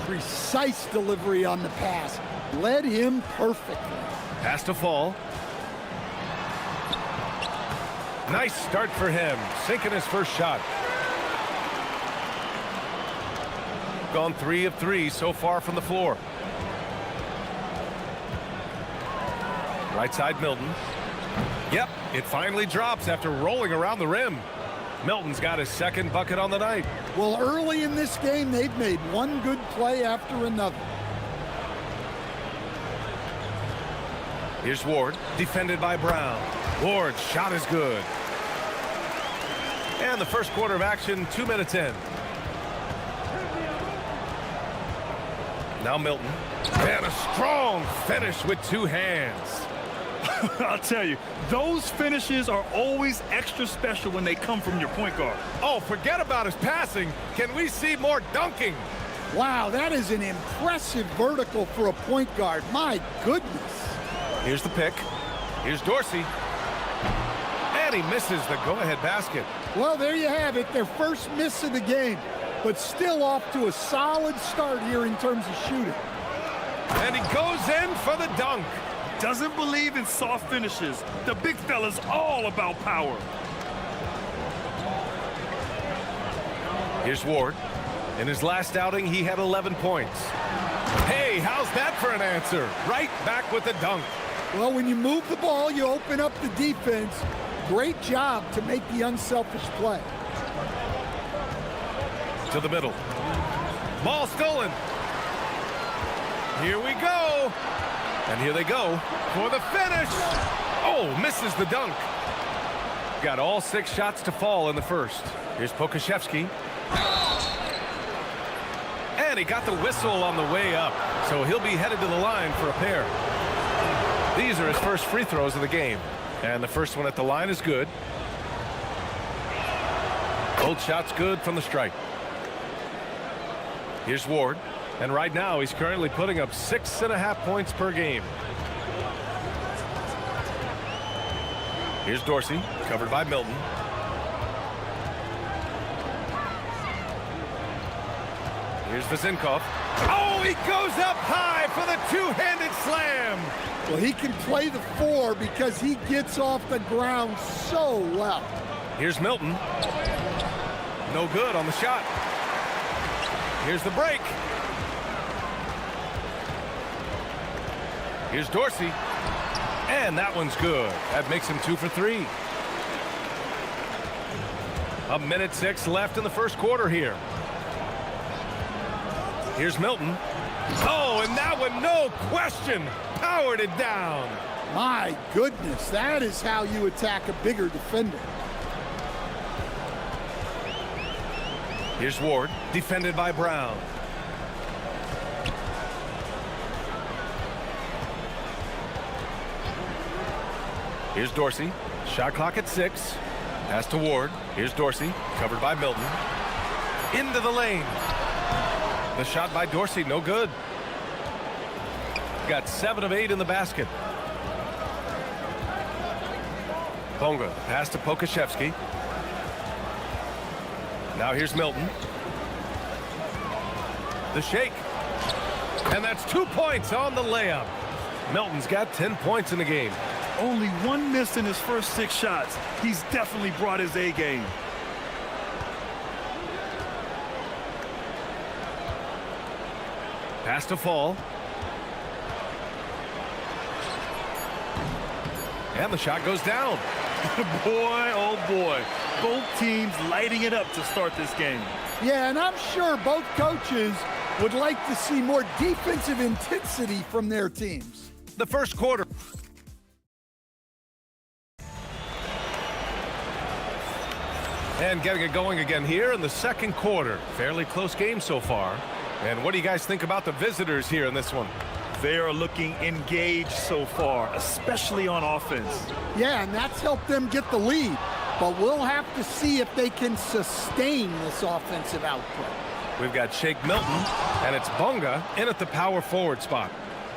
Precise delivery on the pass. Led him perfectly. Pass to fall. Nice start for him, sinking his first shot. Gone 3 of 3 so far from the floor. Right side Milton. Yep, it finally drops after rolling around the rim. Milton's got his second bucket on the night. Well, early in this game, they've made one good play after another. Here's Ward, defended by Brown. Ward's shot is good. And the first quarter of action, 2 minutes in. Now Milton. And a strong finish with 2 hands. I'll tell you, those finishes are always extra special when they come from your point guard. Oh, forget about his passing. Can we see more dunking? Wow, that is an impressive vertical for a point guard. My goodness. Here's the pick. Here's Dorsey. And he misses the go-ahead basket. Well, there you have it, their first miss of the game, but still off to a solid start here in terms of shooting. And he goes in for the dunk. Doesn't believe in soft finishes. The big fella's all about power. Here's Ward. In his last outing, he had 11 points. Hey, how's that for an answer? Right back with the dunk. Well, when you move the ball, you open up the defense. Great job to make the unselfish play. To the middle. Ball stolen. Here we go. And here they go for the finish. Oh, misses the dunk. Got all 6 shots to fall in the first. Here's Pokashevsky. And he got the whistle on the way up. So he'll be headed to the line for a pair. These are his first free throws of the game. And the first one at the line is good. Both shots good from the stripe. Here's Ward. And right now he's currently putting up 6.5 points per game. Here's Dorsey, covered by Milton. Here's Vazinkov. Oh, he goes up high for the 2-handed slam. Well, he can play the 4 because he gets off the ground so well. Here's Milton. No good on the shot. Here's the break. Here's Dorsey. And that one's good. That makes him 2 for 3. 1:06 left in the first quarter here. Here's Milton. Oh, and that one, no question, powered it down. My goodness, that is how you attack a bigger defender. Here's Ward, defended by Brown. Here's Dorsey. Shot clock at 6. Pass to Ward. Here's Dorsey, covered by Milton. Into the lane. The shot by Dorsey, no good. Got 7 of 8 in the basket. Bonga, pass to Pokashevsky. Now here's Milton. The shake. And that's 2 points on the layup. Milton's got 10 points in the game. Only one miss in his first 6 shots. He's definitely brought his A game. Pass to Fall. And the shot goes down. Boy, oh boy. Both teams lighting it up to start this game. Yeah, and I'm sure both coaches would like to see more defensive intensity from their teams. The first quarter. And getting it going again here in the second quarter. Fairly close game so far. And what do you guys think about the visitors here in this one? They are looking engaged so far, especially on offense. Yeah, and that's helped them get the lead. But we'll have to see if they can sustain this offensive output. We've got Shake Milton, and it's Bonga in at the power forward spot.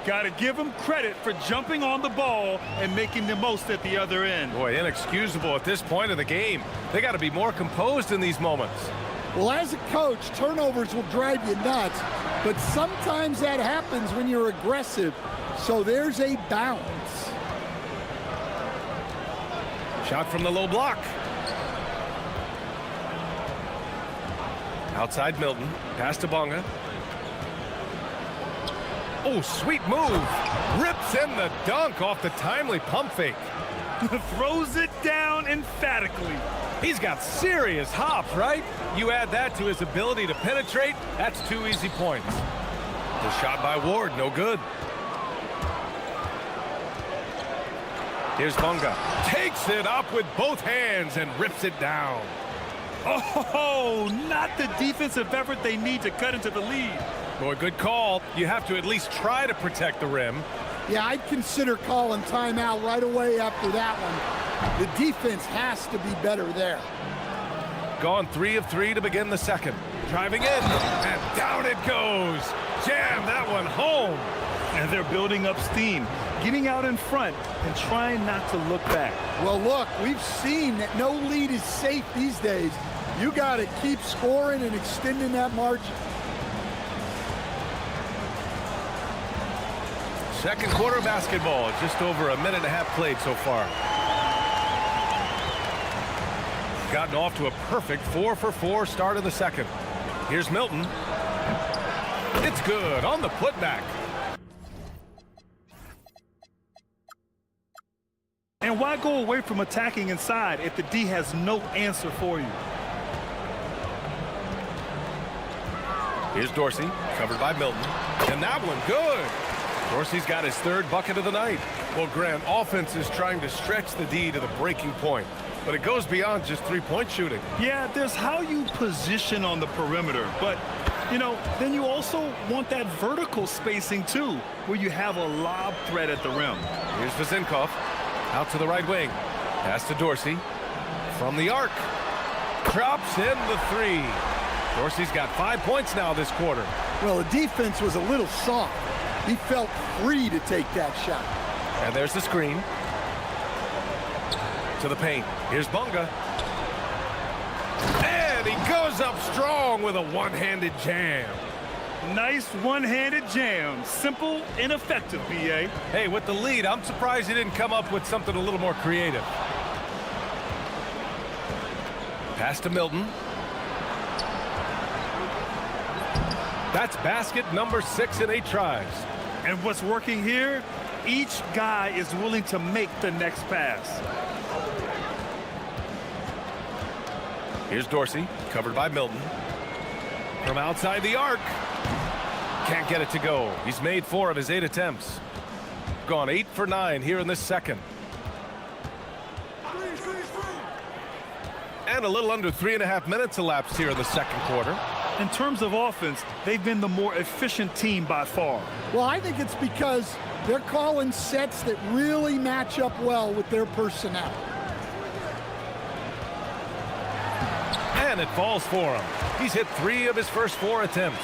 Got to give him credit for jumping on the ball and making the most at the other end. Boy, inexcusable at this point of the game. They got to be more composed in these moments. Well, as a coach, turnovers will drive you nuts, but sometimes that happens when you're aggressive. So there's a balance. Shot from the low block. Outside Milton. Pass to Bonga. Oh, sweet move. Rips in the dunk off the timely pump fake. Throws it down emphatically. He's got serious hop, right? You add that to his ability to penetrate, that's 2 easy points. The shot by Ward, no good. Here's Bonga. Takes it up with both hands and rips it down. Oh, not the defensive effort they need to cut into the lead. Boy, good call. You have to at least try to protect the rim. Yeah, I'd consider calling timeout right away after that one. The defense has to be better there. Gone 3 of 3 to begin the second. Driving in, and down it goes. Jam that one home. And they're building up steam, getting out in front and trying not to look back. Well, look, we've seen that no lead is safe these days. You got to keep scoring and extending that margin. Second quarter basketball, just over a minute and a half played so far. Gotten off to a perfect 4 for 4 start of the second. Here's Milton. It's good on the putback. And why go away from attacking inside if the D has no answer for you? Here's Dorsey, covered by Milton. And that one good. Dorsey's got his 3rd bucket of the night. Well, Grant, offense is trying to stretch the D to the breaking point, but it goes beyond just 3-point shooting. Yeah, there's how you position on the perimeter, but, you know, then you also want that vertical spacing, too, where you have a lob threat at the rim. Here's Vazinkov, out to the right wing. Pass to Dorsey. From the arc. Drops in the 3. Dorsey's got 5 points now this quarter. Well, the defense was a little soft. He felt free to take that shot. And there's the screen. To the paint. Here's Bonga. And he goes up strong with a one-handed jam. Nice one-handed jam. Simple and effective, B.A. Hey, with the lead, I'm surprised he didn't come up with something a little more creative. Pass to Milton. That's basket number 6 in 8 tries. And what's working here, each guy is willing to make the next pass. Here's Dorsey, covered by Milton. From outside the arc. Can't get it to go. He's made 4 of his 8 attempts. Gone 8 for 9 here in this second. And a little under 3.5 minutes elapsed here in the second quarter. In terms of offense, they've been the more efficient team by far. Well, I think it's because they're calling sets that really match up well with their personnel. And it falls for him. He's hit 3 of his first 4 attempts.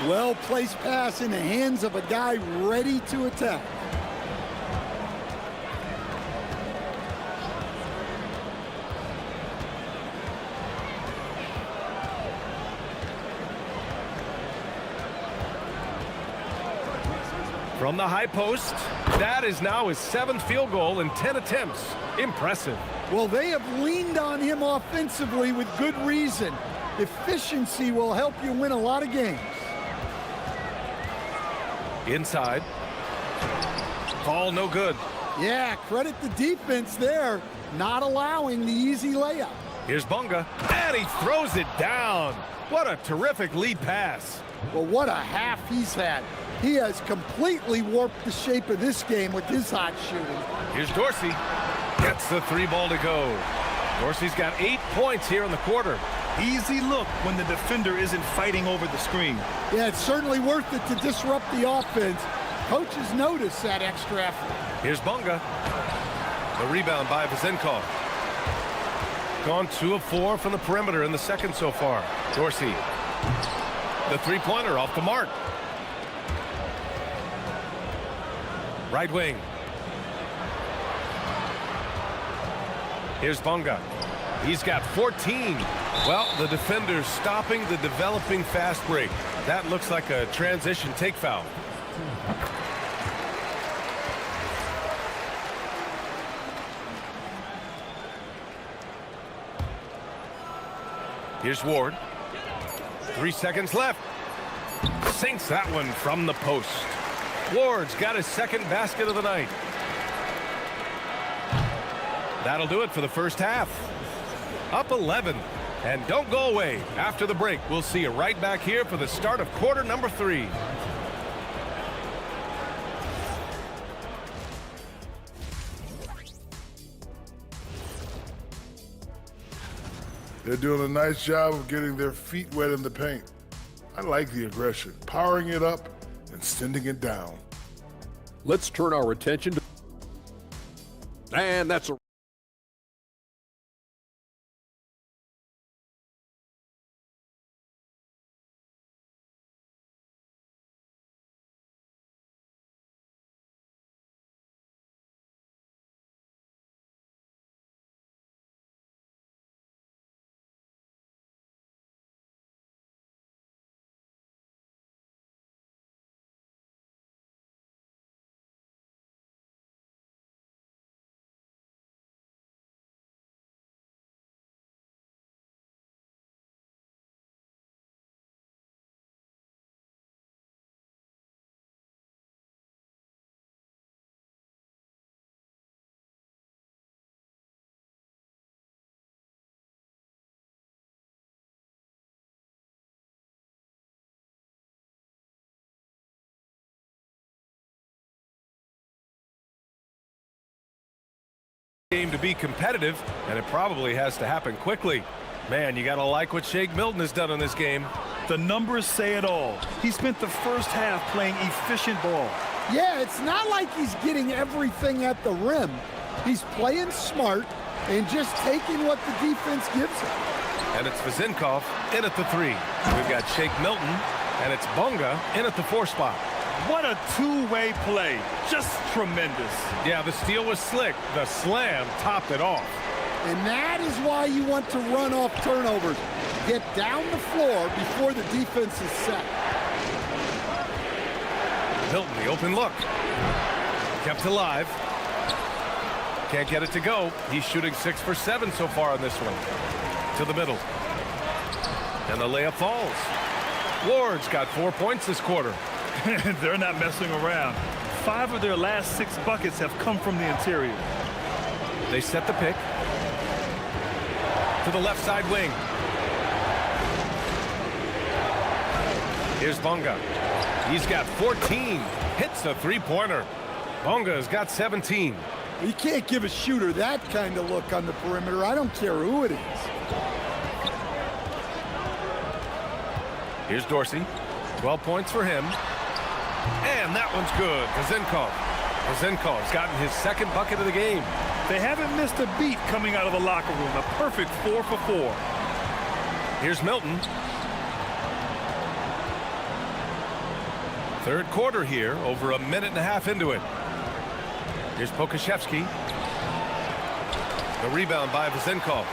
Well-placed pass in the hands of a guy ready to attack. From the high post, that is now his 7th field goal in 10 attempts. Impressive. Well, they have leaned on him offensively with good reason. Efficiency will help you win a lot of games. Inside. Ball no good. Yeah, credit the defense there, not allowing the easy layup. Here's Bunga, and he throws it down. What a terrific lead pass. Well, what a half he's had. He has completely warped the shape of this game with his hot shooting. Here's Dorsey. Gets the 3 ball to go. Dorsey's got 8 points here in the quarter. Easy look when the defender isn't fighting over the screen. Yeah, it's certainly worth it to disrupt the offense. Coaches notice that extra effort. Here's Bunga. The rebound by Vezenkov. Gone 2 of 4 from the perimeter in the second so far. Dorsey. The 3-pointer off the mark. Right wing. Here's Bunga. He's got 14. Well, the defender's stopping the developing fast break. That looks like a transition take foul. Here's Ward. 3 seconds left. Sinks that one from the post. Ward's got his 2nd basket of the night. That'll do it for the first half. Up 11. And don't go away. After the break, we'll see you right back here for the start of quarter number 3. They're doing a nice job of getting their feet wet in the paint. I like the aggression, powering it up and sending it down. Let's turn our attention to... And that's a... Game to be competitive, and it probably has to happen quickly. Man, you gotta like what Shake Milton has done in this game. The numbers say it all. He spent the first half playing efficient ball. Yeah, it's not like he's getting everything at the rim. He's playing smart and just taking what the defense gives him. And it's Vezenkov in at the 3. We've got Shake Milton, and it's Bunga in at the 4 spot. What a two-way play. Just tremendous. Yeah, the steal was slick. The slam topped it off. And that is why you want to run off turnovers. Get down the floor before the defense is set. Milton, the open look. Kept alive. Can't get it to go. He's shooting 6 for 7 so far on this one. To the middle. And the layup falls. Ward's got 4 points this quarter. They're not messing around. 5 of their last 6 buckets have come from the interior. They set the pick. To the left side wing. Here's Bunga. He's got 14. Hits a 3-pointer. Bunga's got 17. You can't give a shooter that kind of look on the perimeter. I don't care who it is. Here's Dorsey. 12 points for him. And that one's good. Vezenkov's gotten his 2nd bucket of the game. They haven't missed a beat coming out of the locker room. A perfect 4 for 4. Here's Milton. 3rd quarter here, over a minute and a half into it. Here's Pokashevsky. The rebound by Vezenkov.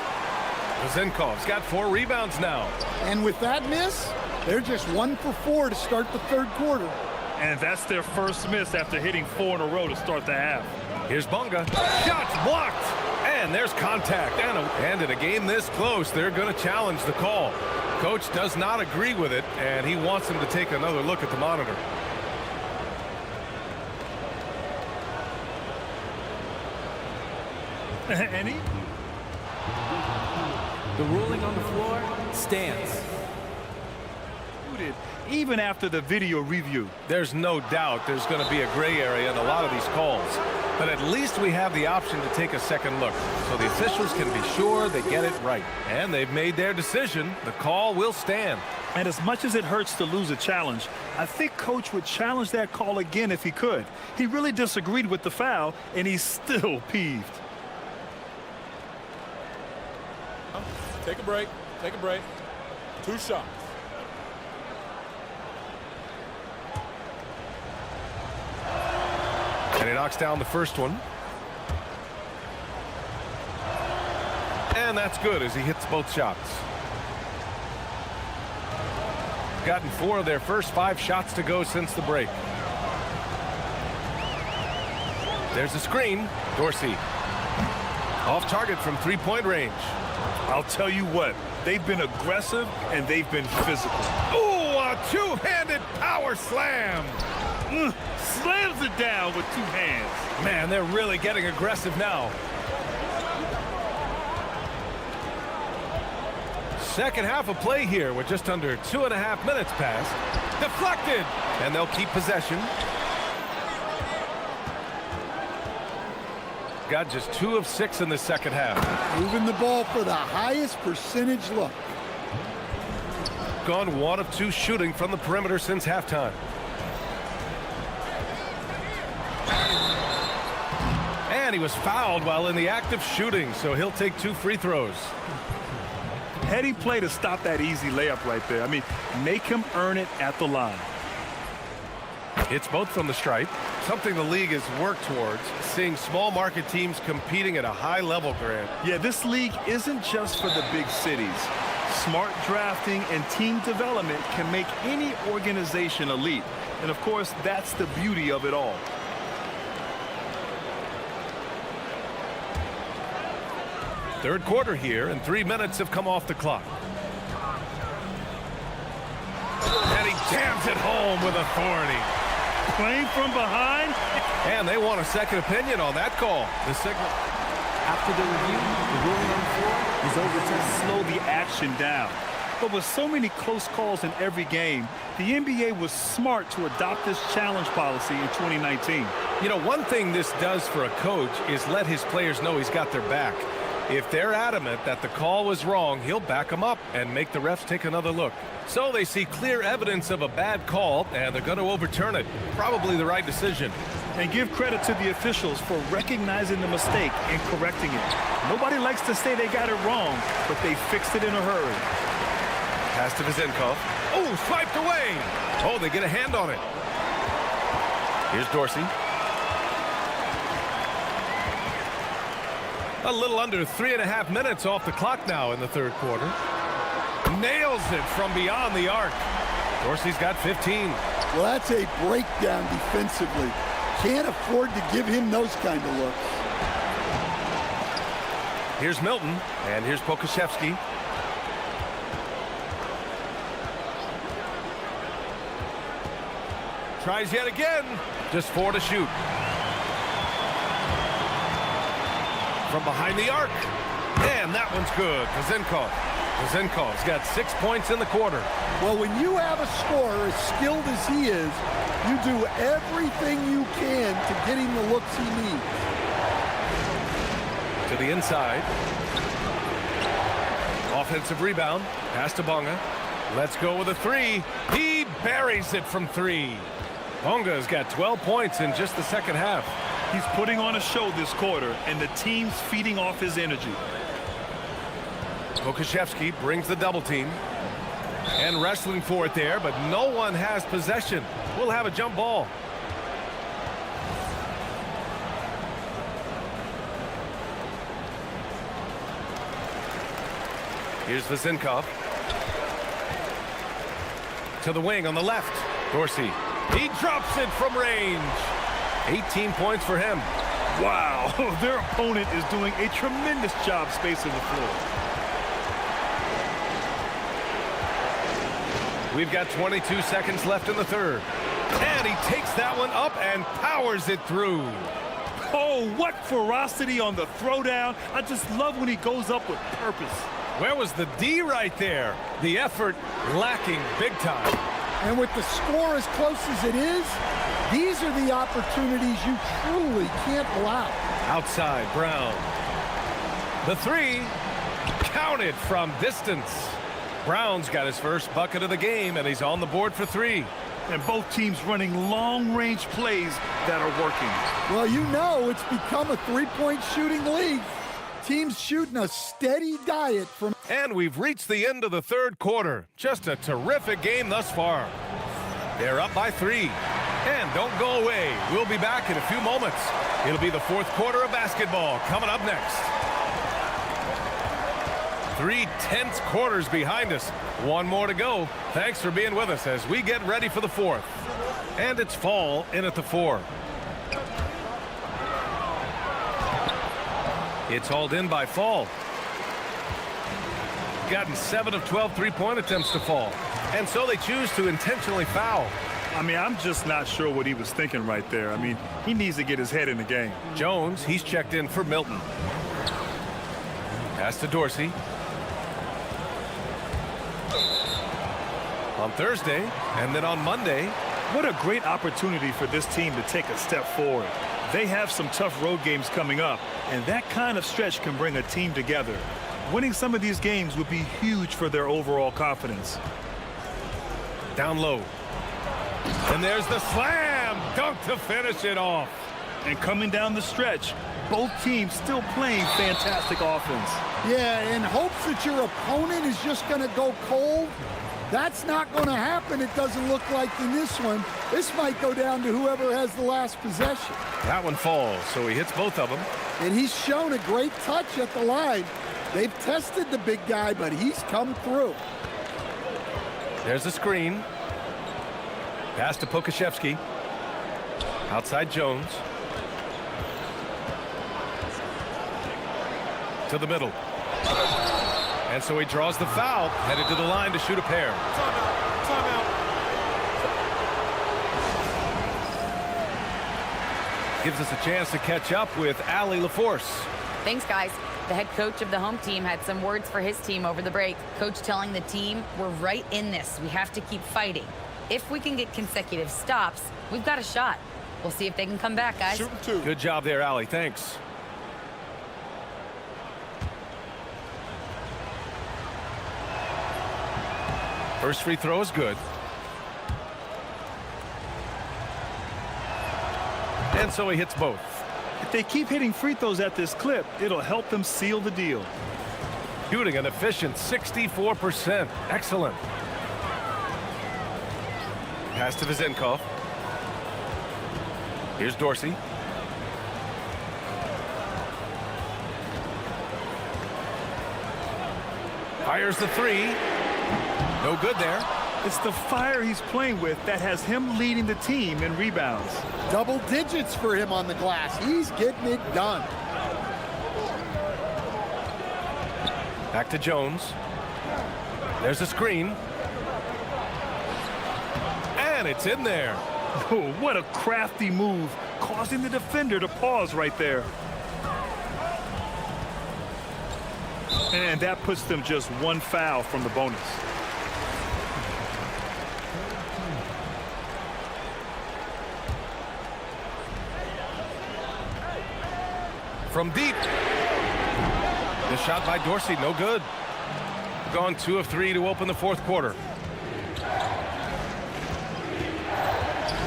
Vezenkov's got 4 rebounds now. And with that miss, they're just 1 for 4 to start the 3rd quarter. And that's their first miss after hitting 4 in a row to start the half. Here's Bunga. Shots blocked. And there's contact. And in a game this close, they're going to challenge the call. Coach does not agree with it, and he wants him to take another look at the monitor. And The ruling on the floor stands. Even after the video review. There's no doubt there's going to be a gray area in a lot of these calls. But at least we have the option to take a second look, so the officials can be sure they get it right. And they've made their decision. The call will stand. And as much as it hurts to lose a challenge, I think Coach would challenge that call again if he could. He really disagreed with the foul, and he's still peeved. Take a break. Take a break. 2 shots. And he knocks down the first one. And that's good as he hits both shots. Gotten 4 of their first 5 shots to go since the break. There's a screen. Dorsey. Off target from 3-point range. I'll tell you what, they've been aggressive and they've been physical. Ooh, a two-handed power slam. Slams it down with 2 hands. Man, they're really getting aggressive now. Second half of play here with just under 2.5 minutes passed. Deflected, and they'll keep possession. Got just 2 of 6 in the second half. Moving the ball for the highest percentage look. Gone 1 of 2 shooting from the perimeter since halftime. And he was fouled while in the act of shooting, so he'll take 2 free throws. Heady play to stop that easy layup right there. I mean, make him earn it at the line. It's both from the stripe, something the league has worked towards, seeing small market teams competing at a high level, Grant. Yeah, this league isn't just for the big cities. Smart drafting and team development can make any organization elite. And of course, that's the beauty of it all. Third quarter here, and 3 minutes have come off the clock. And he jams it home with authority. Playing from behind. And they want a second opinion on that call. The signal. After the review, the ruling on the floor is overturned. Slow the action down. But with so many close calls in every game, the NBA was smart to adopt this challenge policy in 2019. You know, one thing this does for a coach is let his players know he's got their back. If they're adamant that the call was wrong, he'll back them up and make the refs take another look. So they see clear evidence of a bad call, and they're going to overturn it. Probably the right decision. And give credit to the officials for recognizing the mistake and correcting it. Nobody likes to say they got it wrong, but they fixed it in a hurry. Pass to Vizenkov. Oh, swiped away. Oh, they get a hand on it. Here's Dorsey. A little under 3.5 minutes off the clock now in the third quarter. Nails it from beyond the arc. Dorsey's got 15. Well, that's a breakdown defensively. Can't afford to give him those kind of looks. Here's Milton, and here's Pokusevski. Tries yet again. Just 4 to shoot. From behind the arc. And that one's good. Vizenkov's got 6 points in the quarter. Well, when you have a scorer as skilled as he is, you do everything you can to get him the looks he needs. To the inside. Offensive rebound. Pass to Bonga. Let's go with a 3. He buries it from 3. Bonga's got 12 points in just the second half. He's putting on a show this quarter, and the team's feeding off his energy. Pokusevski brings the double team. And wrestling for it there, but no one has possession. We'll have a jump ball. Here's Vizenkov. To the wing on the left. Dorsey He drops it from range. 18 points for him. Wow, their opponent is doing a tremendous job spacing the floor. We've got 22 seconds left in the third. And he takes that one up and powers it through. Oh, what ferocity on the throwdown. I just love when he goes up with purpose. Where was the D right there? The effort lacking big time. And with the score as close as it is, these are the opportunities you truly can't allow. Outside, Brown. The three, counted from distance. Brown's got his first bucket of the game, and he's on the board for three. And both teams running long-range plays that are working. Well, you know it's become a three-point shooting league. Teams shooting a steady diet from... And we've reached the end of the third quarter. Just a terrific game thus far. They're up by three. And don't go away. We'll be back in a few moments. It'll be the fourth quarter of basketball coming up next. 3 tense quarters behind us. One more to go. Thanks for being with us as we get ready for the fourth. And it's Fall in at the 4. It's hauled in by Fall. Gotten 7 of 12 three-point attempts to Fall. And so they choose to intentionally foul. I mean, I'm just not sure what he was thinking right there. I mean, he needs to get his head in the game. Jones, he's checked in for Milton. Pass to Dorsey. On Thursday, and then on Monday. What a great opportunity for this team to take a step forward. They have some tough road games coming up, and that kind of stretch can bring a team together. Winning some of these games would be huge for their overall confidence. Down low. And there's the slam dunk to finish it off. And coming down the stretch, both teams still playing fantastic offense. Yeah, in hopes that your opponent is just going to go cold. That's not going to happen, it doesn't look like in this one. This might go down to whoever has the last possession. That one falls, so he hits both of them. And he's shown a great touch at the line. They've tested the big guy, but he's come through. There's a screen. Pass to Pokashevsky. Outside Jones. To the middle. And so he draws the foul, headed to the line to shoot a pair. Timeout. Gives us a chance to catch up with Allie LaForce. Thanks, guys. The head coach of the home team had some words for his team over the break. Coach telling the team, we're right in this. We have to keep fighting. If we can get consecutive stops, we've got a shot. We'll see if they can come back, guys. Shooting two. Good job there, Allie. Thanks. First free throw is good. And so he hits both. If they keep hitting free throws at this clip, it'll help them seal the deal. Shooting an efficient 64%. Excellent. Pass to Vizenkov. Here's Dorsey. Fires the three. No good there. It's the fire he's playing with that has him leading the team in rebounds. Double digits for him on the glass. He's getting it done. Back to Jones. There's a screen. And it's in there. Oh, what a crafty move, causing the defender to pause right there. And that puts them just one foul from the bonus. From deep. The shot by Dorsey, no good. Gone 2 of 3 to open the fourth quarter.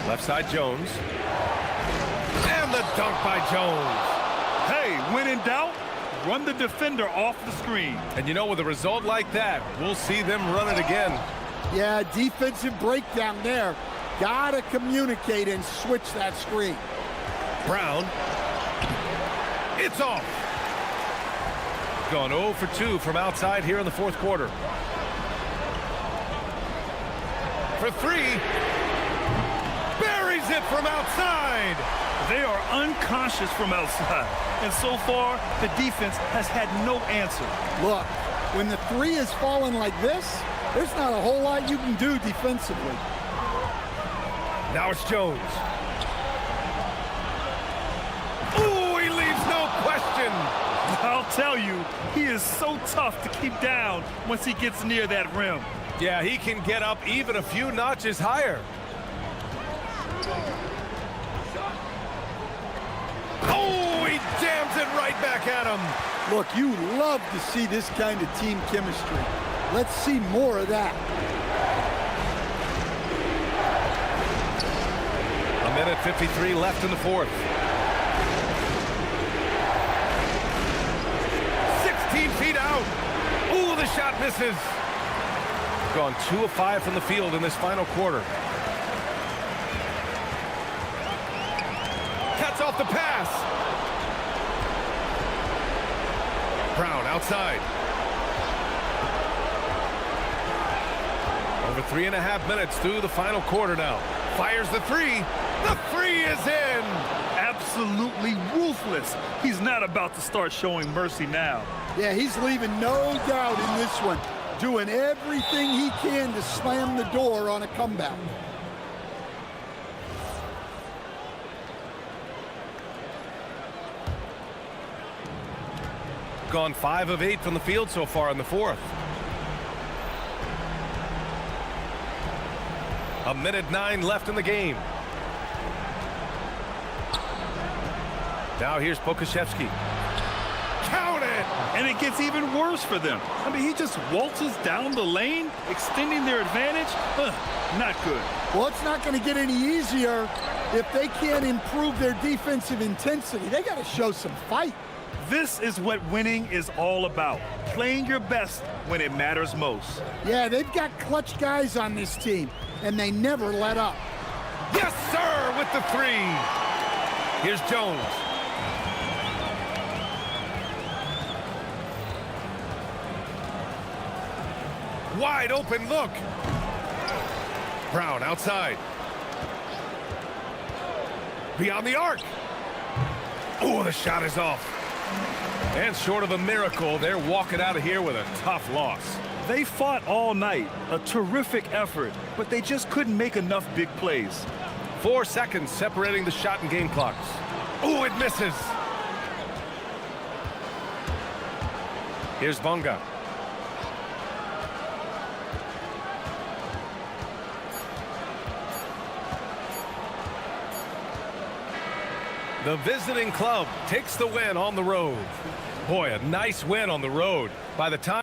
Left side Jones. And the dunk by Jones. Hey, when in doubt, run the defender off the screen. And you know, with a result like that, we'll see them run it again. Yeah, defensive breakdown there. Gotta communicate and switch that screen. Brown. It's off. Gone 0 for 2 from outside here in the fourth quarter. For 3. lays it from outside. They are unconscious from outside. And so far, the defense has had no answer. Look, when the three is falling like this, there's not a whole lot you can do defensively. Now it's Jones. Ooh, he leaves no question. I'll tell you, he is so tough to keep down once he gets near that rim. Yeah, he can get up even a few notches higher. Oh, he jams it right back at him. Look, you love to see this kind of team chemistry. Let's see more of that. A minute 53 left in the fourth. 16 feet out. Ooh, the shot misses. Gone 2 of 5 from the field in this final quarter. Cuts off the pass. Brown outside. Over 3.5 minutes through the final quarter now. Fires the three. The three is in. Absolutely ruthless. He's not about to start showing mercy now. Yeah, he's leaving no doubt in this one. Doing everything he can to slam the door on a comeback. Gone 5 of 8 from the field so far in the fourth. A minute 9 left in the game. Now here's Pokashevsky. Count it! And it gets even worse for them. I mean, he just waltzes down the lane, extending their advantage. Not good. Well, it's not going to get any easier if they can't improve their defensive intensity. They got to show some fight. This is what winning is all about. Playing your best when it matters most. Yeah, they've got clutch guys on this team, and they never let up. Yes, sir, with the three. Here's Jones. Wide open look. Brown outside. Beyond the arc. Oh, the shot is off. And short of a miracle, they're walking out of here with a tough loss. They fought all night. A terrific effort, but they just couldn't make enough big plays. 4 seconds separating the shot and game clocks. Oh, it misses. Here's Bunga. The visiting club takes the win on the road. Boy, a nice win on the road. By the time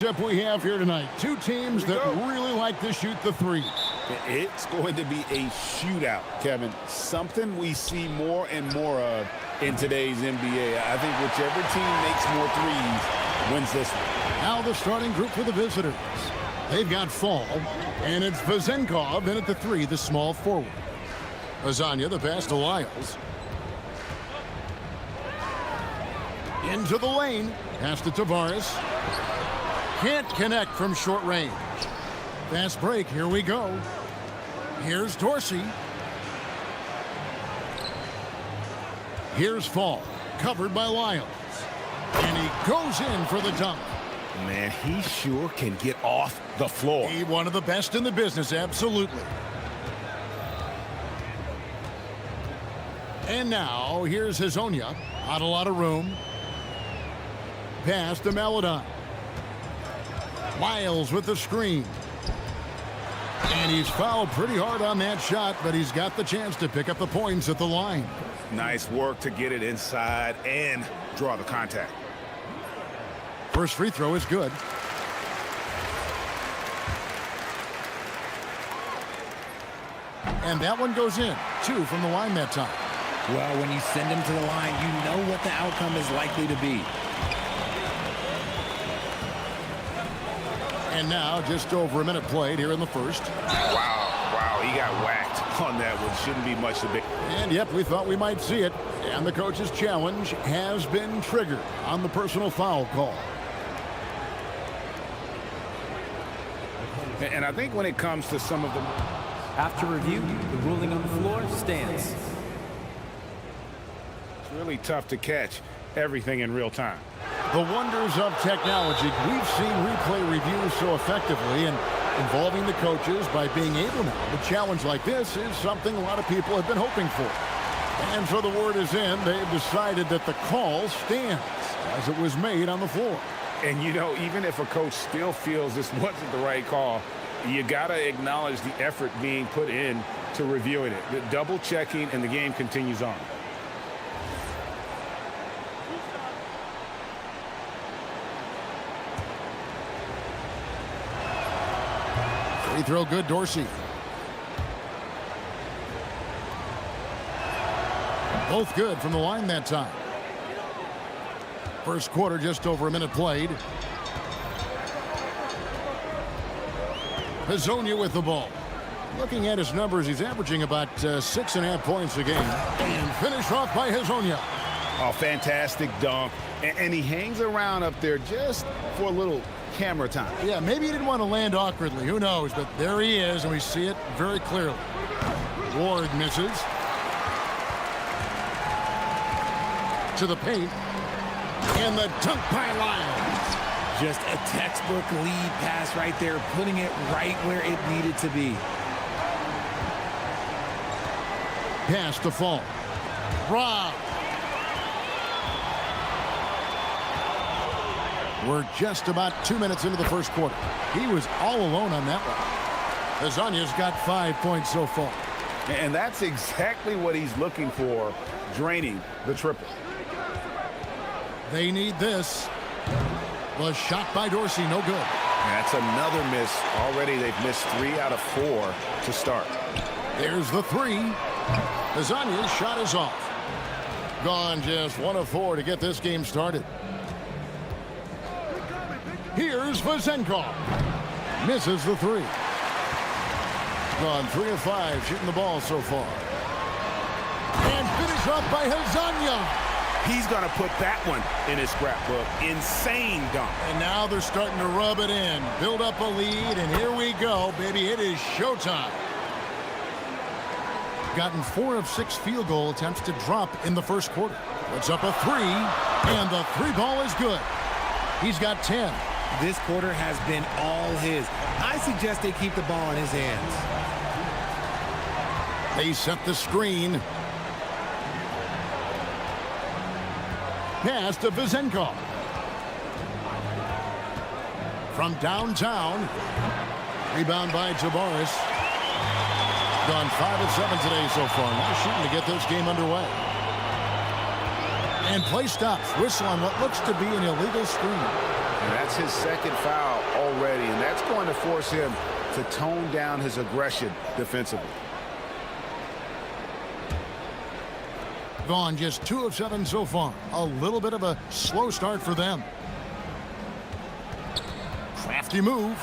We have here tonight two teams that really like to shoot the three. It's going to be a shootout, Kevin. Something we see more and more of in today's NBA. I think whichever team makes more threes wins this one. Now the starting group for the visitors. They've got Fall, and it's Vezenkov in at the three, the small forward. Azania, the pass to Lyles. Into the lane. Pass to Tavares. Can't connect from short range. Fast break. Here we go. Here's Dorsey. Here's Fall. Covered by Lyles. And he goes in for the dunk. Man, he sure can get off the floor. He one of the best in the business, absolutely. And now, here's Hazonia. Not a lot of room. Pass to Maladon. Lyles with the screen. And he's fouled pretty hard on that shot, but he's got the chance to pick up the points at the line. Nice work to get it inside and draw the contact. First free throw is good. And that one goes in. 2 from the line that time. Well, when you send him to the line, you know what the outcome is likely to be. And now, just over a minute played here in the first. Wow, he got whacked on that one. Shouldn't be much to be. And yep, we thought we might see it. And the coach's challenge has been triggered on the personal foul call. And I think when it comes to some of the... After review, the ruling on the floor stands. It's really tough to catch everything in real time. The wonders of technology. We've seen replay reviews so effectively and involving the coaches by being able now to challenge like this is something a lot of people have been hoping for. And so the word is in. They've decided that the call stands as it was made on the floor. And, you know, even if a coach still feels this wasn't the right call, you got to acknowledge the effort being put in to reviewing it. The double checking, and the game continues on. Free throw good, Dorsey. Both good from the line that time. First quarter, just over a minute played. Hazonia with the ball. Looking at his numbers, he's averaging about 6.5 points a game. And finished off by Hazonia. Oh, fantastic dunk. And he hangs around up there just for a little camera time. Yeah, maybe he didn't want to land awkwardly. Who knows? But there he is, and we see it very clearly. Ward misses. To the paint. And the dunk by Lyles. Just a textbook lead pass right there, putting it right where it needed to be. Pass to Fall. Rob. We're just about 2 minutes into the first quarter. He was all alone on that one. Hazania's got 5 points so far. And that's exactly what he's looking for, draining the triple. They need this. The shot by Dorsey, no good. That's another miss. Already they've missed 3 out of 4 to start. There's the 3. Hazania's shot is off. Gone just 1 of 4 to get this game started. Here's Vezenkov. Misses the 3. Gone 3 of 5 shooting the ball so far. And finished off by Hazania. He's going to put that one in his scrapbook. Insane dunk. And now they're starting to rub it in. Build up a lead, and here we go, baby. It is showtime. Gotten 4 of 6 field goal attempts to drop in the first quarter. Puts up a 3, and the 3 ball is good. He's got 10. This quarter has been all his. I suggest they keep the ball in his hands. They set the screen. Pass to Vezenkov. From downtown. Rebound by Tavares. Gone 5 of 7 today so far. Now shooting to get this game underway. And play stops. Whistle on what looks to be an illegal screen. And that's his second foul already, and that's going to force him to tone down his aggression defensively. Gone just 2 of 7 so far. A little bit of a slow start for them. Crafty move.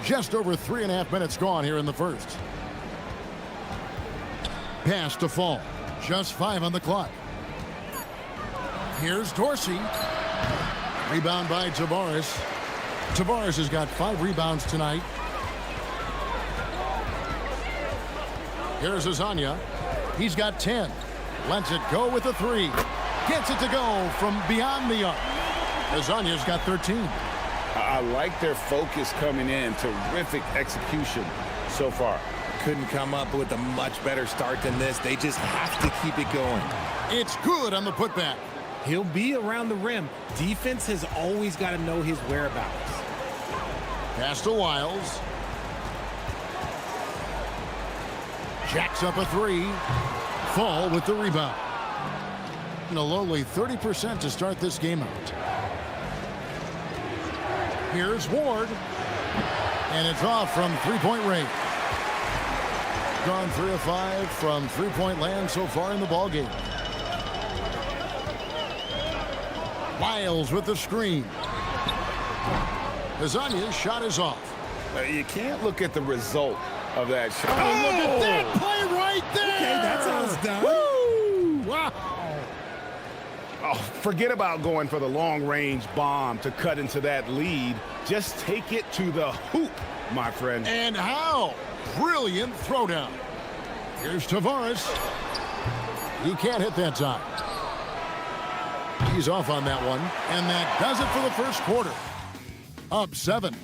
Just over 3.5 minutes gone here in the first. Pass to Fall. Just 5 on the clock. Here's Dorsey. Rebound by Tavares. Tavares has got 5 rebounds tonight. Here's Azania. He's got 10. Lets it go with a 3. Gets it to go from beyond the arc. Azania's got 13. I like their focus coming in. Terrific execution so far. Couldn't come up with a much better start than this. They just have to keep it going. It's good on the putback. He'll be around the rim. Defense has always got to know his whereabouts. Pass to Wiles. Jacks up a 3. Fall with the rebound. And a lowly 30% to start this game out. Here's Ward. And it's off from three-point range. Gone 3 of 5 from three-point land so far in the ballgame. Wiles with the screen. Azania's shot is off. You can't look at the result of that shot. Oh, look at that play right there. Okay, that's how it's done. Woo! Wow. Oh, forget about going for the long-range bomb to cut into that lead. Just take it to the hoop, my friend. And how? Brilliant throwdown. Here's Tavares. He can't hit that time. He's off on that one. And that does it for the first quarter. Up 7.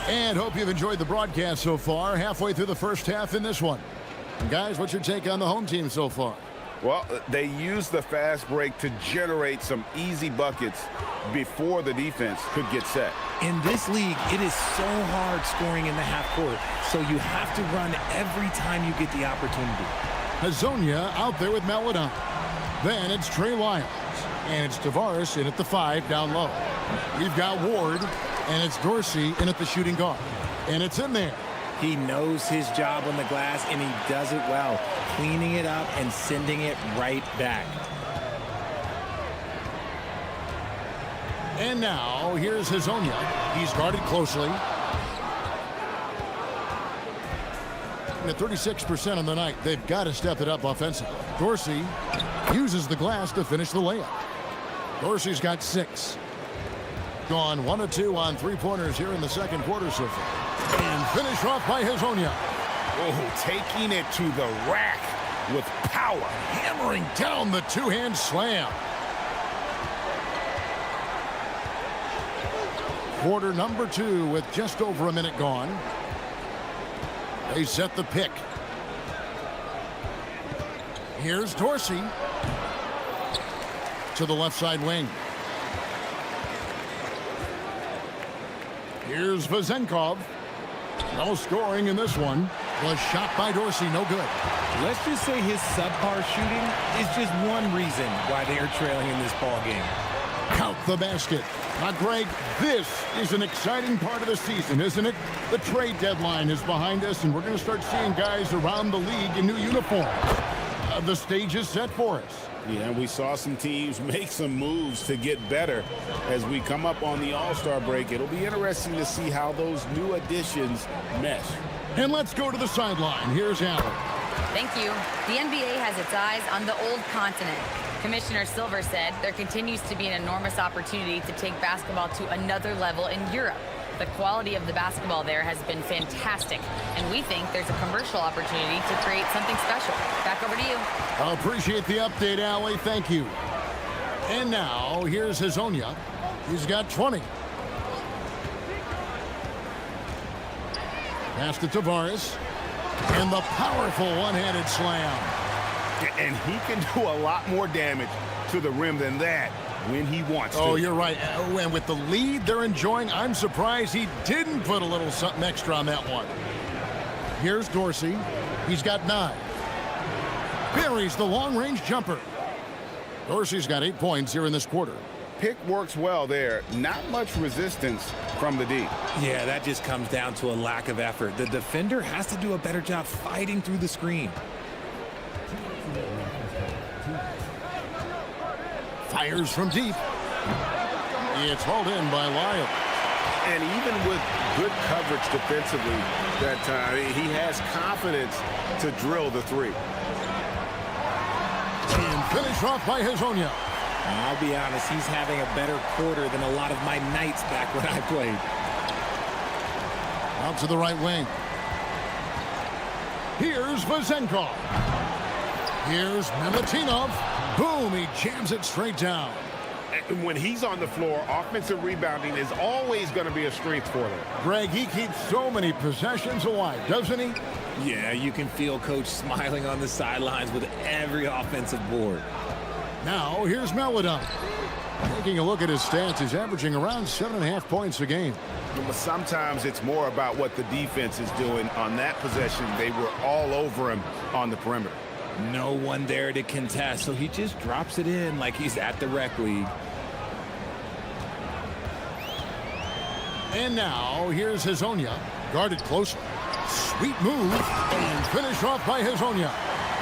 And hope you've enjoyed the broadcast so far. Halfway through the first half in this one. And guys, what's your take on the home team so far? Well, they used the fast break to generate some easy buckets before the defense could get set. In this league, it is so hard scoring in the half court, so you have to run every time you get the opportunity. Hazonia out there with Maladon. Then it's Trey Lyles. And it's Tavares in at the 5 down low. We've got Ward, and it's Dorsey in at the shooting guard. And it's in there. He knows his job on the glass, and he does it well, cleaning it up and sending it right back. And now, here's Hazonia. He's guarded closely. And at 36% on the night, they've got to step it up offensively. Dorsey uses the glass to finish the layup. Dorsey's got 6. Gone 1 of 2 on three-pointers here in the second quarter so far. And finished off by Hazonia. Oh, taking it to the rack with power. Hammering down the two-hand slam. Quarter number 2 with just over a minute gone. They set the pick. Here's Dorsey to the left side wing. Here's Vazenkov. No scoring in this one. Was shot by Dorsey, no good. Let's just say his subpar shooting is just one reason why they are trailing in this ball game. Count the basket. Now, Greg, this is an exciting part of the season, isn't it? The trade deadline is behind us, and we're going to start seeing guys around the league in new uniforms. The stage is set for us. Yeah, we saw some teams make some moves to get better as we come up on the All-Star break. It'll be interesting to see how those new additions mesh. And let's go to the sideline. Here's Allen. Thank you. The NBA has its eyes on the old continent. Commissioner Silver said there continues to be an enormous opportunity to take basketball to another level in Europe. The quality of the basketball there has been fantastic, and we think there's a commercial opportunity to create something special. Back over to you. I appreciate the update, Allie. Thank you. And now, here's Hazonia. He's got 20. Pass to Tavares. And the powerful one-handed slam. And he can do a lot more damage to the rim than that when he wants to. Oh, you're right. And with the lead they're enjoying, I'm surprised he didn't put a little something extra on that one. Here's Dorsey. He's got 9. Buries the long-range jumper. Dorsey's got 8 points here in this quarter. Pick works well there. Not much resistance from the D. Yeah, that just comes down to a lack of effort. The defender has to do a better job fighting through the screen. Fires from deep. It's hauled in by Lyle. And even with good coverage defensively that time, he has confidence to drill the 3. And finish off by Hezonja. I'll be honest, he's having a better quarter than a lot of my nights back when I played. Out to the right wing. Here's Vazenkov. Here's Milutinov. Boom, he jams it straight down. And when he's on the floor, offensive rebounding is always going to be a strength for them. Greg, he keeps so many possessions alive, doesn't he? Yeah, you can feel Coach smiling on the sidelines with every offensive board. Now, here's Melodon. Taking a look at his stats, he's averaging around 7.5 points a game. But sometimes it's more about what the defense is doing. On that possession, they were all over him on the perimeter. No one there to contest, so he just drops it in like he's at the rec league. And now, here's Hezonja. Guarded closely. Sweet move. And finish off by Hezonja.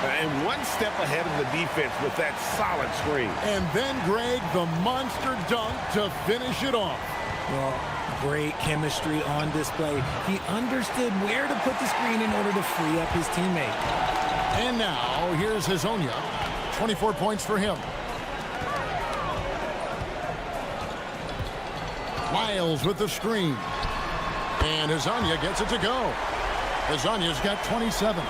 And one step ahead of the defense with that solid screen. And then, Greg, the monster dunk to finish it off. Well, great chemistry on display. He understood where to put the screen in order to free up his teammate. And now, here's Hezonja. 24 points for him. Wiles with the screen. And Hezonja gets it to go. Hezonja's got 27.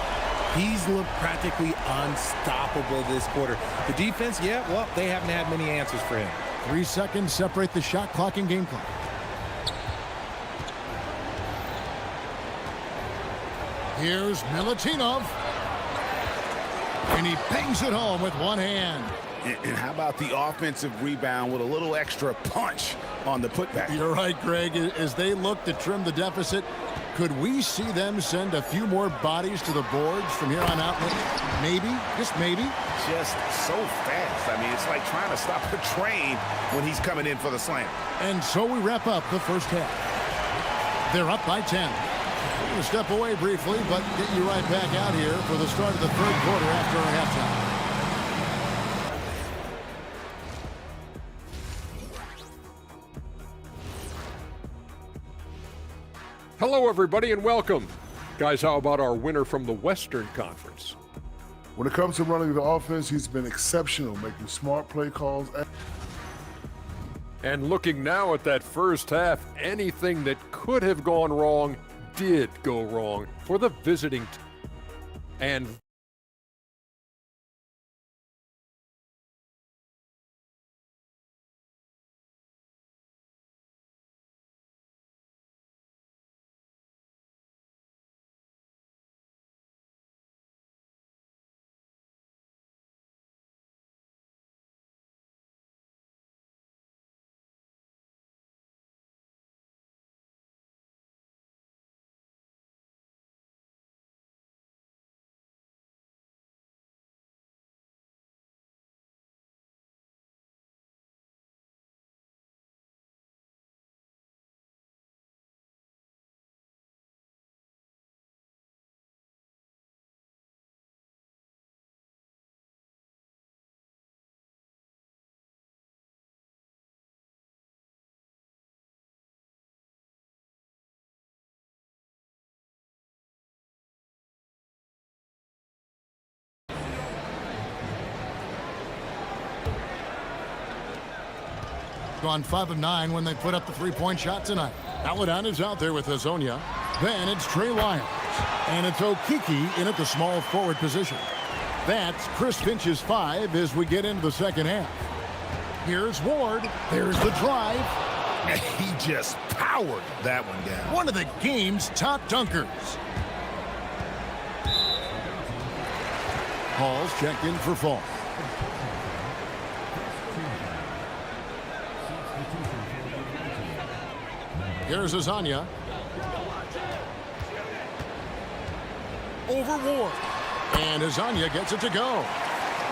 He's looked practically unstoppable this quarter. The defense, yeah, well, they haven't had many answers for him. 3 seconds separate the shot clock and game clock. Here's Milutinov. And he bangs it home with one hand. And how about the offensive rebound with a little extra punch on the putback? You're right, Greg. As they look to trim the deficit, could we see them send a few more bodies to the boards from here on out? Maybe, just maybe. Just so fast. I mean, it's like trying to stop a train when he's coming in for the slam. And so we wrap up the first half. They're up by 10. We're going to step away briefly, but get you right back out here for the start of the third quarter after our halftime. Hello, everybody, and welcome. Guys, how about our winner from the Western Conference? When it comes to running the offense, he's been exceptional, making smart play calls. And looking now at that first half, anything that could have gone wrong did go wrong for the visiting team. And gone 5 of 9 when they put up the three-point shot tonight. Aladan is out there with Hezonja. Then it's Trey Lyles. And it's Okiki in at the small forward position. That's Chris Finch's 5 as we get into the second half. Here's Ward. There's the drive. And he just powered that one down. One of the game's top dunkers. Hall's checked in for Fall. Here's Hezonja. over Ward. And Azania gets it to go.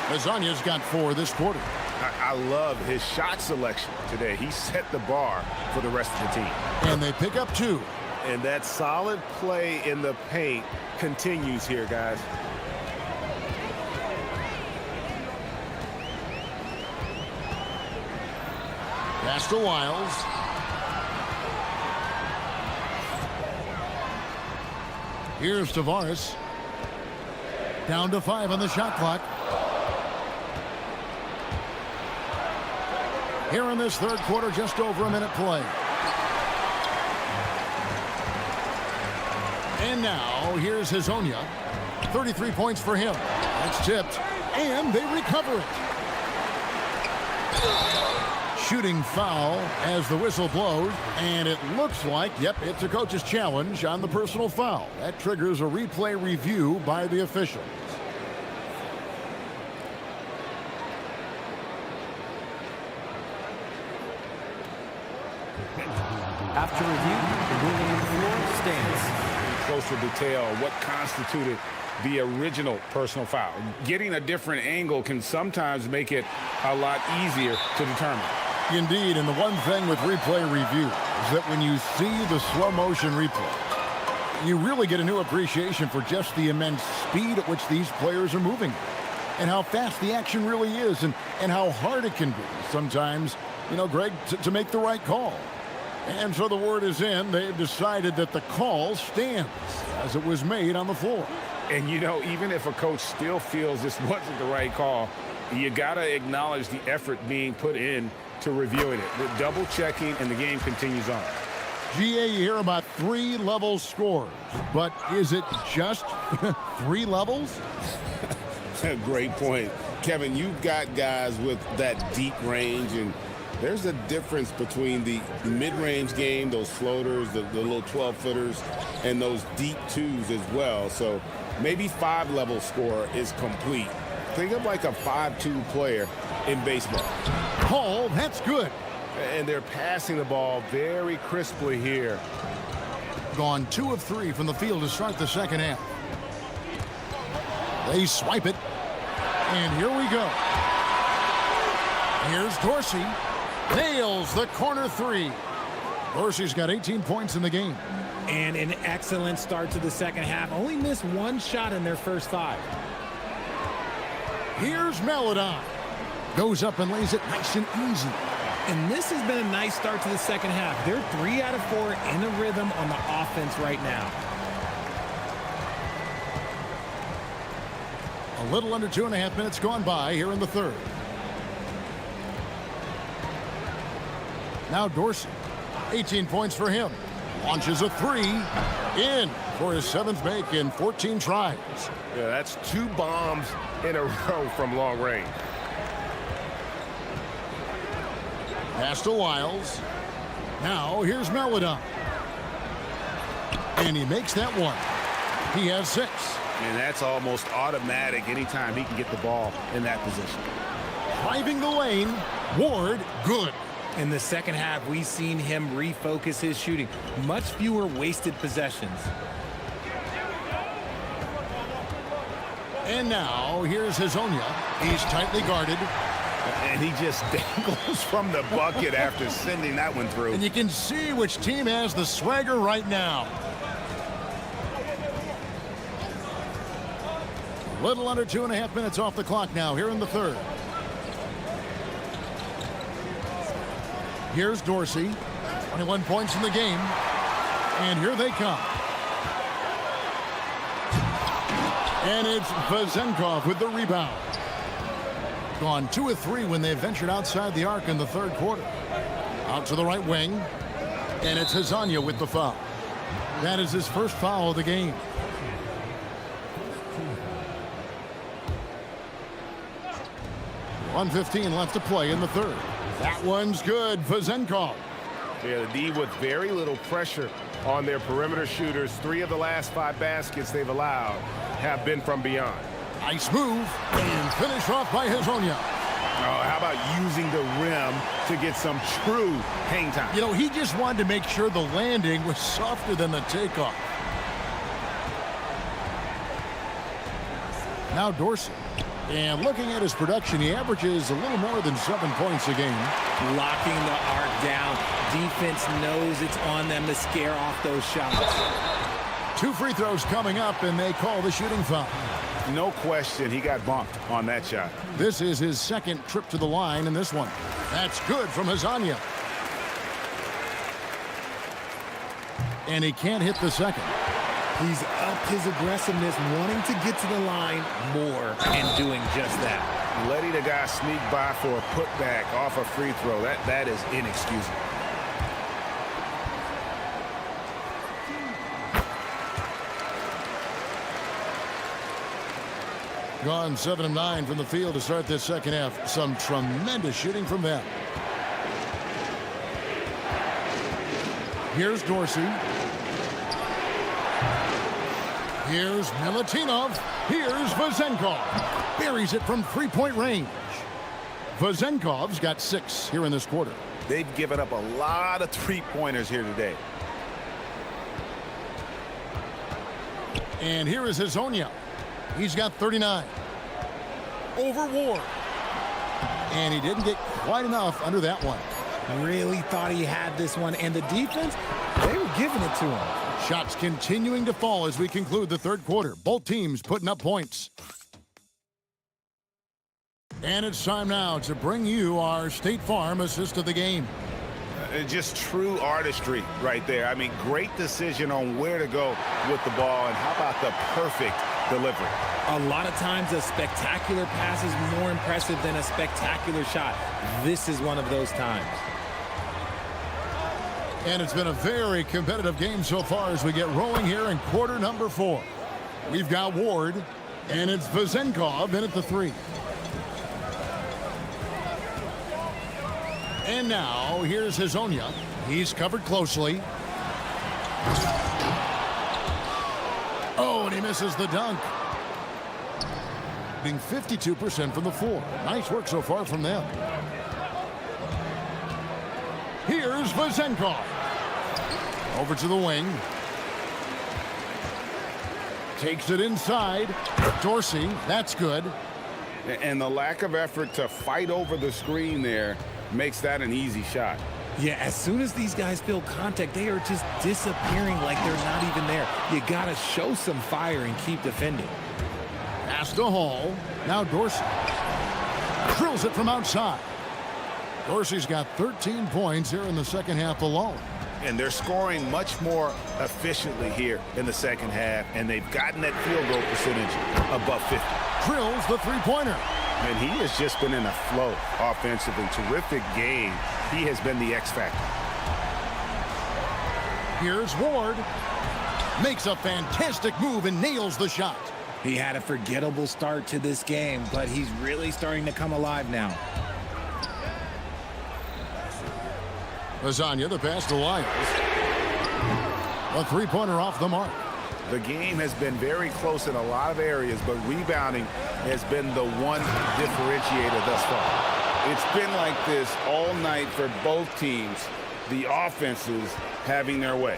Azania's got 4 this quarter. I love his shot selection today. He set the bar for the rest of the team. And they pick up 2. And that solid play in the paint continues here, guys. Pass to Wiles. Here's Tavares. Down to 5 on the shot clock. Here in this third quarter, just over a minute play. And now, here's Hazonia. 33 points for him. That's tipped. And they recover it. Shooting foul as the whistle blows. And it looks like, yep, it's a coach's challenge on the personal foul. That triggers a replay review by the officials. After review, the ruling on the floor stands. Closer detail what constituted the original personal foul. Getting a different angle can sometimes make it a lot easier to determine. Indeed, and the one thing with replay review is that when you see the slow motion replay, you really get a new appreciation for just the immense speed at which these players are moving and how fast the action really is and how hard it can be sometimes, you know, Greg, to make the right call. And so the word is in. They've decided that the call stands as it was made on the floor. And, you know, even if a coach still feels this wasn't the right call, you got to acknowledge the effort being put in to reviewing it. With double checking, and the game continues on. GA, you hear about 3 level scores, but is it just 3 levels? Great point. Kevin, you've got guys with that deep range, and there's a difference between the mid-range game, those floaters, the little 12-footers, and those deep 2s as well. So maybe 5-level score is complete. Think of like a 5-2 player in baseball. Call, that's good. And they're passing the ball very crisply here. Gone 2 of 3 from the field to start the second half. They swipe it. And here we go. Here's Dorsey. Nails the corner 3. Dorsey's got 18 points in the game. And an excellent start to the second half. Only missed 1 shot in their first 5. Here's Meladon. Goes up and lays it nice and easy. And this has been a nice start to the second half. They're 3 out of 4 in a rhythm on the offense right now. A little under 2.5 minutes gone by here in the third. Now Dorsey, 18 points for him. Launches a 3, in for his 7th make in 14 tries. Yeah, that's 2 bombs in a row from long range. Pass to Wiles. Now here's Meladon. And he makes that one. He has 6. And that's almost automatic anytime he can get the ball in that position. Driving the lane, Ward, good. In the second half, we've seen him refocus his shooting. Much fewer wasted possessions. And now, here's Hazonia. He's tightly guarded. And he just dangles from the bucket after sending that one through. And you can see which team has the swagger right now. A little under 2.5 minutes off the clock now here in the third. Here's Dorsey. 21 points in the game. And here they come. And it's Vezenkov with the rebound. Gone 2 of 3 when they ventured outside the arc in the third quarter. Out to the right wing. And it's Hazonia with the foul. That is his first foul of the game. .115 left to play in the third. That one's good. Vezenkov. Yeah, the D with very little pressure on their perimeter shooters. 3 of the last 5 baskets they've allowed have been from beyond. Nice move. And finish off by Hazonia. Oh, how about using the rim to get some true hang time? You know, he just wanted to make sure the landing was softer than the takeoff. Now Dorsey. And looking at his production, he averages a little more than 7 points a game. Locking the arc down. Defense knows it's on them to scare off those shots. 2 free throws coming up, and they call the shooting foul. No question, he got bumped on that shot. This is his second trip to the line in this one. That's good from Hazanya. And he can't hit the second. He's upped his aggressiveness, wanting to get to the line more and doing just that. Letting a guy sneak by for a putback off a free throw, that is inexcusable. Gone 7 of 9 from the field to start this second half. Some tremendous shooting from them. Here's Dorsey. Here's Milutinov. Here's Vezenkov. Buries it from three-point range. Vezenkov's got 6 here in this quarter. They've given up a lot of three-pointers here today. And here is Hazonia. He's got 39. Over Ward. And he didn't get quite enough under that one. Really thought he had this one, and the defense, they were giving it to him. Shots continuing to fall as we conclude the third quarter. Both teams putting up points. And it's time now to bring you our State Farm assist of the game. Just true artistry right there. I mean, great decision on where to go with the ball, and how about the perfect delivery. A lot of times a spectacular pass is more impressive than a spectacular shot. This is one of those times. And it's been a very competitive game so far as we get rolling here in quarter number 4. We've got Ward, and it's Vezenkov in at the 3. And now here's Hazonia. He's covered closely. Oh, and he misses the dunk. Being 52% from the floor. Nice work so far from them. Here's Vezenkov. Over to the wing. Takes it inside. Dorsey, that's good. And the lack of effort to fight over the screen there makes that an easy shot. Yeah, as soon as these guys feel contact, they are just disappearing like they're not even there. You got to show some fire and keep defending. Pass to Hall. Now Dorsey. Drills it from outside. Dorsey's got 13 points here in the second half alone. And they're scoring much more efficiently here in the second half, and they've gotten that field goal percentage above 50. Drills the three-pointer. And he has just been in a flow offensively. Terrific game. He has been the X factor. Here's Ward. Makes a fantastic move and nails the shot. He had a forgettable start to this game, but he's really starting to come alive now. Hazonia, the pass to Lyles. A three-pointer off the mark. The game has been very close in a lot of areas, but rebounding has been the one differentiator thus far. It's been like this all night for both teams, the offenses having their way.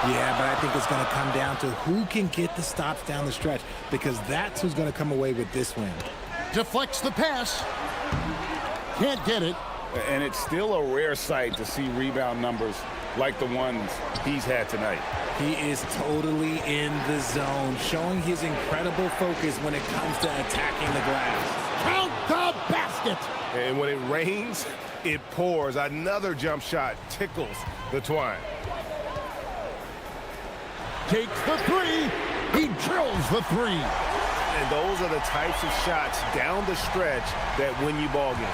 Yeah, but I think it's going to come down to who can get the stops down the stretch, because that's who's going to come away with this win. Deflects the pass. Can't get it. And it's still a rare sight to see rebound numbers like the ones he's had tonight. He is totally in the zone, showing his incredible focus when it comes to attacking the glass. Count the basket! And when it rains, it pours. Another jump shot tickles the twine. Takes the 3. He drills the 3. And those are the types of shots down the stretch that win you ball games.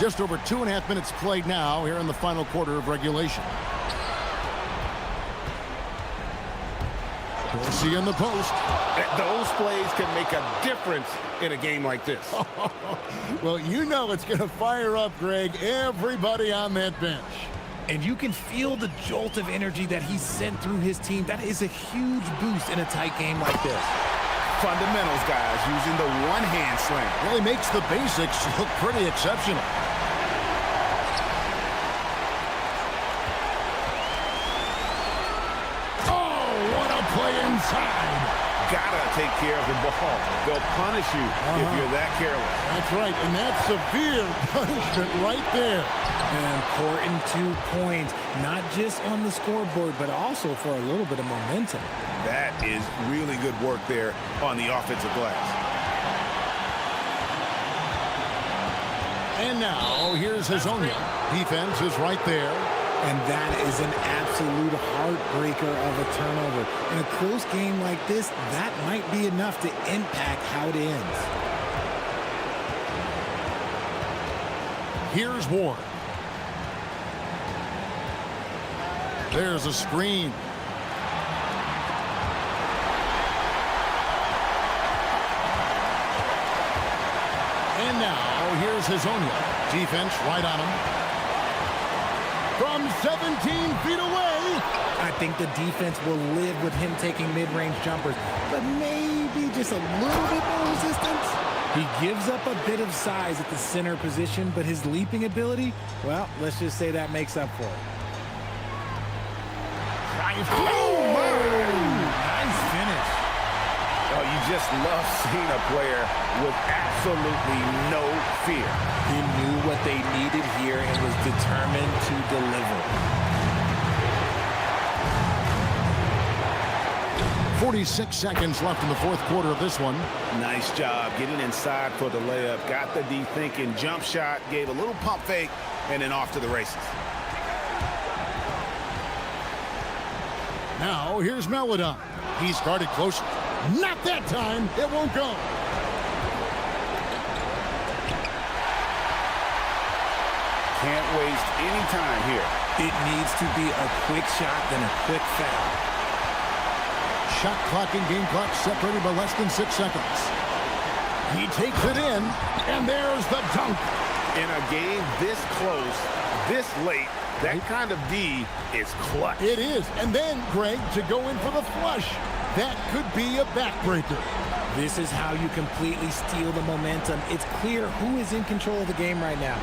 Just over 2.5 minutes played now here in the final quarter of regulation. Dorsey in the post. Those plays can make a difference in a game like this. Well, you know it's going to fire up, Greg, everybody on that bench. And you can feel the jolt of energy that he sent through his team. That is a huge boost in a tight game like this. Fundamentals, guys, using the one-hand slam. Really makes the basics look pretty exceptional. Oh, what a play inside. Gotta take care of the ball. They'll punish you if you're that careless. That's right, and that's severe punishment right there. An important 2 points, not just on the scoreboard, but also for a little bit of momentum. That is really good work there on the offensive glass. And now, here's Hazonia. Defense is right there. And that is an absolute heartbreaker of a turnover. In a close game like this, that might be enough to impact how it ends. Here's Ward. There's a screen. And now, here's Hazonia. Defense right on him. From 17 feet away. I think the defense will live with him taking mid-range jumpers, but maybe just a little bit more resistance. He gives up a bit of size at the center position, but his leaping ability, well, let's just say that makes up for it. Nice finish. Oh, you just love seeing a player with absolutely no fear. He knew what they needed here and was determined to deliver. 46 seconds left in the fourth quarter of this one. Nice job getting inside for the layup. Got the D thinking, jump shot, gave a little pump fake, and then off to the races. Now, here's Meladon. He started closely. Not that time. It won't go. Can't waste any time here. It needs to be a quick shot, then a quick foul. Shot clock and game clock separated by less than 6 seconds. He takes it in, and there's the dunk. In a game this close, this late, that kind of D is clutch. It is. And then, Greg, to go in for the flush. That could be a backbreaker. This is how you completely steal the momentum. It's clear who is in control of the game right now.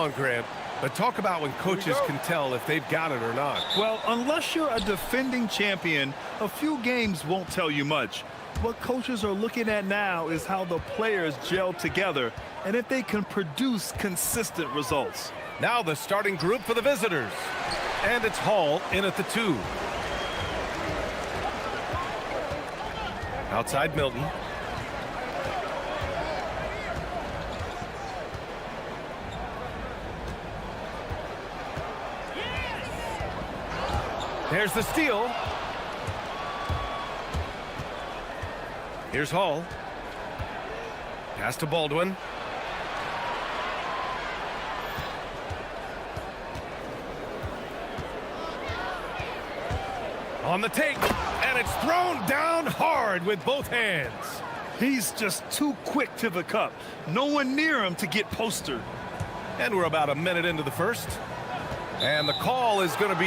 on, Grant. But talk about when coaches can tell if they've got it or not. Well, unless you're a defending champion, a few games won't tell you much. What coaches are looking at now is how the players gel together and if they can produce consistent results. Now the starting group for the visitors. And it's Hall in at the 2. Outside Milton. There's the steal. Here's Hall. Pass to Baldwin. On the take, and it's thrown down hard with both hands. He's just too quick to the cup. No one near him to get postered. And we're about a minute into the first. And the call is going to be,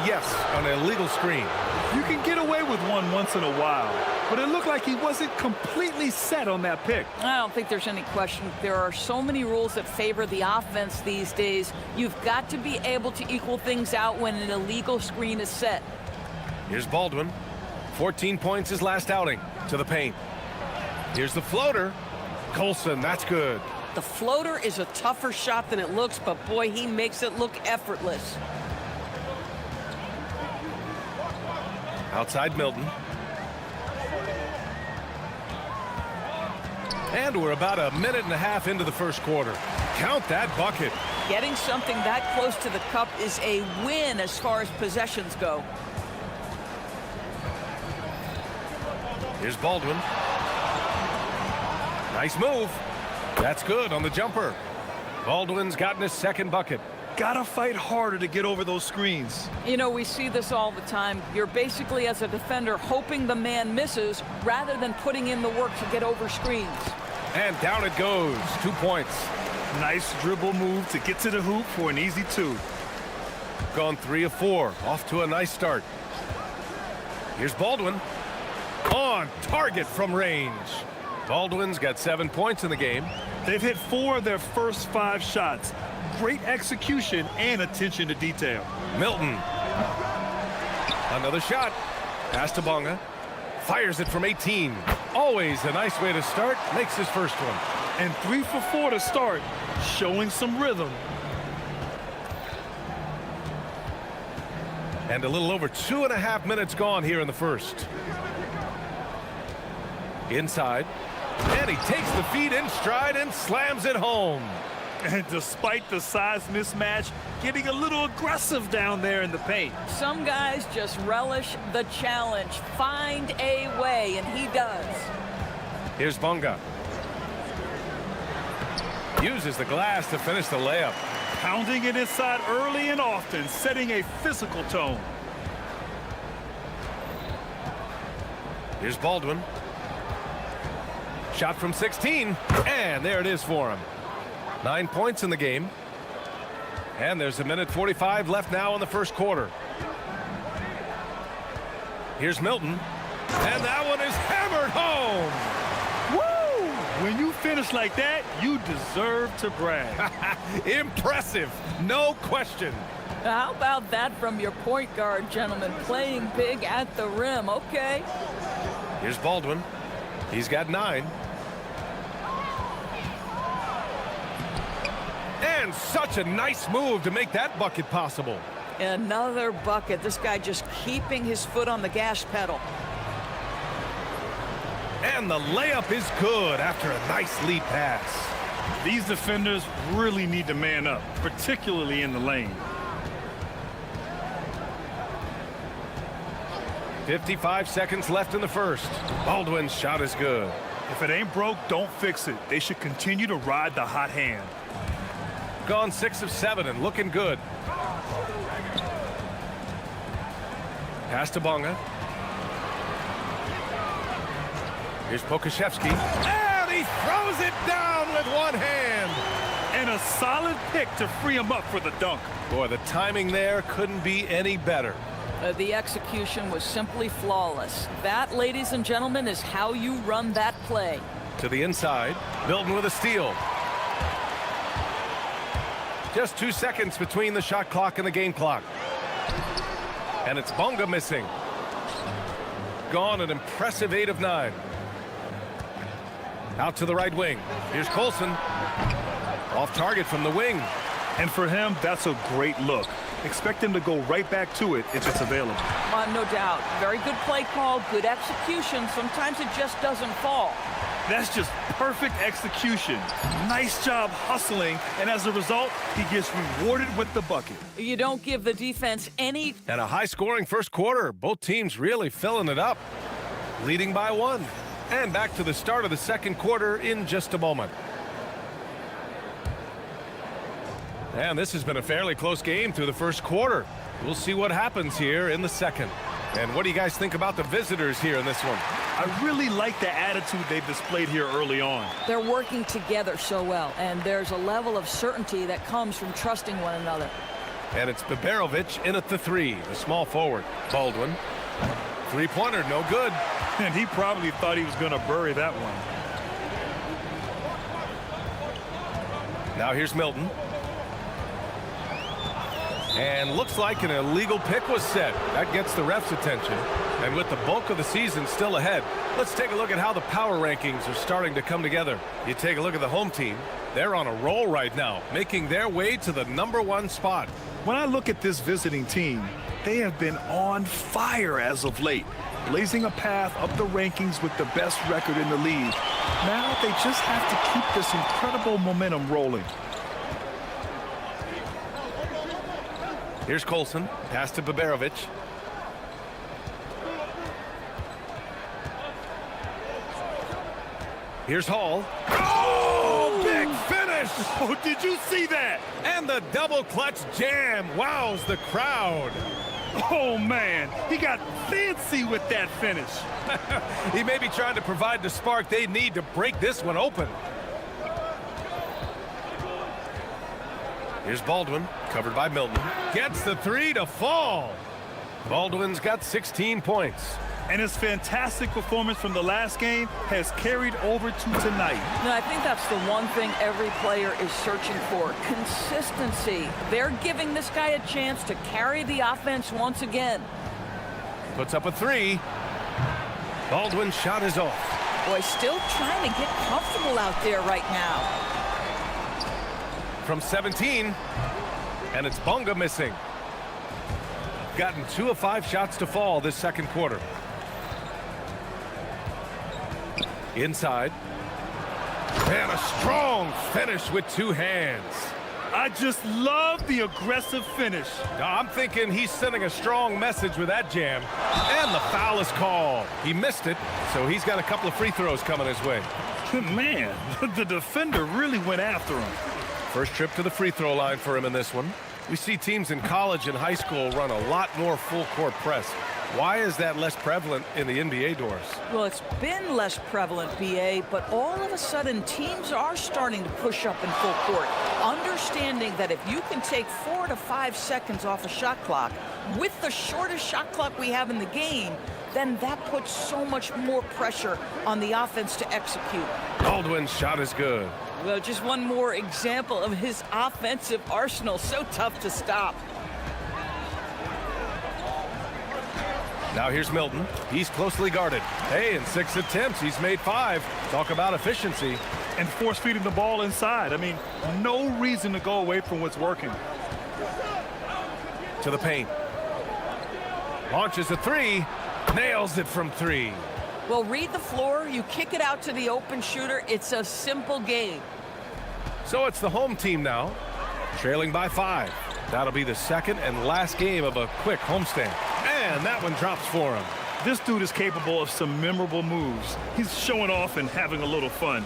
yes, an illegal screen. You can get away with one once in a while, but it looked like he wasn't completely set on that pick. I don't think there's any question. There are so many rules that favor the offense these days. You've got to be able to equal things out when an illegal screen is set. Here's Baldwin. 14 points his last outing. To the paint. Here's the floater. Colson, that's good. The floater is a tougher shot than it looks, but boy, he makes it look effortless. Outside Milton. And we're about a minute and a half into the first quarter. Count that bucket. Getting something that close to the cup is a win as far as possessions go. Here's Baldwin. Nice move. That's good on the jumper. Baldwin's gotten his second bucket. Gotta fight harder to get over those screens. You know, we see this all the time. You're basically, as a defender, hoping the man misses rather than putting in the work to get over screens. And down it goes. 2 points. Nice dribble move to get to the hoop for an easy 2. Gone 3 of 4. Off to a nice start. Here's Baldwin. On target from range. Baldwin's got 7 points in the game. They've hit 4 of their first 5 shots. Great execution and attention to detail. Milton. Another shot. Pass to Bonga. Fires it from 18. Always a nice way to start. Makes his first one. And 3 for 4 to start. Showing some rhythm. And a little over 2.5 minutes gone here in the first. Inside. And he takes the feed in stride and slams it home. And despite the size mismatch, getting a little aggressive down there in the paint. Some guys just relish the challenge. Find a way, and he does. Here's Bonga. Uses the glass to finish the layup. Pounding it inside early and often, setting a physical tone. Here's Baldwin. Shot from 16, and there it is for him. 9 points in the game. And there's a minute 45 left now in the first quarter. Here's Milton. And that one is hammered home. Woo! When you finish like that, you deserve to brag. Impressive, no question. How about that from your point guard, gentlemen? Playing big at the rim, okay. Here's Baldwin. He's got 9. And such a nice move to make that bucket possible. Another bucket. This guy just keeping his foot on the gas pedal. And the layup is good after a nice lead pass. These defenders really need to man up, particularly in the lane. 55 seconds left in the first. Baldwin's shot is good. If it ain't broke, don't fix it. They should continue to ride the hot hand. Gone 6 of 7 and looking good. Pass to Bonga. Here's Pokashevsky. And he throws it down with one hand. And a solid pick to free him up for the dunk. Boy, the timing there couldn't be any better. The execution was simply flawless. That, ladies and gentlemen, is how you run that play. To the inside. Milton with a steal. Just 2 seconds between the shot clock and the game clock. And it's Bonga missing. Gone an impressive 8 of 9. Out to the right wing. Here's Colson. Off target from the wing. And for him, that's a great look. Expect him to go right back to it if it's available. No doubt. Very good play call, good execution. Sometimes it just doesn't fall. That's just perfect execution. Nice job hustling, and as a result, he gets rewarded with the bucket. You don't give the defense any... And a high-scoring first quarter. Both teams really filling it up. Leading by 1. And back to the start of the second quarter in just a moment. And this has been a fairly close game through the first quarter. We'll see what happens here in the second. And what do you guys think about the visitors here in this one? I really like the attitude they've displayed here early on. They're working together so well, and there's a level of certainty that comes from trusting one another. And it's Biberovic in at the 3, the small forward. Baldwin. Three-pointer, no good. And he probably thought he was going to bury that one. Now here's Milton. And looks like an illegal pick was set. That gets the ref's attention. And with the bulk of the season still ahead, let's take a look at how the power rankings are starting to come together. You take a look at the home team. They're on a roll right now, making their way to the #1 spot. When I look at this visiting team, they have been on fire as of late, blazing a path up the rankings with the best record in the league. Now they just have to keep this incredible momentum rolling. Here's Colson, pass to Biberovic. Here's Hall. Oh, big finish! Oh, did you see that? And the double clutch jam wows the crowd. Oh, man, he got fancy with that finish. He may be trying to provide the spark they need to break this one open. Here's Baldwin, covered by Milton. Gets the 3 to fall. Baldwin's got 16 points. And his fantastic performance from the last game has carried over to tonight. No, I think that's the one thing every player is searching for, consistency. They're giving this guy a chance to carry the offense once again. Puts up a 3. Baldwin's shot is off. Boy, still trying to get comfortable out there right now. From 17, and it's Bonga missing. Gotten 2 of 5 shots to fall this second quarter. Inside. And a strong finish with 2 hands. I just love the aggressive finish. I'm thinking he's sending a strong message with that jam. And the foul is called. He missed it, so he's got a couple of free throws coming his way. Man, the defender really went after him. First trip to the free throw line for him in this one. We see teams in college and high school run a lot more full court press. Why is that less prevalent in the NBA doors? Well, it's been less prevalent, BA, but all of a sudden teams are starting to push up in full court, understanding that if you can take 4 to 5 seconds off a shot clock with the shortest shot clock we have in the game, then that puts so much more pressure on the offense to execute. Baldwin's shot is good. Well, just one more example of his offensive arsenal. So tough to stop. Now here's Milton. He's closely guarded. Hey, in 6 attempts, he's made 5. Talk about efficiency. And force feeding the ball inside. I mean, no reason to go away from what's working. To the paint. Launches a 3. Nails it from 3. Well, read the floor. You kick it out to the open shooter. It's a simple game. So it's the home team now, trailing by 5. That'll be the second and last game of a quick homestand. And that one drops for him. This dude is capable of some memorable moves. He's showing off and having a little fun.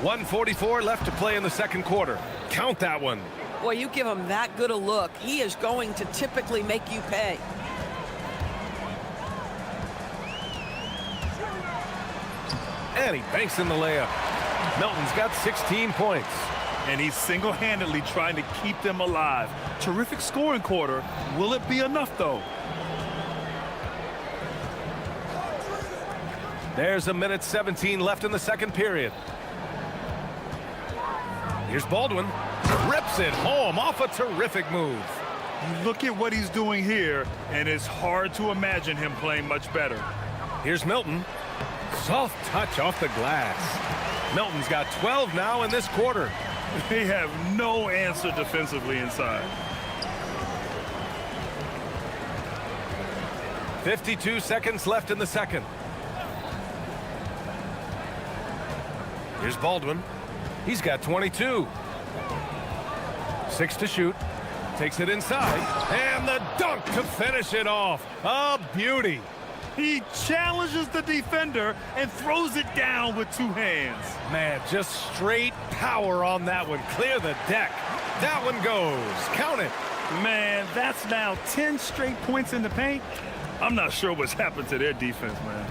1:44 left to play in the second quarter. Count that one. Boy, you give him that good a look, he is going to typically make you pay. And he banks in the layup. Milton's got 16 points. And he's single-handedly trying to keep them alive. Terrific scoring quarter. Will it be enough, though? There's 1:17 left in the second period. Here's Baldwin. Rips it home off a terrific move. You look at what he's doing here, and it's hard to imagine him playing much better. Here's Milton. Soft touch off the glass. Milton's got 12 now in this quarter. They have no answer defensively inside. 52 seconds left in the second. Here's Baldwin. He's got 22. 6 to shoot. Takes it inside. And the dunk to finish it off. A beauty. He challenges the defender and throws it down with 2 hands. Man, just straight power on that one. Clear the deck. That one goes. Count it. Man, that's now 10 straight points in the paint. I'm not sure what's happened to their defense, man.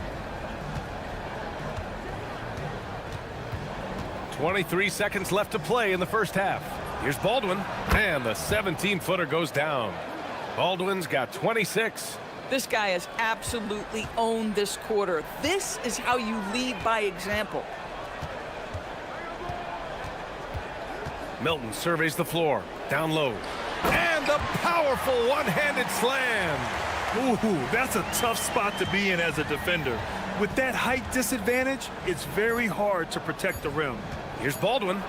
23 seconds left to play in the first half. Here's Baldwin, and the 17-footer goes down. Baldwin's got 26. This guy has absolutely owned this quarter. This is how you lead by example. Milton surveys the floor, down low. And the powerful one-handed slam. Ooh, that's a tough spot to be in as a defender. With that height disadvantage, it's very hard to protect the rim. Here's Baldwin.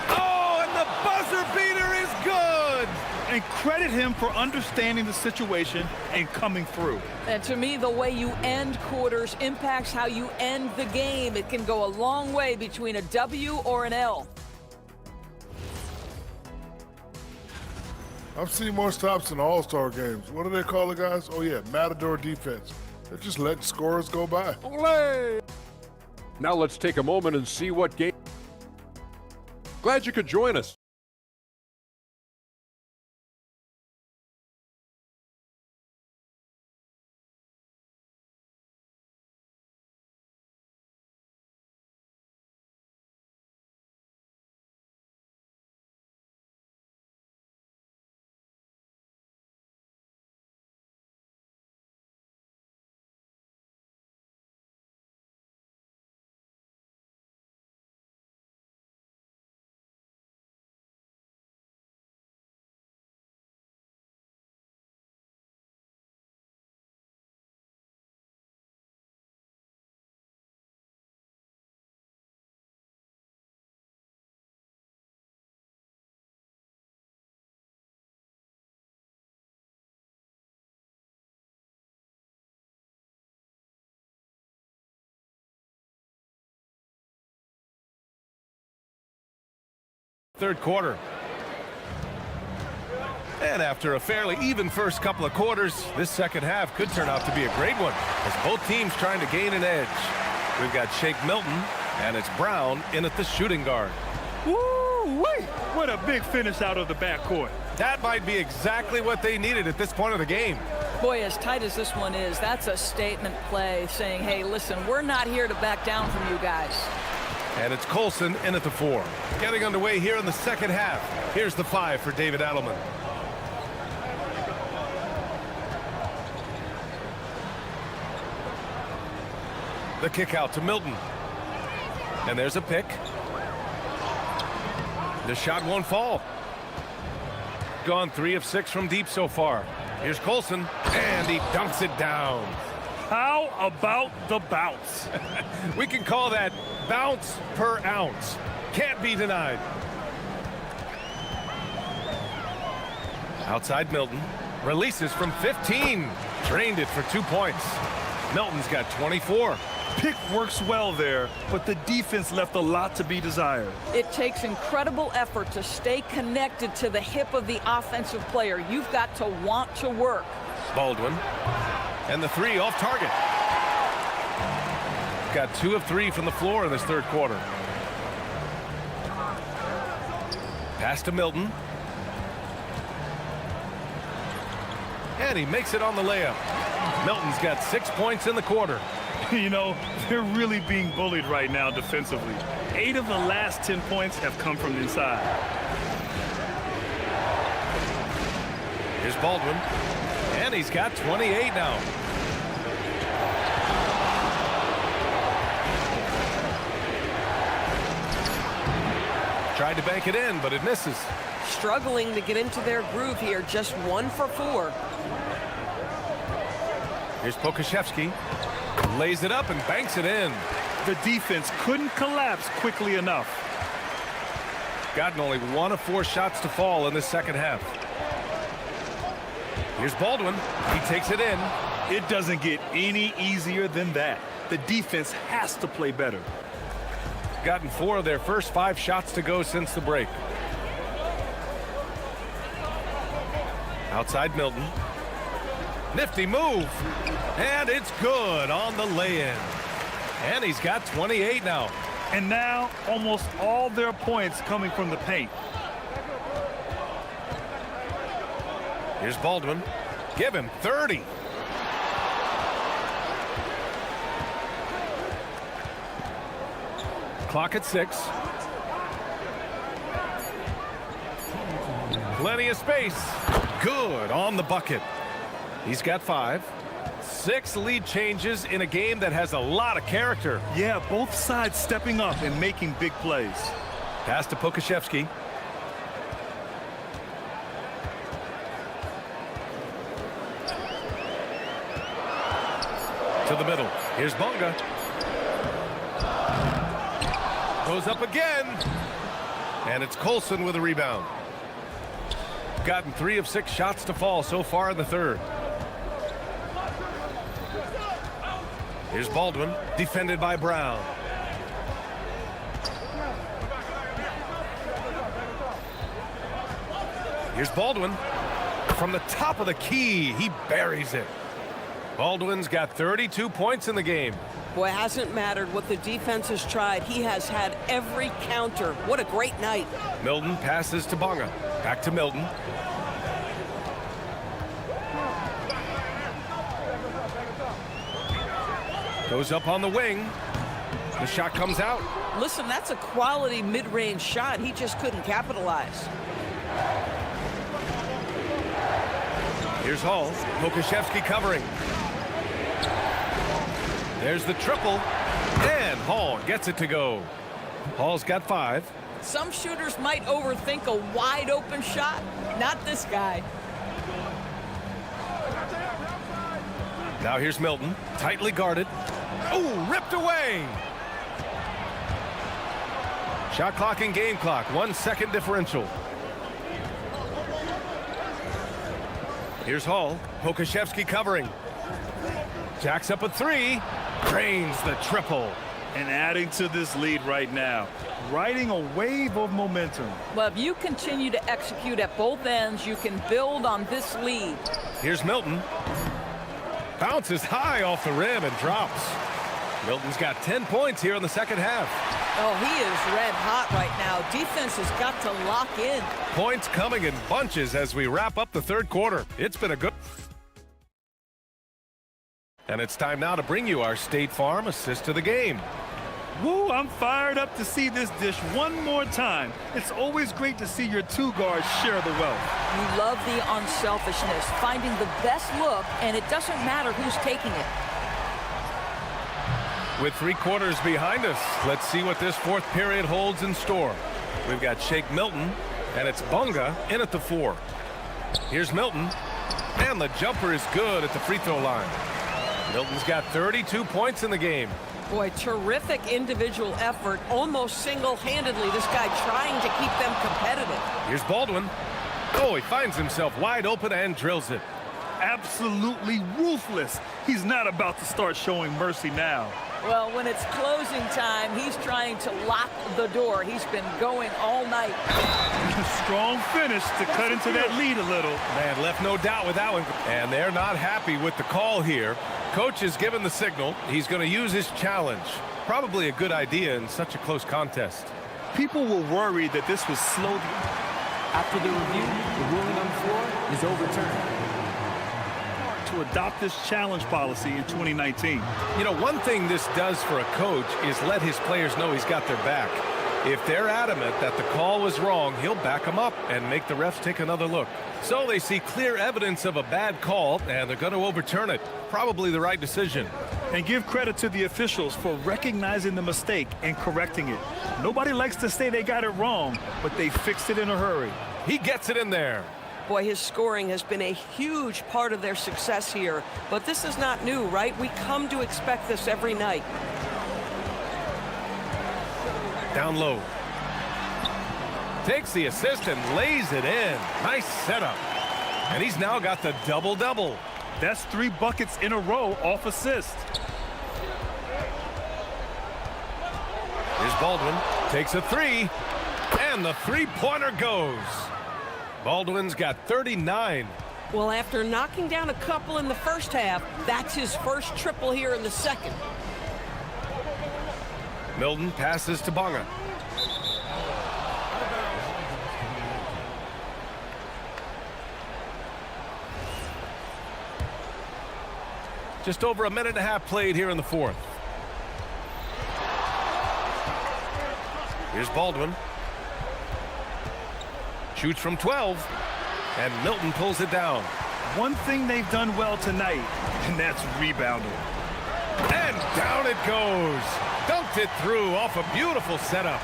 Oh, and the buzzer beater is good! And credit him for understanding the situation and coming through. And to me, the way you end quarters impacts how you end the game. It can go a long way between a W or an L. I've seen more stops in All-Star games. What do they call the guys? Oh, yeah, Matador defense. They're just letting scorers go by. Olé! Now let's take a moment and see what game. Glad you could join us. Third quarter. And after a fairly even first couple of quarters, this second half could turn out to be a great one as both teams trying to gain an edge. We've got Shake Milton, and it's Brown in at the shooting guard. Woo-wee! What a big finish out of the backcourt. That might be exactly what they needed at this point of the game. Boy, as tight as this one is, that's a statement play saying, hey, listen, we're not here to back down from you guys. And it's Colson in at the 4. Getting underway here in the second half. Here's the 5 for David Adelman. The kick out to Milton. And there's a pick. The shot won't fall. Gone 3 of 6 from deep so far. Here's Colson, and he dunks it down. How about the bounce? We can call that bounce per ounce. Can't be denied. Outside Milton. Releases from 15. Drained it for 2 points. Milton's got 24. Pick works well there, but the defense left a lot to be desired. It takes incredible effort to stay connected to the hip of the offensive player. You've got to want to work. Baldwin. And the 3 off target. Got 2 of 3 from the floor in this third quarter. Pass to Milton. And he makes it on the layup. Milton's got 6 points in the quarter. You know, they're really being bullied right now defensively. 8 of the last 10 points have come from inside. Here's Baldwin. And he's got 28 now. Tried to bank it in, but it misses. Struggling to get into their groove here. Just 1 for 4. Here's Pokashevsky. Lays it up and banks it in. The defense couldn't collapse quickly enough. Gotten only 1 of 4 shots to fall in the second half. Here's Baldwin. He takes it in. It doesn't get any easier than that. The defense has to play better. Gotten 4 of their first 5 shots to go since the break. Outside Milton. Nifty move. And it's good on the lay-in. And he's got 28 now. And now almost all their points coming from the paint. Here's Baldwin. Give him 30. Clock at 6. Plenty of space. Good on the bucket. He's got 5. 6 lead changes in a game that has a lot of character. Yeah, both sides stepping up and making big plays. Pass to Pokashevsky. To the middle. Here's Bonga. Goes up again. And it's Colson with a rebound. Gotten 3 of 6 shots to fall so far in the third. Here's Baldwin, defended by Brown. Here's Baldwin. From the top of the key, he buries it. Baldwin's got 32 points in the game. Boy, it hasn't mattered what the defense has tried. He has had every counter. What a great night. Milton passes to Bonga. Back to Milton. Goes up on the wing. The shot comes out. Listen, that's a quality mid-range shot. He just couldn't capitalize. Here's Hall. Pokashevsky covering. There's the triple. And Hall gets it to go. Hall's got 5. Some shooters might overthink a wide open shot. Not this guy. Now here's Milton. Tightly guarded. Oh, ripped away. Shot clock and game clock. 1 second differential. Here's Hall. Pokashevsky covering. Jacks up a 3. Drains the triple. And adding to this lead right now. Riding a wave of momentum. Well, if you continue to execute at both ends, you can build on this lead. Here's Milton. Bounces high off the rim and drops. Milton's got 10 points here in the second half. Oh, he is red hot right now. Defense has got to lock in. Points coming in bunches as we wrap up the third quarter. It's been a good... And it's time now to bring you our State Farm assist to the game. Woo, I'm fired up to see this dish one more time. It's always great to see your 2 guards share the wealth. You love the unselfishness, finding the best look, and it doesn't matter who's taking it. With 3 quarters behind us, let's see what this fourth period holds in store. We've got Shake Milton, and it's Bonga in at the 4. Here's Milton, and the jumper is good at the free throw line. Milton's got 32 points in the game. Boy, terrific individual effort, almost single-handedly. This guy trying to keep them competitive. Here's Baldwin. Oh, he finds himself wide open and drills it. Absolutely ruthless. He's not about to start showing mercy now. Well, when it's closing time, he's trying to lock the door. He's been going all night. Strong finish to cut into that lead a little. Man, left no doubt with that one. And they're not happy with the call here. Coach has given the signal. He's going to use his challenge. Probably a good idea in such a close contest. People were worried that this was slow. After the review, the ruling on the floor is overturned. To adopt this challenge policy in 2019. You know, one thing this does for a coach is let his players know he's got their back. If they're adamant that the call was wrong, he'll back them up and make the refs take another look. So they see clear evidence of a bad call, and they're going to overturn it. Probably the right decision. And give credit to the officials for recognizing the mistake and correcting it. Nobody likes to say they got it wrong, but they fixed it in a hurry. He gets it in there. Boy, his scoring has been a huge part of their success here. But this is not new, right? We come to expect this every night. Down low. Takes the assist and lays it in. Nice setup. And he's now got the double-double. That's 3 buckets in a row off assist. Here's Baldwin. Takes a 3. And the three-pointer goes. Baldwin's got 39. Well, after knocking down a couple in the first half, that's his first triple here in the second. Milton passes to Bonga. Just over a minute and a half played here in the fourth. Here's Baldwin. Shoots from 12. And Milton pulls it down. One thing they've done well tonight, and that's rebounding. And down it goes. Dunked it through off a beautiful setup.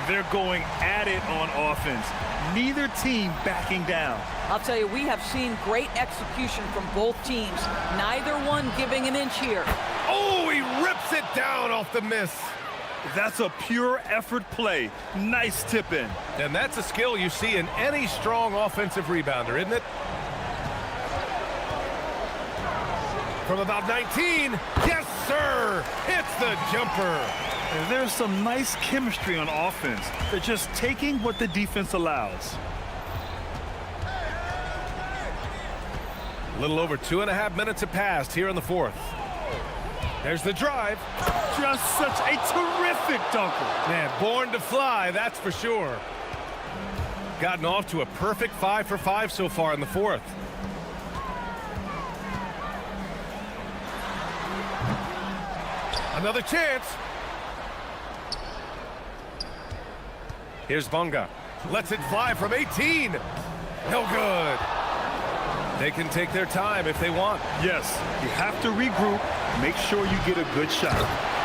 They're going at it on offense. Neither team backing down. I'll tell you, we have seen great execution from both teams. Neither one giving an inch here. Oh, he rips it down off the miss. That's a pure effort play. Nice tip in. And that's a skill you see in any strong offensive rebounder, isn't it? From about 19, yes, sir! Hits the jumper. And there's some nice chemistry on offense. They're just taking what the defense allows. A little over 2.5 minutes have passed here in the fourth. There's the drive. Just such a terrific dunker. Man, born to fly, that's for sure. Gotten off to a perfect 5 for 5 so far in the fourth. Another chance. Here's Bonga. Lets it fly from 18. No good. They can take their time if they want. Yes, you have to regroup. Make sure you get a good shot.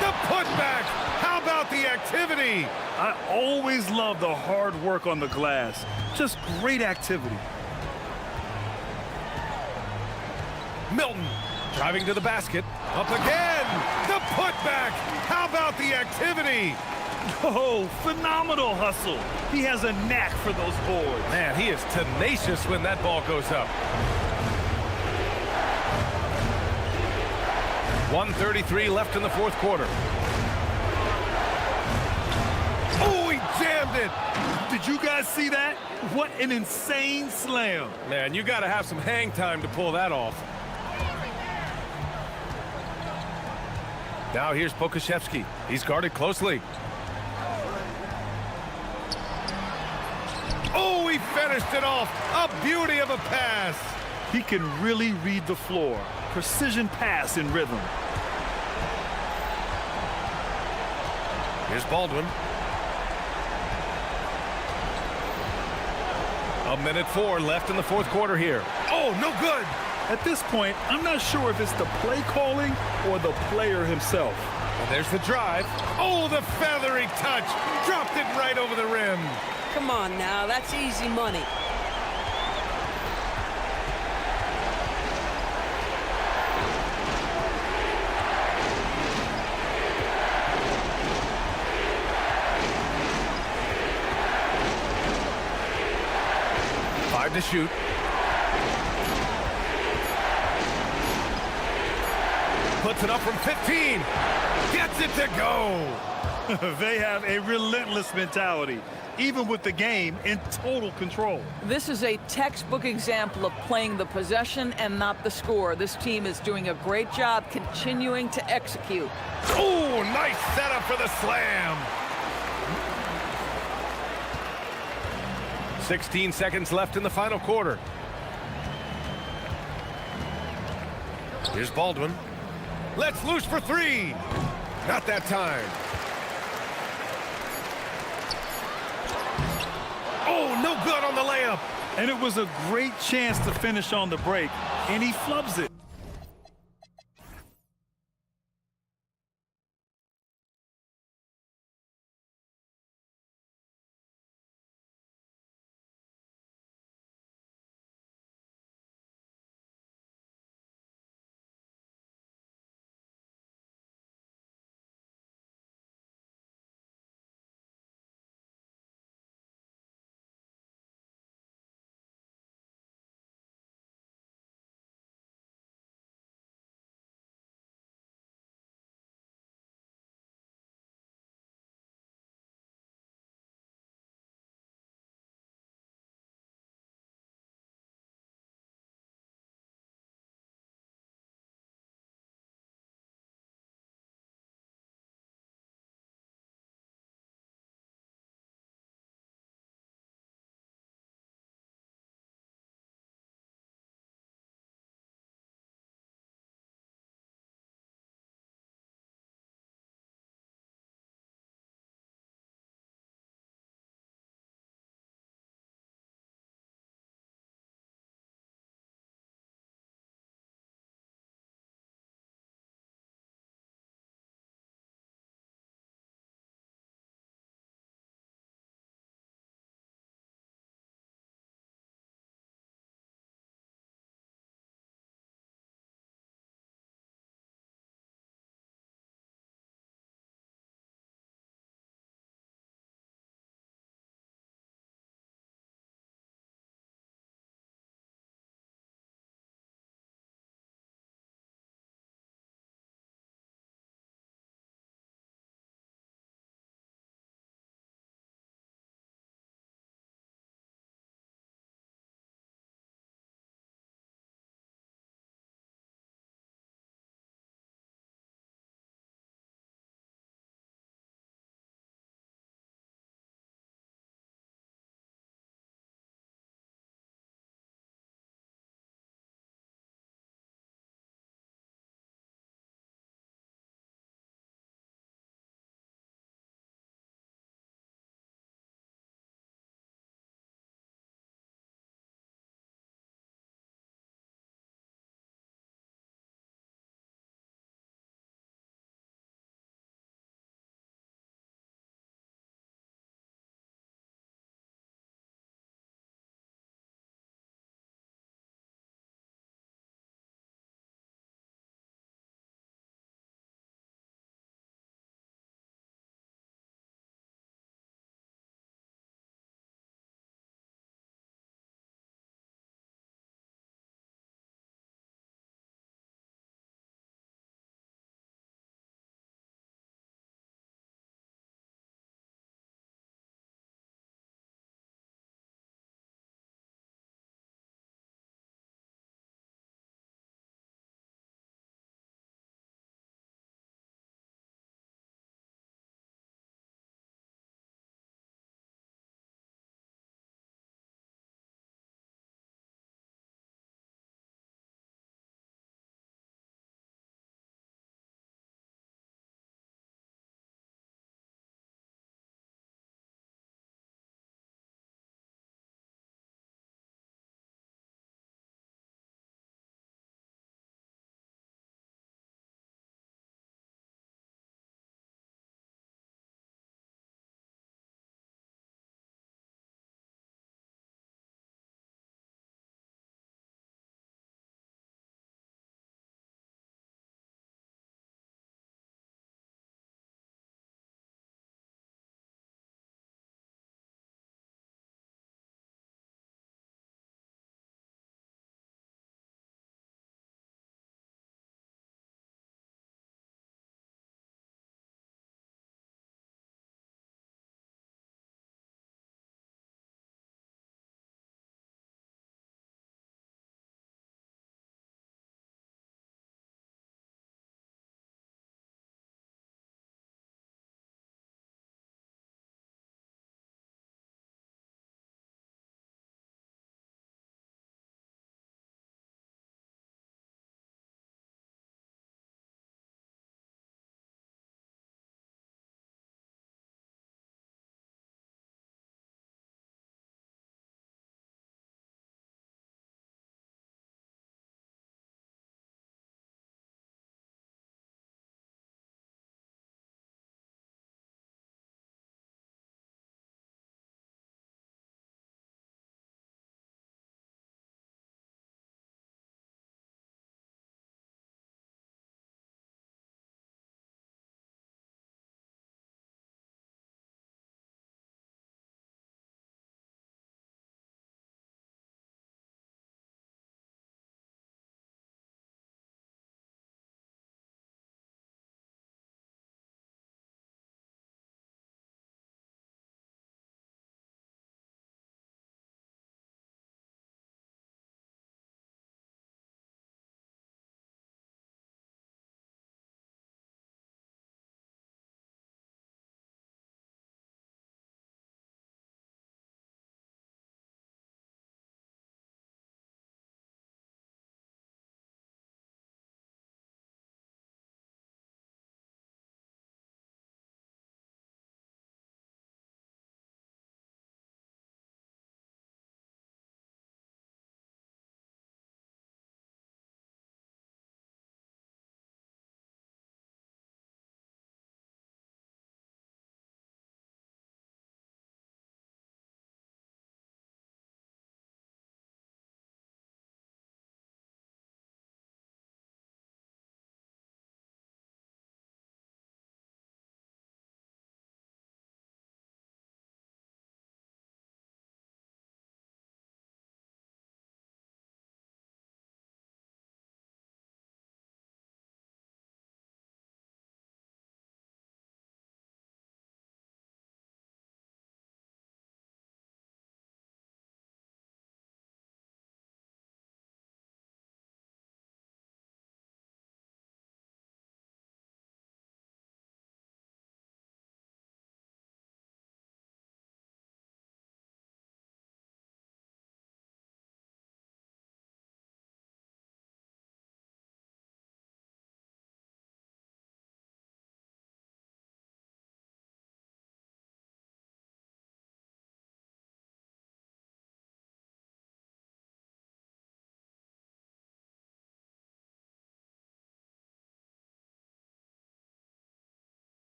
The putback. How about the activity? I always love the hard work on the glass. Just great activity. Milton driving to the basket. Up again. The putback. How about the activity? Oh, phenomenal hustle. He has a knack for those boards. Man, he is tenacious when that ball goes up. 1:33 left in the fourth quarter. Oh, he jammed it. Did you guys see that? What an insane slam. Man, you got to have some hang time to pull that off. Now here's Pokashevsky. He's guarded closely. Oh, he finished it off. A beauty of a pass. He can really read the floor. Precision pass in rhythm. Here's Baldwin. 1:04 left in the fourth quarter here. Oh, no good. At this point, I'm not sure if it's the play calling or the player himself. And there's the drive. Oh, the feathery touch. Dropped it right over the rim. Come on now, that's easy money. To shoot. Puts it up from 15. Gets it to go. They have a relentless mentality, even with the game in total control. This is a textbook example of playing the possession and not the score. This team is doing a great job continuing to execute. Oh, nice setup for the slam. 16 seconds left in the final quarter. Here's Baldwin. Let's loose for 3. Not that time. Oh, no good on the layup. And it was a great chance to finish on the break, and he flubs it.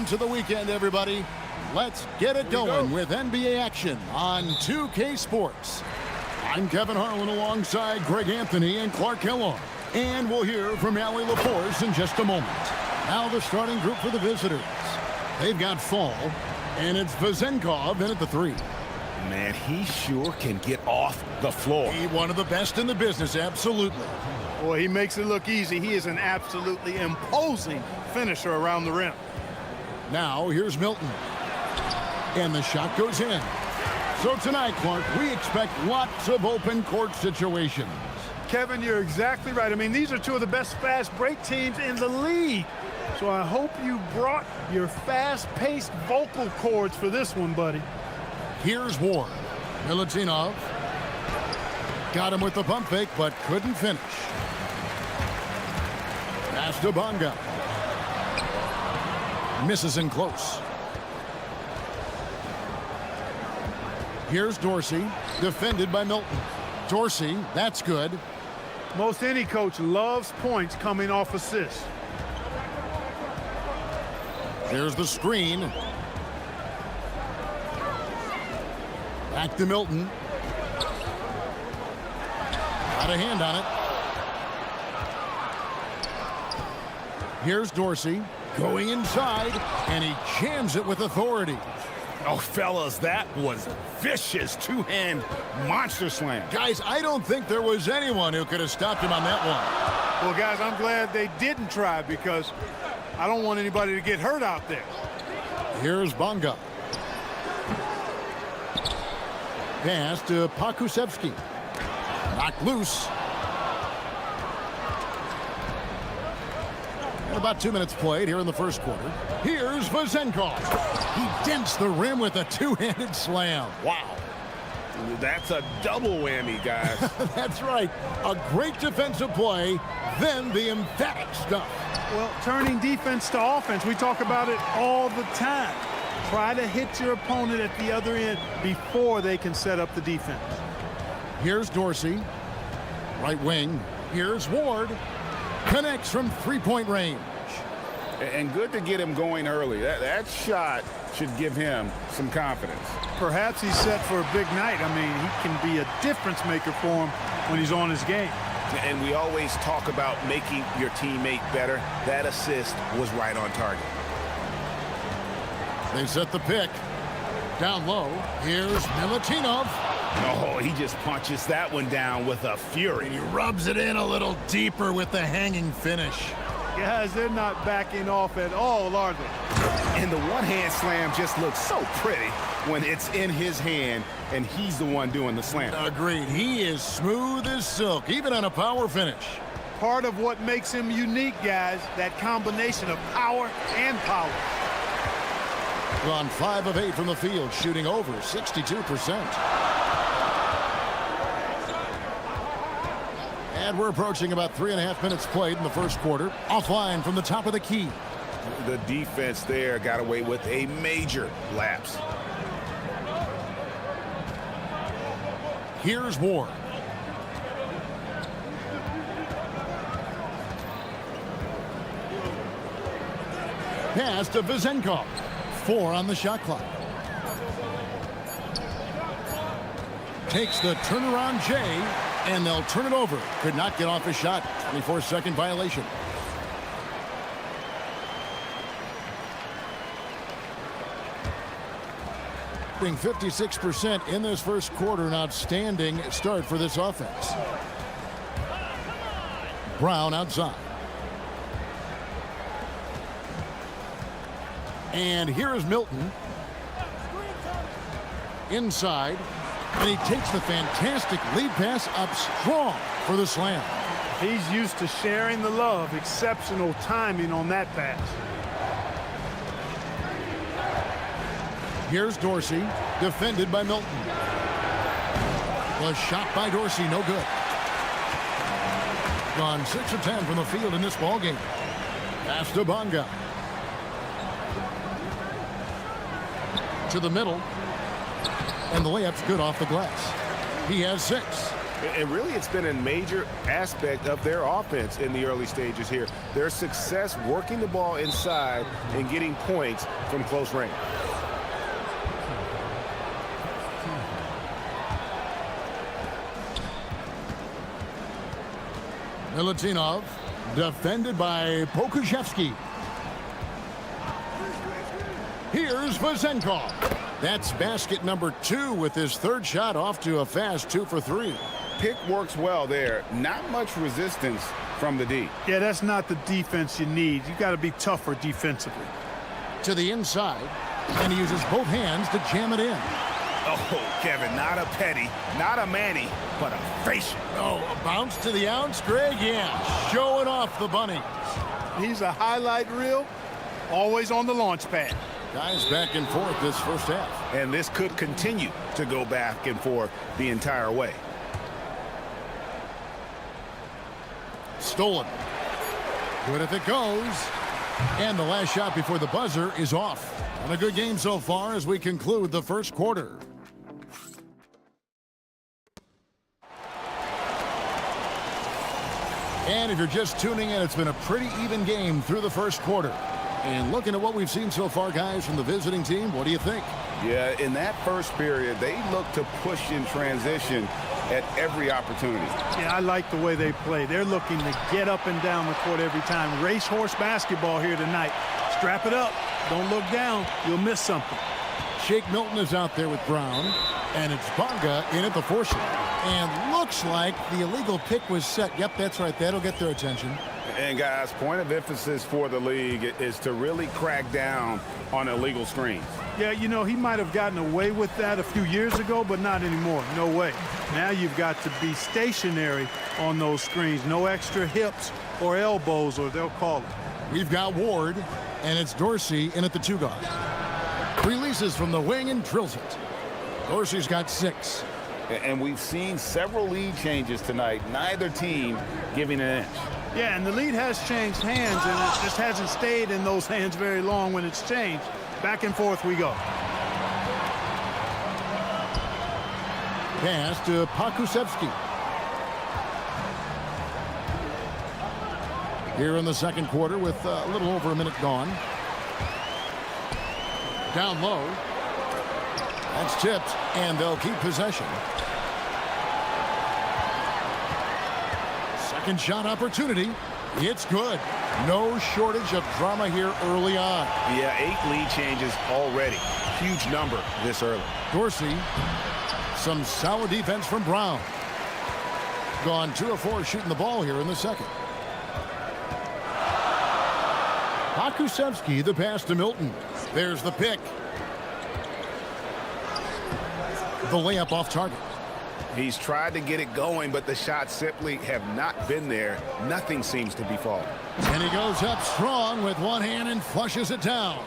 To the weekend, everybody. Let's get it going with NBA action on 2K Sports. I'm Kevin Harlan alongside Greg Anthony and Clark Kellogg. And we'll hear from Allie LaForce in just a moment. Now the starting group for the visitors. They've got Fall, and it's Vezenkov in at the 3. Man, he sure can get off the floor. He one of the best in the business, absolutely. Boy, he makes it look easy. He is an absolutely imposing finisher around the rim. Now, here's Milton. And the shot goes in. So tonight, Clark, we expect lots of open court situations. Kevin, you're exactly right. I mean, these are two of the best fast break teams in the league. So I hope you brought your fast-paced vocal cords for this one, buddy. Here's Ward. Milutinov. Got him with the pump fake, but couldn't finish. Pass to Bonga. Misses in close. Here's Dorsey, defended by Milton. Dorsey, that's good. Most any coach loves points coming off assists. There's the screen. Back to Milton. Got a hand on it. Here's Dorsey. Going inside, and he jams it with authority. Oh, fellas, that was vicious two-hand monster slam. Guys, I don't think there was anyone who could have stopped him on that one. Well, guys, I'm glad they didn't try because I don't want anybody to get hurt out there. Here's Bonga. Pass to Pakusevsky. Knocked loose. And about 2 minutes played here in the first quarter. Here's Vezenkov. He dents the rim with a two-handed slam. Wow. That's a double whammy, guys. That's right. A great defensive play, then the emphatic stuff. Well, turning defense to offense, we talk about it all the time. Try to hit your opponent at the other end before they can set up the defense. Here's Dorsey. Right wing. Here's Ward. Connects from three-point range. And good to get him going early. That shot should give him some confidence. Perhaps he's set for a big night. I mean, he can be a difference maker for him when he's on his game. And we always talk about making your teammate better. That assist was right on target. They set the pick. Down low. Here's Milutinov. Oh, he just punches that one down with a fury. He rubs it in a little deeper with the hanging finish. Guys, they're not backing off at all, are they? And the one-hand slam just looks so pretty when it's in his hand and he's the one doing the slam. Agreed. He is smooth as silk, even on a power finish. Part of what makes him unique, guys, that combination of power and power. On 5 of 8 from the field, shooting over 62%. And we're approaching about 3.5 minutes played in the first quarter. Offline from the top of the key. The defense there got away with a major lapse. Here's Ward. Pass to Vezenkov. 4 on the shot clock. Takes the turnaround J, and they'll turn it over. Could not get off his shot. 24-second violation. Being 56% in this first quarter, an outstanding start for this offense. Brown outside. And here is Milton. Inside. And he takes the fantastic lead pass up strong for the slam. He's used to sharing the love. Exceptional timing on that pass. Here's Dorsey, defended by Milton. Was shot by Dorsey, no good. Gone 6 of 10 from the field in this ballgame. Pass to Bonga. To the middle. And the layup's good off the glass. He has 6. And really, it's been a major aspect of their offense in the early stages here. Their success working the ball inside and getting points from close range. Milutinov, defended by Pokusevski. Here's Vazenkov. That's basket number 2 with his third shot off to a fast 2 for 3. Pick works well there. Not much resistance from the D. Yeah, that's not the defense you need. You got to be tougher defensively. To the inside, and he uses both hands to jam it in. Oh, Kevin, not a petty, not a Manny, but a facial. Oh, a bounce to the ounce, Greg, yeah. Showing off the bunny. He's a highlight reel, always on the launch pad. Guys back and forth this first half. And this could continue to go back and forth the entire way. Stolen. Good if it goes. And the last shot before the buzzer is off. And a good game so far as we conclude the first quarter. And if you're just tuning in, it's been a pretty even game through the first quarter. And looking at what we've seen so far, guys, from the visiting team, what do you think? Yeah, in that first period, they look to push in transition at every opportunity. Yeah, I like the way they play. They're looking to get up and down the court every time. Racehorse basketball here tonight. Strap it up. Don't look down. You'll miss something. Shake Milton is out there with Brown. And it's Bonga in at the 4 shot. And looks like the illegal pick was set. Yep, that's right. That'll get their attention. And, guys, point of emphasis for the league is to really crack down on illegal screens. Yeah, you know, he might have gotten away with that a few years ago, but not anymore. No way. Now you've got to be stationary on those screens. No extra hips or elbows, or they'll call it. We've got Ward, and it's Dorsey in at the 2 guard. Releases from the wing and drills it. Dorsey's got 6. And we've seen several lead changes tonight. Neither team giving an inch. Yeah, and the lead has changed hands, and it just hasn't stayed in those hands very long when it's changed. Back and forth we go. Pass to Pokusevski. Here in the second quarter with a little over a minute gone. Down low. That's tipped, and they'll keep possession. Second shot opportunity. It's good. No shortage of drama here early on. Yeah, 8 lead changes already. Huge number this early. Dorsey. Some solid defense from Brown. Gone 2 of 4 shooting the ball here in the second. Pokusevski, the pass to Milton. There's the pick. The layup off target. He's tried to get it going, but the shots simply have not been there. Nothing seems to be falling. And he goes up strong with one hand and flushes it down.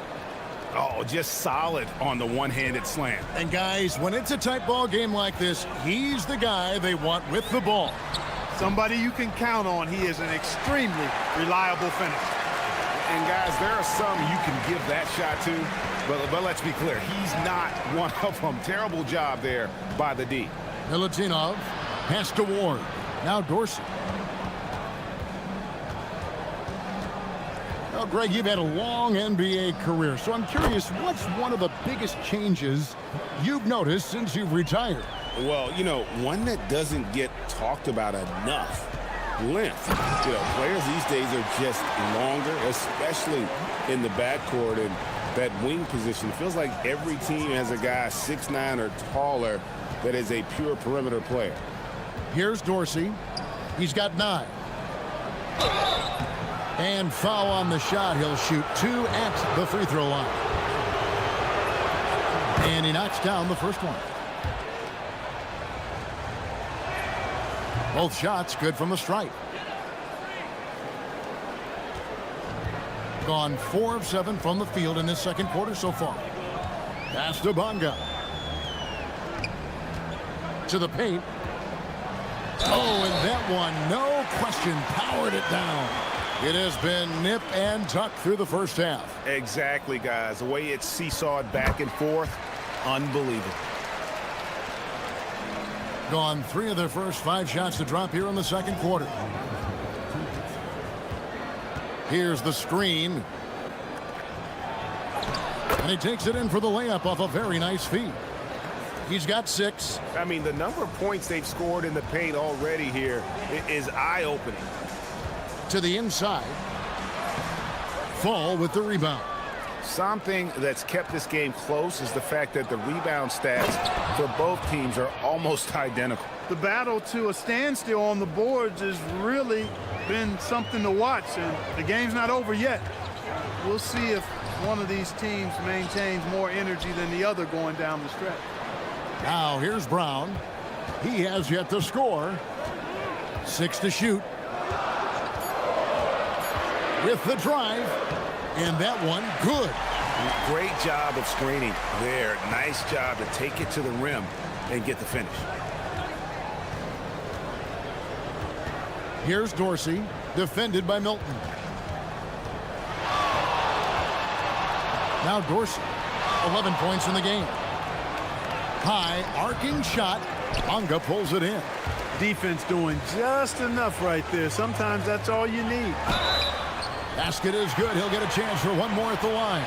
Oh, just solid on the one-handed slam. And guys, when it's a tight ball game like this, he's the guy they want with the ball. Somebody you can count on. He is an extremely reliable finisher. And guys, there are some you can give that shot to, but let's be clear, he's not one of them. Terrible job there by the D. Milutinov, pass to Ward. Now Dorsey. Well, Greg, you've had a long NBA career, so I'm curious, what's one of the biggest changes you've noticed since you've retired? Well, you know, one that doesn't get talked about enough. Length. You know, players these days are just longer, especially in the backcourt and that wing position. It feels like every team has a guy 6'9" or taller that is a pure perimeter player. Here's Dorsey. He's got 9. And foul on the shot. He'll shoot 2 at the free throw line. And he knocks down the first one. Both shots good from the stripe. Gone 4 of 7 from the field in this second quarter so far. Pass to Bonga. To the paint. Oh, and that one, no question, powered it down. It has been nip and tuck through the first half. Exactly, guys. The way it's seesawed back and forth, unbelievable. Gone 3 of their first 5 shots to drop here in the second quarter. Here's the screen. And he takes it in for the layup off a very nice feed. He's got 6. I mean, the number of points they've scored in the paint already here is eye-opening. To the inside. Fall with the rebound. Something that's kept this game close is the fact that the rebound stats for both teams are almost identical. The battle to a standstill on the boards has really been something to watch, and the game's not over yet. We'll see if one of these teams maintains more energy than the other going down the stretch. Now here's Brown. He has yet to score. 6 to shoot. With the drive. And that one, good. Great job of screening there. Nice job to take it to the rim and get the finish. Here's Dorsey, defended by Milton. Now Dorsey, 11 points in the game. High arcing shot. Bonga pulls it in. Defense doing just enough right there. Sometimes that's all you need. Basket is good. He'll get a chance for one more at the line.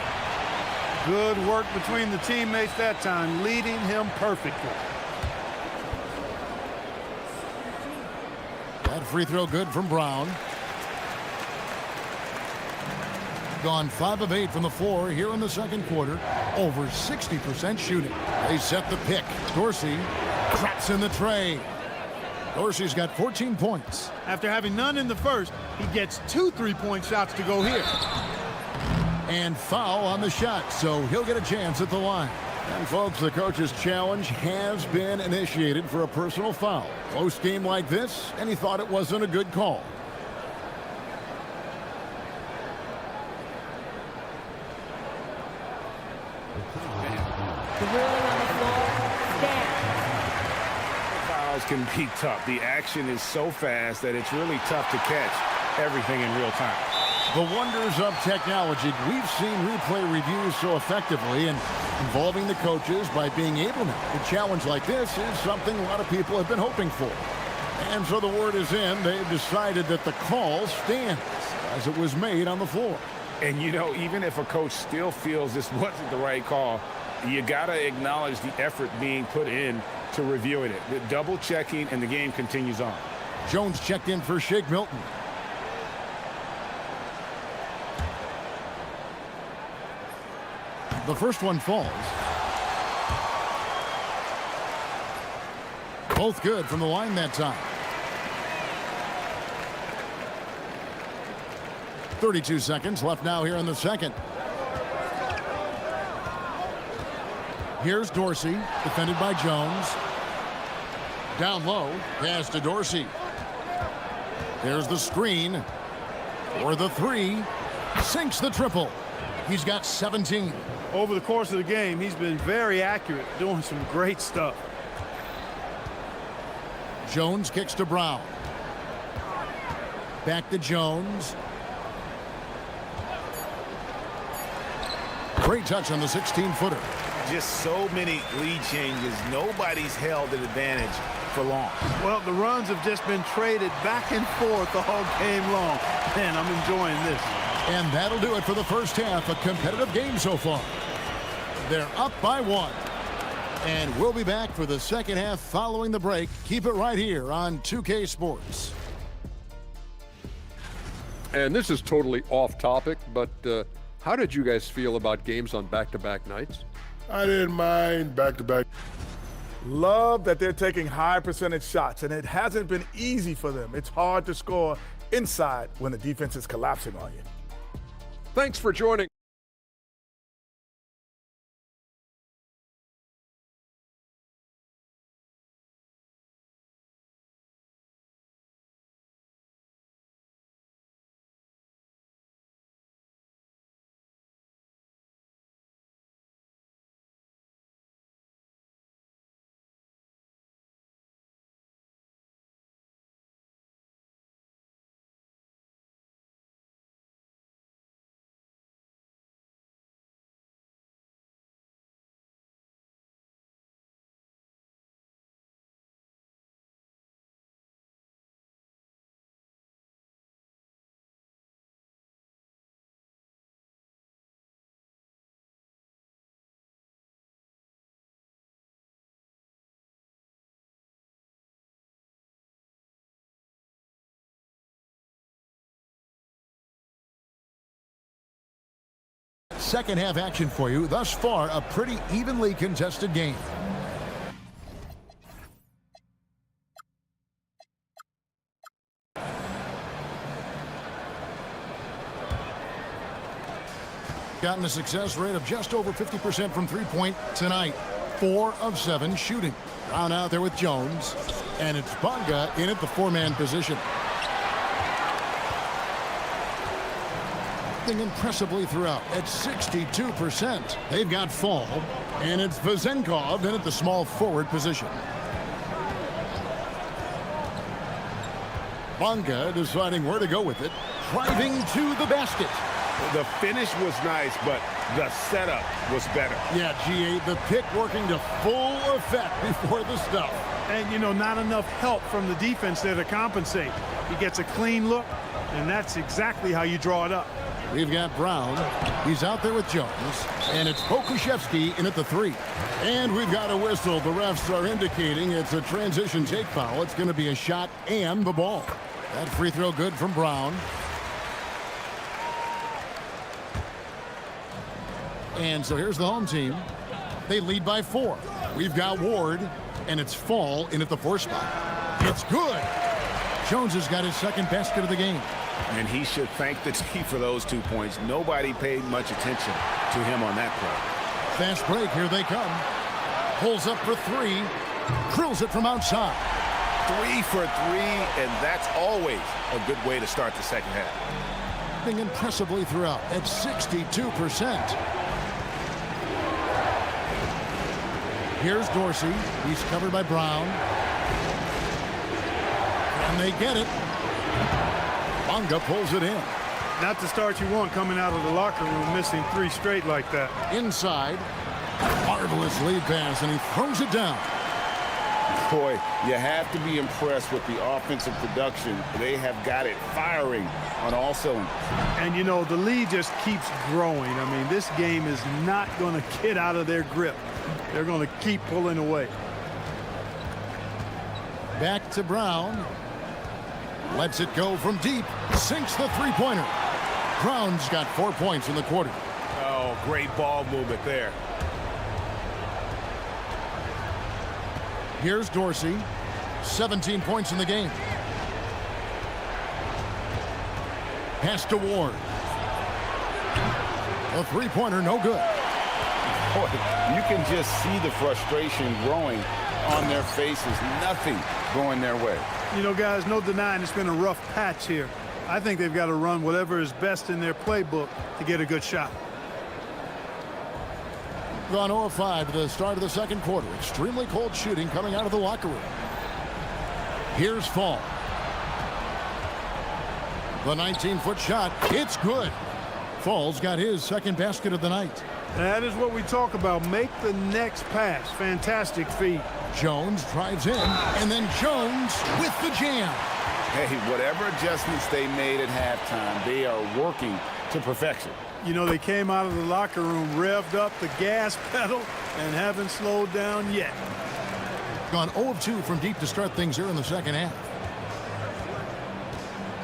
Good work between the teammates that time, leading him perfectly. That free throw good from Brown. Gone 5 of 8 from the floor here in the second quarter. Over 60% shooting. They set the pick. Dorsey traps in the tray. Dorsey's got 14 points. After having none in the first, he gets 2 3-point shots to go here. And foul on the shot, so he'll get a chance at the line. And folks, the coach's challenge has been initiated for a personal foul. Close game like this, and he thought it wasn't a good call. The ruling on the floor stands. Fouls can be tough. The action is so fast that it's really tough to catch everything in real time. The wonders of technology. We've seen replay reviews so effectively, and involving the coaches by being able to. A challenge like this is something a lot of people have been hoping for. And so the word is in. They've decided that the call stands as it was made on the floor. And, you know, even if a coach still feels this wasn't the right call, you got to acknowledge the effort being put in to reviewing it. The double checking, and the game continues on. Jones checked in for Shake Milton. The first one falls. Both good from the line that time. 32 seconds left now here in the second. Here's Dorsey, defended by Jones. Down low, pass to Dorsey. There's the screen for the 3. Sinks the triple. He's got 17. Over the course of the game, he's been very accurate, doing some great stuff. Jones kicks to Brown. Back to Jones. Great touch on the 16-footer. Just so many lead changes. Nobody's held an advantage for long. Well, the runs have just been traded back and forth all game long. Man, I'm enjoying this. And that'll do it for the first half. A competitive game so far. They're up by 1. And we'll be back for the second half following the break. Keep it right here on 2K Sports. And this is totally off topic, but how did you guys feel about games on back-to-back nights? I didn't mind back-to-back. Love that they're taking high percentage shots, and it hasn't been easy for them. It's hard to score inside when the defense is collapsing on you. Thanks for joining. Second half action for you. Thus far, a pretty evenly contested game. Gotten a success rate of just over 50% from three-point tonight. 4 of 7 shooting. Brown out there with Jones. And it's Bonga in at the four-man position. Impressively throughout at 62%. They've got Fall. And it's Vazenkov in at the small forward position. Bonga deciding where to go with it. Driving to the basket. The finish was nice, but the setup was better. Yeah, G8, the pick working to full effect before the stuff. And, you know, not enough help from the defense there to compensate. He gets a clean look, and that's exactly how you draw it up. We've got Brown. He's out there with Jones. And it's Pokushevsky in at the 3. And we've got a whistle. The refs are indicating it's a transition take foul. It's going to be a shot and the ball. That free throw good from Brown. And so here's the home team. They lead by 4. We've got Ward, and it's Fall in at the 4 spot. It's good. Jones has got his second basket of the game. And he should thank the team for those 2 points. Nobody paid much attention to him on that play. Fast break, here they come. Pulls up for 3. Drills it from outside. 3 for 3, and that's always a good way to start the second half. Impressively throughout at 62%. Here's Dorsey. He's covered by Brown. And they get it. Bonga pulls it in. Not the start you want coming out of the locker room, missing 3 straight like that. Inside. Marvelous lead pass, and he throws it down. Boy, you have to be impressed with the offensive production. They have got it firing on all cylinders. And, you know, the lead just keeps growing. I mean, this game is not going to get out of their grip. They're going to keep pulling away. Back to Brown. Lets it go from deep. Sinks the three-pointer. Brown's got 4 points in the quarter. Oh, great ball movement there. Here's Dorsey. 17 points in the game. Pass to Ward. A three-pointer, no good. Boy, you can just see the frustration growing on their faces. Nothing going their way. You know, guys, no denying it's been a rough patch here. I think they've got to run whatever is best in their playbook to get a good shot. Gone 0 of 5 to the start of the second quarter. Extremely cold shooting coming out of the locker room. Here's Fall. The 19-foot shot. It's good. Fall's got his second basket of the night. That is what we talk about. Make the next pass. Fantastic feed. Jones drives in, and then Jones with the jam. Hey, whatever adjustments they made at halftime, they are working to perfection. You know, they came out of the locker room, revved up the gas pedal, and haven't slowed down yet. Gone 0 of 2 from deep to start things here in the second half.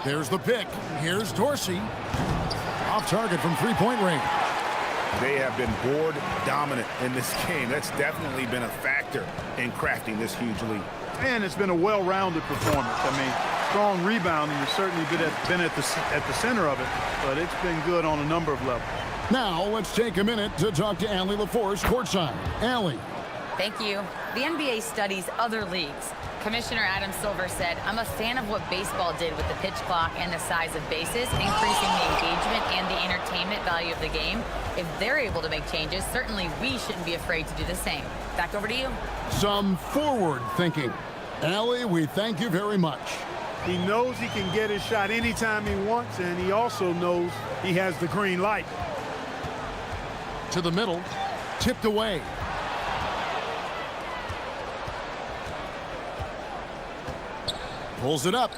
There's the pick. Here's Dorsey. Off target from three-point range. They have been board dominant in this game. That's definitely been a factor in crafting this huge lead. And it's been a well-rounded performance. I mean, strong rebounding has certainly been at the center of it, but it's been good on a number of levels. Now let's take a minute to talk to Allie LaForce courtside. Allie. Thank you. The NBA studies other leagues. Commissioner Adam Silver said, "I'm a fan of what baseball did with the pitch clock and the size of bases, increasing the engagement and the entertainment value of the game. If they're able to make changes, certainly we shouldn't be afraid to do the same." Back over to you. Some forward thinking. Allie, we thank you very much. He knows he can get his shot anytime he wants, and he also knows he has the green light. To the middle, tipped away. Pulls it up.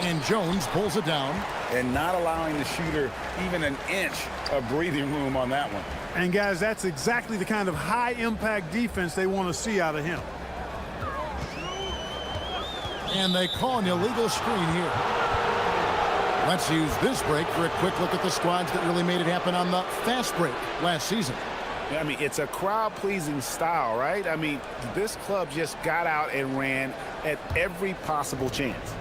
And Jones pulls it down. And not allowing the shooter even an inch of breathing room on that one. And guys, that's exactly the kind of high-impact defense they want to see out of him. And they call an illegal screen here. Let's use this break for a quick look at the squads that really made it happen on the fast break last season. I mean, it's a crowd-pleasing style, right? I mean, this club just got out and ran at every possible chance.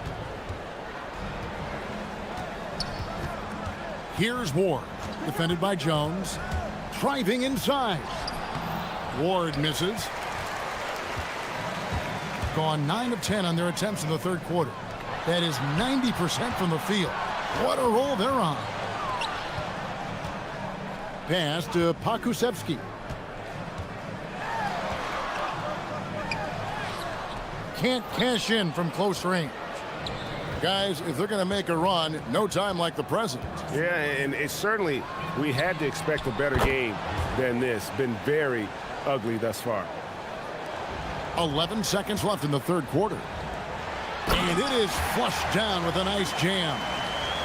Here's Ward, defended by Jones. Driving inside. Ward misses. Gone 9 of 10 on their attempts in the third quarter. That is 90% from the field. What a roll they're on. Pass to Pakusevsky. Can't cash in from close range. Guys, if they're going to make a run, no time like the present. Yeah, and it's certainly, we had to expect a better game than this. Been very ugly thus far. 11 seconds left in the third quarter. And it is flushed down with a nice jam.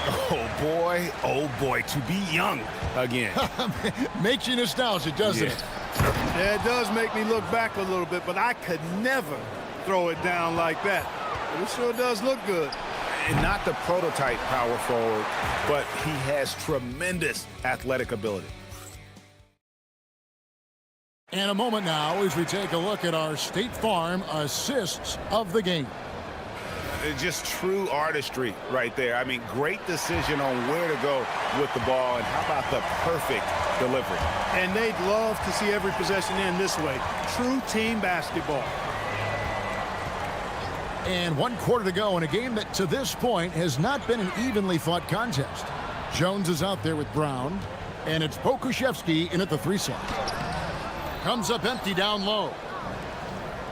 Oh boy, to be young again. Makes you nostalgic, doesn't it? Yeah, it does make me look back a little bit, but I could never throw it down like that. But it sure does look good. And not the prototype power forward, but he has tremendous athletic ability. And a moment now as we take a look at our State Farm assists of the game. Just true artistry right there. I mean, great decision on where to go with the ball, and how about the perfect delivery? And they'd love to see every possession end this way. True team basketball. And 1 quarter to go in a game that to this point has not been an evenly fought contest. Jones is out there with Brown, and it's Pokushevsky in at the 3 slot. Comes up empty down low.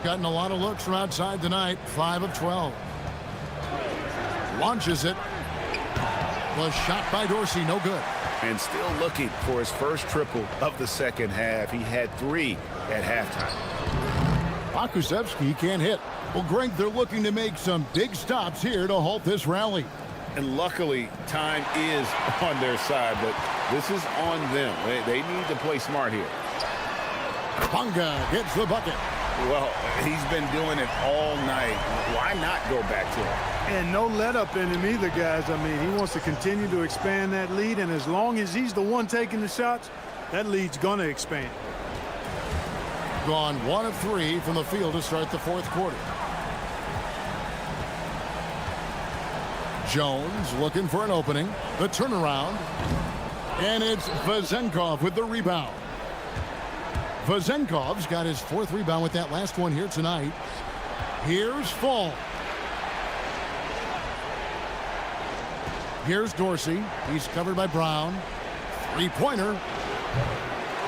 Gotten a lot of looks from outside tonight, 5 of 12. Launches it. Was shot by Dorsey, no good. And still looking for his first triple of the second half. He had 3 at halftime. Pakusevsky can't hit. Well, Greg, they're looking to make some big stops here to halt this rally. And luckily, time is on their side, but this is on them. They need to play smart here. Ponga gets the bucket. Well, he's been doing it all night. Why not go back to him? And no let up in him either, guys. I mean, he wants to continue to expand that lead, and as long as he's the one taking the shots, that lead's going to expand. Gone 1 of 3 from the field to start the fourth quarter. Jones looking for an opening. The turnaround. And it's Vezenkov with the rebound. Vezenkov's got his 4th rebound with that last one here tonight. Here's Fall. Here's Dorsey. He's covered by Brown. 3-pointer.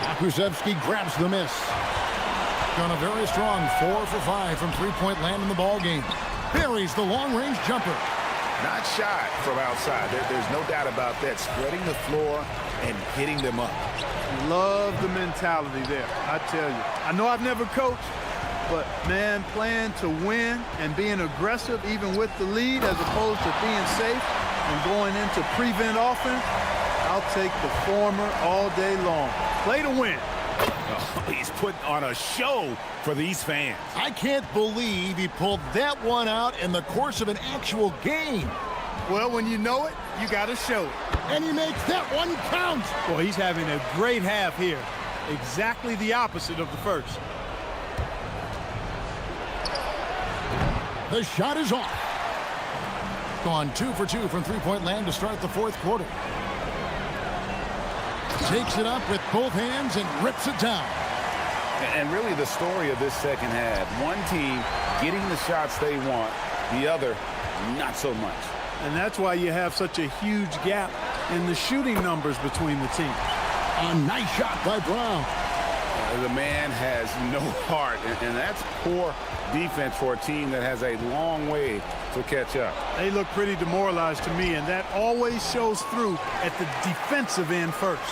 Pakusevsky grabs the miss. Done a very strong 4 for 5 from 3-point land in the ball game. Buries the long-range jumper. Not shy from outside. There's no doubt about that. Spreading the floor and hitting them up. Love the mentality there, I tell you. I know I've never coached, but, man, playing to win and being aggressive even with the lead as opposed to being safe and going into prevent offense, I'll take the former all day long. Play to win. Oh, he's putting on a show for these fans. I can't believe he pulled that one out in the course of an actual game. Well, when you know it, you got to show it. And he makes that one count. Well, he's having a great half here. Exactly the opposite of the first. The shot is off. Gone 2 for 2 from 3-point land to start the fourth quarter. Takes it up with both hands and rips it down. And really the story of this second half, one team getting the shots they want, the other not so much. And that's why you have such a huge gap in the shooting numbers between the teams. A nice shot by Brown. The man has no heart, and that's poor defense for a team that has a long way to catch up. They look pretty demoralized to me, and that always shows through at the defensive end first.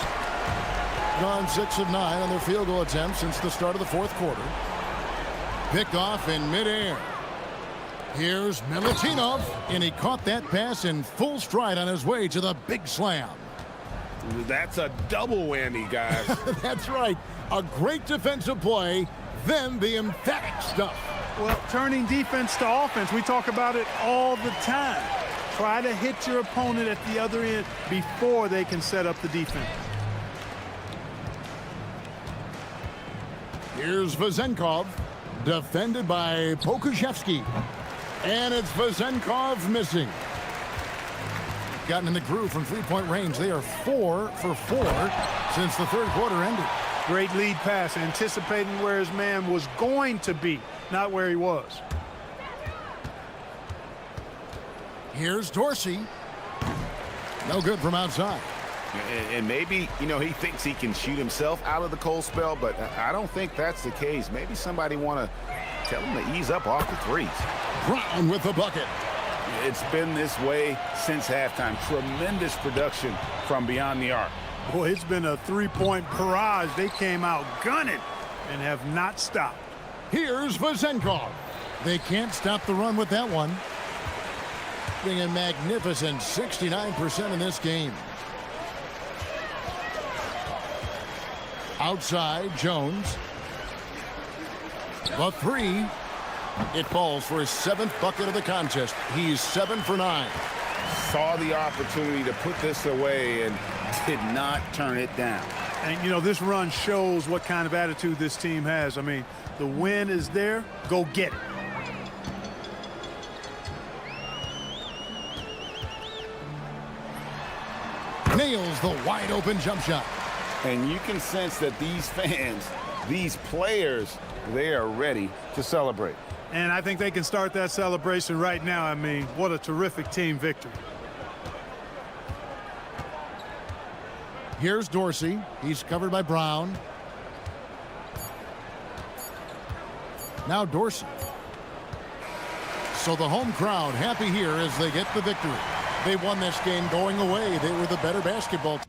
Gone 6 of 9 on their field goal attempts since the start of the fourth quarter. Picked off in midair. Here's Milutinov, and he caught that pass in full stride on his way to the big slam. That's a double whammy, guys. That's right. A great defensive play, then the emphatic stuff. Well, turning defense to offense, we talk about it all the time. Try to hit your opponent at the other end before they can set up the defense. Here's Vazenkov, defended by Pokushevsky. And it's Vazenkov missing. Gotten in the groove from three-point range. They are 4 for 4 since the third quarter ended. Great lead pass, anticipating where his man was going to be, not where he was. Here's Dorsey. No good from outside. And maybe, you know, he thinks he can shoot himself out of the cold spell, but I don't think that's the case. Maybe somebody want to tell him to ease up off the threes. Brown with the bucket. It's been this way since halftime. Tremendous production from beyond the arc. Boy, it's been a three-point barrage. They came out gunning and have not stopped. Here's Vazenkov. They can't stop the run with that one. Being a magnificent 69% in this game. Outside, Jones. The three. It falls for his 7th bucket of the contest. He's 7 for 9. Saw the opportunity to put this away and did not turn it down. And, you know, this run shows what kind of attitude this team has. I mean, the win is there. Go get it. Nails the wide open jump shot. And you can sense that these fans, these players, they are ready to celebrate. And I think they can start that celebration right now. I mean, what a terrific team victory. Here's Dorsey. He's covered by Brown. Now Dorsey. So the home crowd happy here as they get the victory. They won this game going away. They were the better basketball team.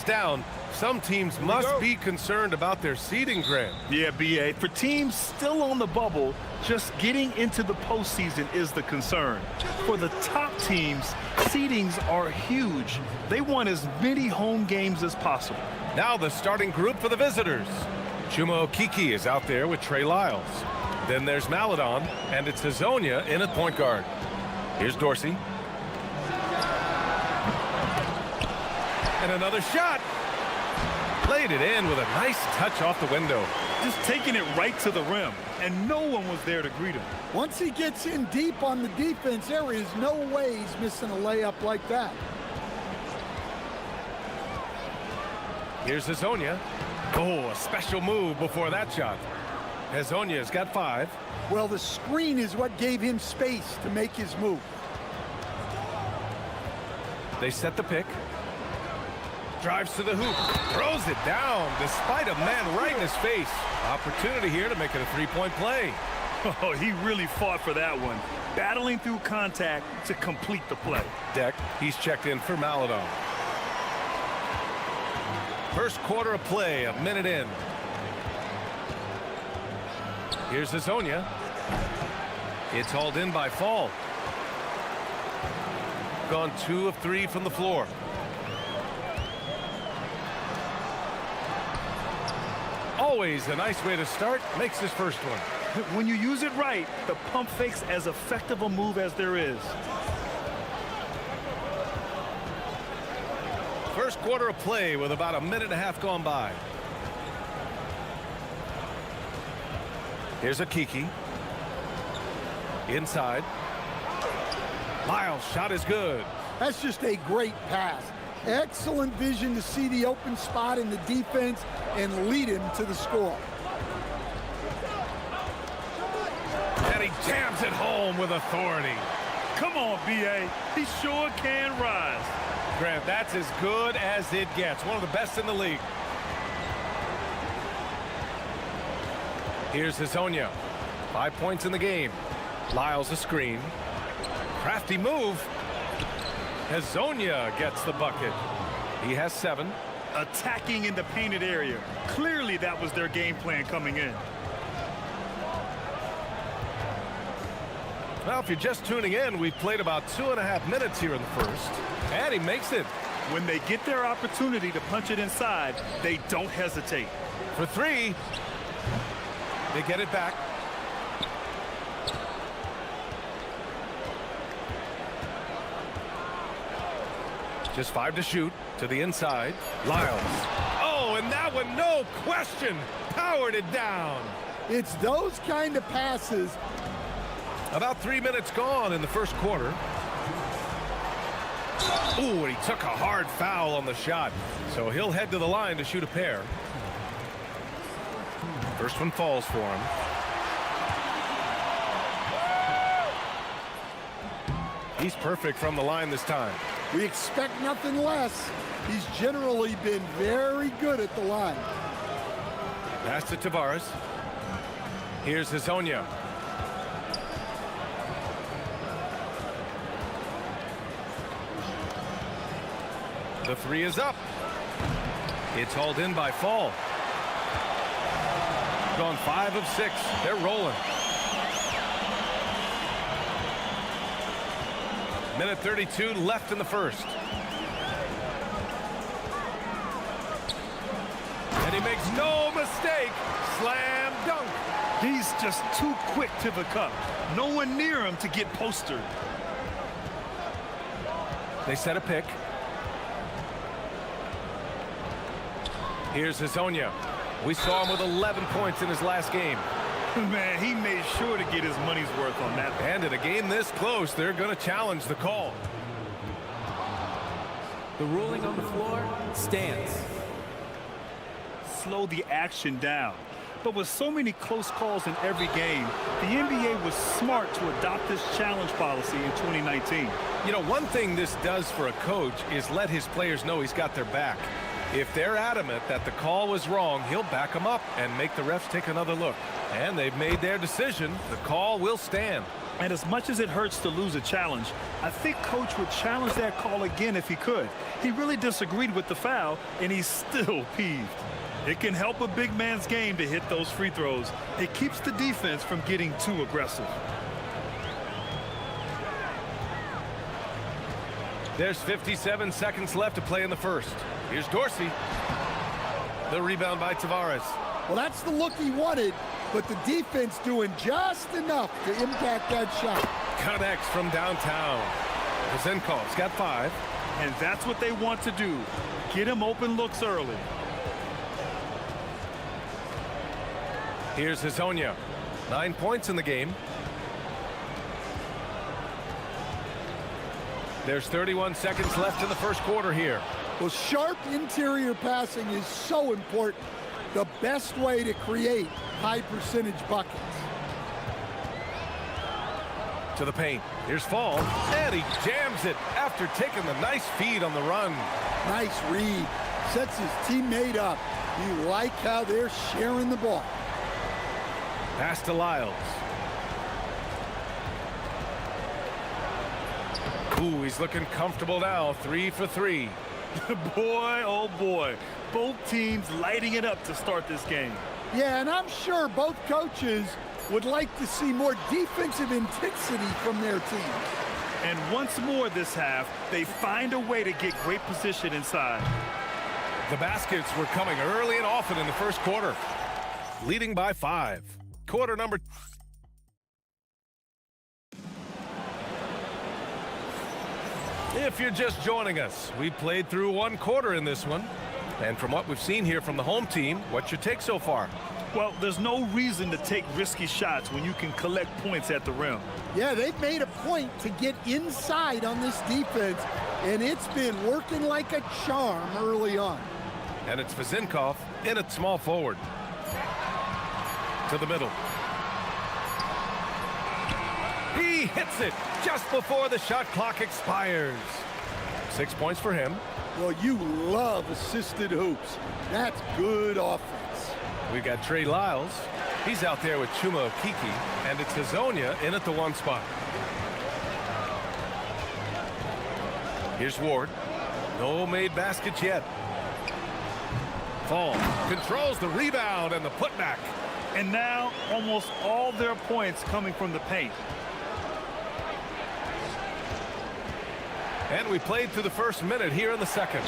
Down, some teams must be concerned about their seeding, Grant. Yeah, BA. For teams still on the bubble, just getting into the postseason is the concern. For the top teams, seedings are huge. They want as many home games as possible. Now the starting group for the visitors. Chumo Kiki is out there with Trey Lyles. Then there's Maladon, and it's Hazonia in at point guard. Here's Dorsey. And another shot. Played it in with a nice touch off the window. Just taking it right to the rim, and no one was there to greet him. Once he gets in deep on the defense, there is no way he's missing a layup like that. Here's Hazonia. Oh, a special move before that shot. Hazonia's got 5. Well, the screen is what gave him space to make his move. They set the pick. Drives to the hoop, throws it down despite a man right in his face. Opportunity here to make it a 3-point play. Oh, he really fought for that one. Battling through contact to complete the play. Deck, he's checked in for Maladon. First quarter of play, a minute in. Here's Hazonia. It's hauled in by Fall. Gone 2 of 3 from the floor. Always a nice way to start. Makes his first one. When you use it right, the pump fake's as effective a move as there is. First quarter of play with about a minute and a half gone by. Here's a Kiki. Inside. Lyles' shot is good. That's just a great pass. Excellent vision to see the open spot in the defense and lead him to the score. And he jams it home with authority. Come on, B.A. He sure can rise. Grant, that's as good as it gets. One of the best in the league. Here's Hazonia. 5 points in the game. Lyles a screen. Crafty move. Hazonia gets the bucket. He has 7. Attacking in the painted area. Clearly that was their game plan coming in. Well, if you're just tuning in, we've played about 2.5 minutes here in the first. And he makes it. When they get their opportunity to punch it inside, they don't hesitate. For 3. They get it back. Just 5 to shoot. To the inside. Lyles. Oh, and that one, no question, powered it down. It's those kind of passes. About 3 minutes gone in the first quarter. Ooh, and he took a hard foul on the shot. So he'll head to the line to shoot a pair. First one falls for him. He's perfect from the line this time. We expect nothing less. He's generally been very good at the line. Pass to Tavares. Here's Hazonia. The 3 is up. It's hauled in by Fall. Gone 5 of 6. They're rolling. Minute 32 left in the first. And he makes no mistake. Slam dunk. He's just too quick to the cup. No one near him to get postered. They set a pick. Here's Hazonia. We saw him with 11 points in his last game. Man, he made sure to get his money's worth on that. And in a game this close, they're going to challenge the call. The ruling on the floor stands. Slow the action down. But with so many close calls in every game, the NBA was smart to adopt this challenge policy in 2019. You know, one thing this does for a coach is let his players know he's got their back. If they're adamant that the call was wrong, he'll back them up and make the refs take another look. And they've made their decision. The call will stand. And as much as it hurts to lose a challenge, I think Coach would challenge that call again if he could. He really disagreed with the foul, and he's still peeved. It can help a big man's game to hit those free throws. It keeps the defense from getting too aggressive. There's 57 seconds left to play in the first. Here's Dorsey. The rebound by Tavares. Well, that's the look he wanted, but the defense doing just enough to impact that shot. Connects from downtown. Zenkov's got 5. And that's what they want to do. Get him open looks early. Here's Hazonia. 9 points in the game. There's 31 seconds left in the first quarter here. Well, sharp interior passing is so important. The best way to create high percentage buckets. To the paint. Here's Fall. And he jams it after taking the nice feed on the run. Nice read. Sets his teammate up. You like how they're sharing the ball. Pass to Lyles. Ooh, he's looking comfortable now. 3 for 3. Boy, oh boy. Both teams lighting it up to start this game. Yeah, and I'm sure both coaches would like to see more defensive intensity from their team. And once more this half, they find a way to get great position inside. The baskets were coming early and often in the first quarter. Leading by 5. Quarter number. If you're just joining us, we played through 1 quarter in this one. And from what we've seen here from the home team, what's your take so far? Well, there's no reason to take risky shots when you can collect points at the rim. Yeah, they've made a point to get inside on this defense, and it's been working like a charm early on. And it's Vezinkov in at small forward. To the middle. He hits it just before the shot clock expires. 6 points for him. Well, you love assisted hoops. That's good offense. We've got Trey Lyles. He's out there with Chuma Okiki, and it's Hazonia in at the 1 spot. Here's Ward. No made baskets yet. Fall controls the rebound and the putback. And now almost all their points coming from the paint. And we played through the first minute here in the second.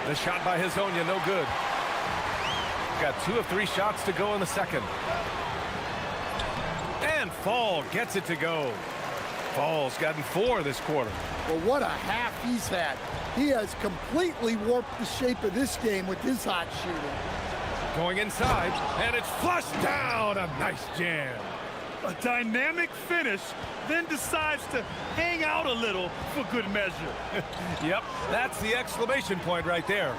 The shot by Hazonia, no good. Got 2 of 3 shots to go in the second. And Fall gets it to go. Fall's gotten 4 this quarter. Well, what a half he's had. He has completely warped the shape of this game with his hot shooting. Going inside, and it's flushed down. A nice jam. A dynamic finish, then decides to hang out a little for good measure. Yep, that's the exclamation point right there.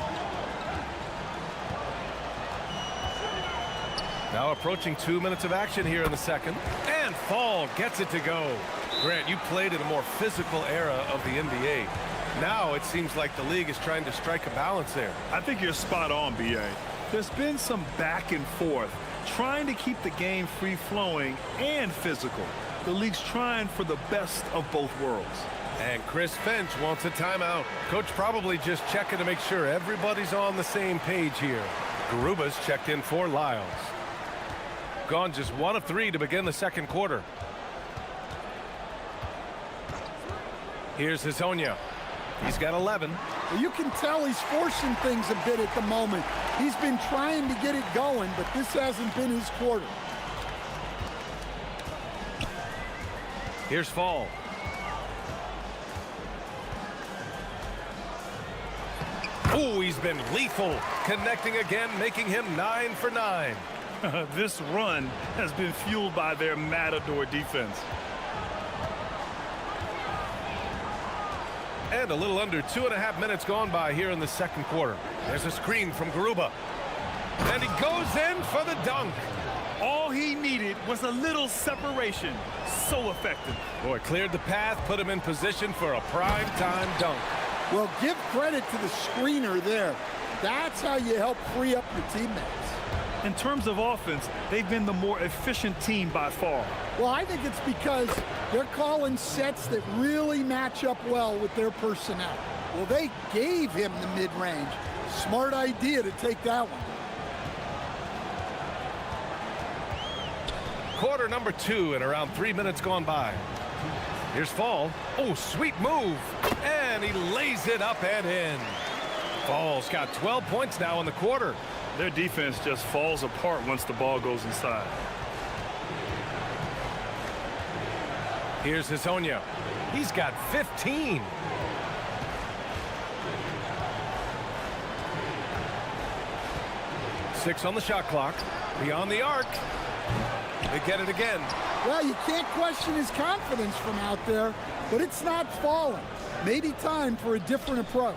Now approaching 2 minutes of action here in the second. And Fall gets it to go. Grant, you played in a more physical era of the NBA. Now it seems like the league is trying to strike a balance there. I think you're spot on, B.A. There's been some back and forth, trying to keep the game free-flowing and physical. The league's trying for the best of both worlds. And Chris Finch wants a timeout. Coach probably just checking to make sure everybody's on the same page here. Garuba's checked in for Lyles. Gone just 1 of 3 to begin the second quarter. Here's Hazonia. He's got 11. Well, you can tell he's forcing things a bit at the moment. He's been trying to get it going, but this hasn't been his quarter. Here's Fall. Oh, he's been lethal. Connecting again, making him 9 for 9. This run has been fueled by their Matador defense. And a little under 2.5 minutes gone by here in the second quarter. There's a screen from Garuba. And he goes in for the dunk. All he needed was a little separation. So effective. Boy, cleared the path, put him in position for a prime-time dunk. Well, give credit to the screener there. That's how you help free up your teammates. In terms of offense, they've been the more efficient team by far. Well, I think it's because they're calling sets that really match up well with their personnel. Well, they gave him the mid-range. Smart idea to take that one. Quarter number 2 and around 3 minutes gone by. Here's Fall. Oh, sweet move. And he lays it up and in. Fall's got 12 points now in the quarter. Their defense just falls apart once the ball goes inside. Here's Hazonia. He's got 15. Six on the shot clock. Beyond the arc. They get it again. Well, you can't question his confidence from out there, but it's not falling. Maybe time for a different approach.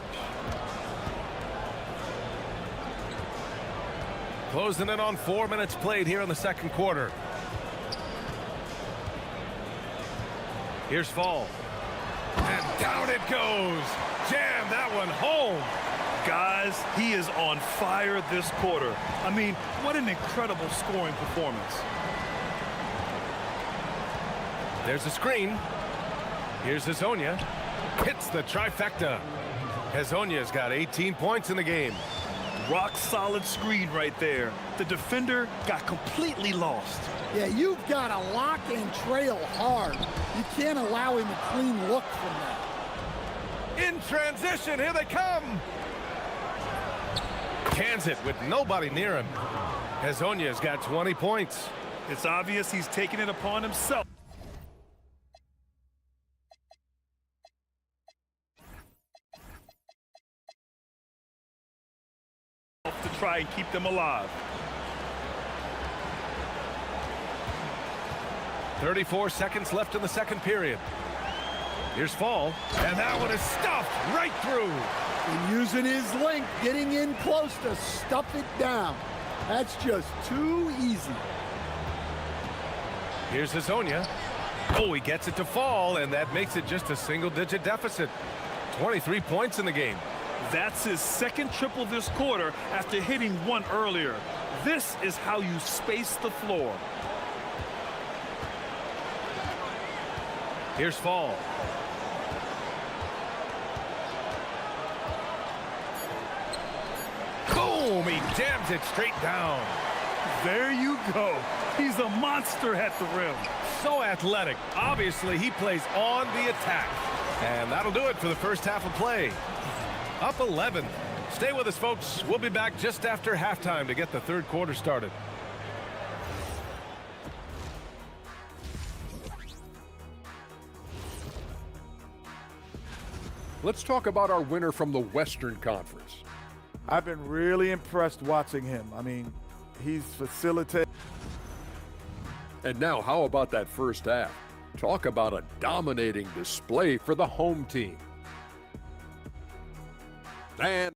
Closing in on 4 minutes played here in the second quarter. Here's Fall. And down it goes. Jam that one home. Guys, he is on fire this quarter. I mean, what an incredible scoring performance. There's a screen. Here's Hazonia. Hits the trifecta. Hazonia's got 18 points in the game. Rock solid screen right there. The defender got completely lost. Yeah, you've got to lock and trail hard. You can't allow him a clean look from that. In transition, here they come. Cans it with nobody near him. Hazonia's got 20 points. It's obvious he's taking it upon himself to try and keep them alive. 34 seconds left in the second period. Here's Fall, and that one is stuffed right through. And using his length, getting in close to stuff it down. That's just too easy. Here's Hazonia. Oh, he gets it to Fall, and that makes it just a single-digit deficit. 23 points in the game. That's his second triple this quarter after hitting one earlier. This is how you space the floor. Here's Fall. Boom! He jams it straight down. There you go. He's a monster at the rim. So athletic. Obviously, he plays on the attack. And that'll do it for the first half of play. Up 11. Stay with us, folks. We'll be back just after halftime to get the third quarter started. Let's talk about our winner from the Western Conference. I've been really impressed watching him. I mean, he's facilitated. And now, how about that first half? Talk about a dominating display for the home team. And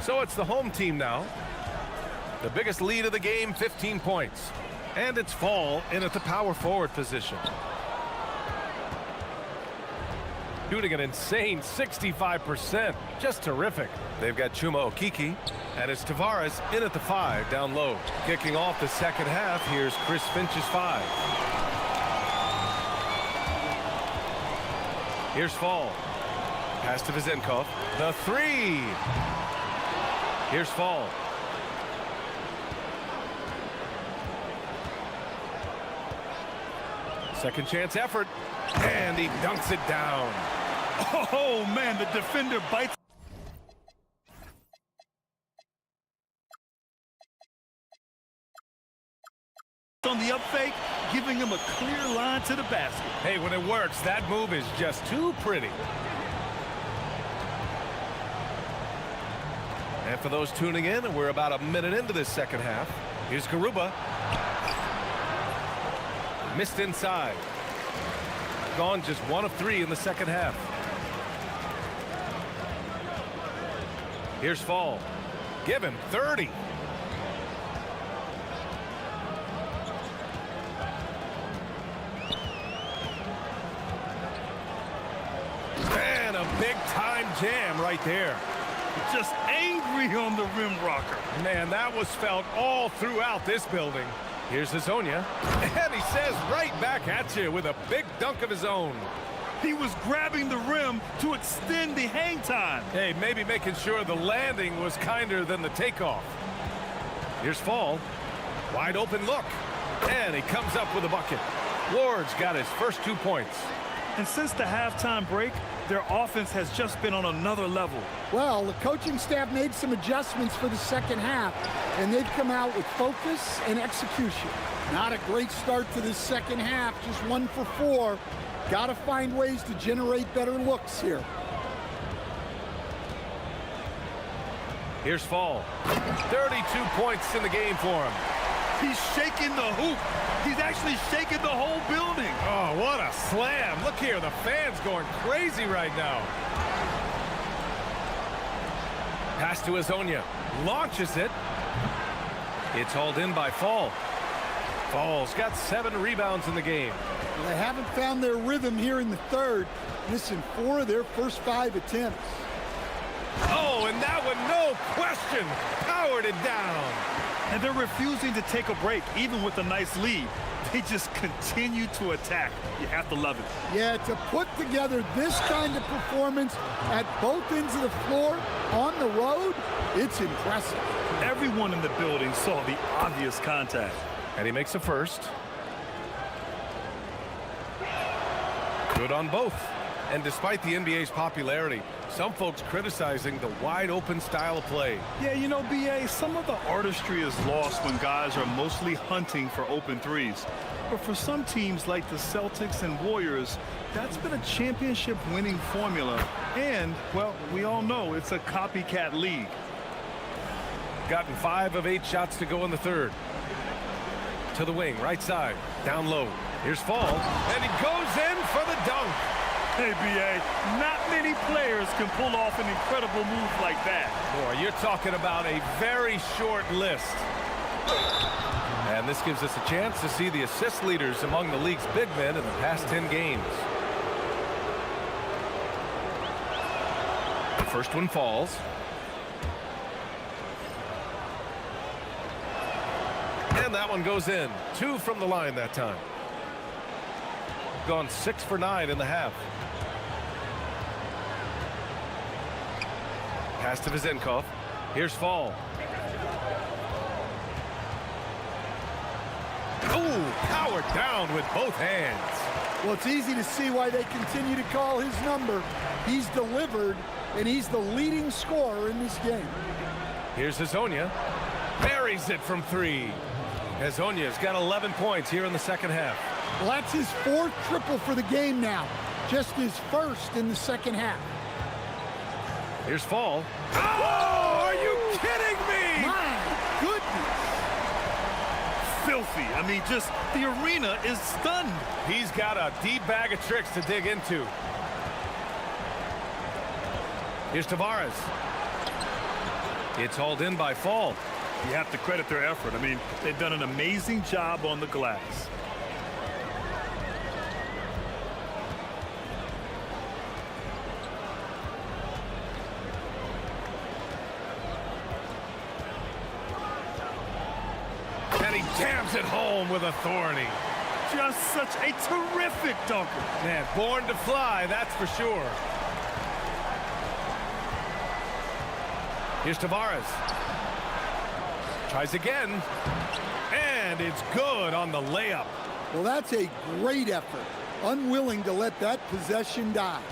So it's the home team now. The biggest lead of the game, 15 points. And it's Fall in at the power forward position. Shooting an insane 65%. Just terrific. They've got Chuma Okiki. And it's Tavares in at the 5 down low. Kicking off the second half, here's Chris Finch's 5. Here's Fall. Pass to Vizenkov. The three. Here's Fall. Second chance effort. And he dunks it down. Oh, man, the defender bites on the up fake, giving him a clear line to the basket. Hey, when it works, that move is just too pretty. And for those tuning in, we're about a minute into this second half. Here's Garuba. Missed inside. Gone just 1 of 3 in the second half. Here's Fall. Give him 30. And a big-time jam right there. Just angry on the rim rocker. Man, that was felt all throughout this building. Here's Hazonia, and he says right back at you with a big dunk of his own. He was grabbing the rim to extend the hang time. Hey, maybe making sure the landing was kinder than the takeoff. Here's Fall. Wide open look. And he comes up with a bucket. Ward's got his first 2 points. And since the halftime break, their offense has just been on another level. Well, the coaching staff made some adjustments for the second half, and they've come out with focus and execution. Not a great start to this second half, just 1 for 4. Got to find ways to generate better looks here. Here's Fall. 32 points in the game for him. He's shaking the hoop. He's actually shaking the whole building. Oh, what a slam. Look here, the fans going crazy right now. Pass to Hazonia. Launches it. It's hauled in by Fall. Fall's got 7 rebounds in the game. Well, they haven't found their rhythm here in the third. Missing 4 of their first 5 attempts. Oh, and that one, no question, powered it down. And they're refusing to take a break, even with a nice lead. They just continue to attack. You have to love it. Yeah, to put together this kind of performance at both ends of the floor on the road, it's impressive. Everyone in the building saw the obvious contact. And he makes a first. Good on both. And despite the NBA's popularity, some folks criticizing the wide-open style of play. Yeah, you know, B.A., some of the artistry is lost when guys are mostly hunting for open threes. But for some teams like the Celtics and Warriors, that's been a championship-winning formula. And, well, we all know it's a copycat league. Gotten 5 of 8 shots to go in the third. To the wing, right side, down low. Here's Fall, and he goes in for the dunk. Hey, B.A., not many players can pull off an incredible move like that. Boy, you're talking about a very short list. And this gives us a chance to see the assist leaders among the league's big men in the past 10 games. The first one falls. And that one goes in. 2 from the line that time. Gone 6 for 9 in the half. Pass to Vizenkov. Here's Fall. Oh, powered down with both hands. Well, it's easy to see why they continue to call his number. He's delivered, and he's the leading scorer in this game. Here's Hazonia. Buries it from 3. Hazonia's got 11 points here in the second half. Well, that's his 4th triple for the game now. Just his 1st in the second half. Here's Fall. Oh, are you kidding me? My goodness. Filthy. I mean, just the arena is stunned. He's got a deep bag of tricks to dig into. Here's Tavares. It's hauled in by Fall. You have to credit their effort. I mean, they've done an amazing job on the glass. And he jams it home with authority. Just such a terrific dunker. Man, born to fly, that's for sure. Here's Tavares. Tries again. And it's good on the layup. Well, that's a great effort. Unwilling to let that possession die.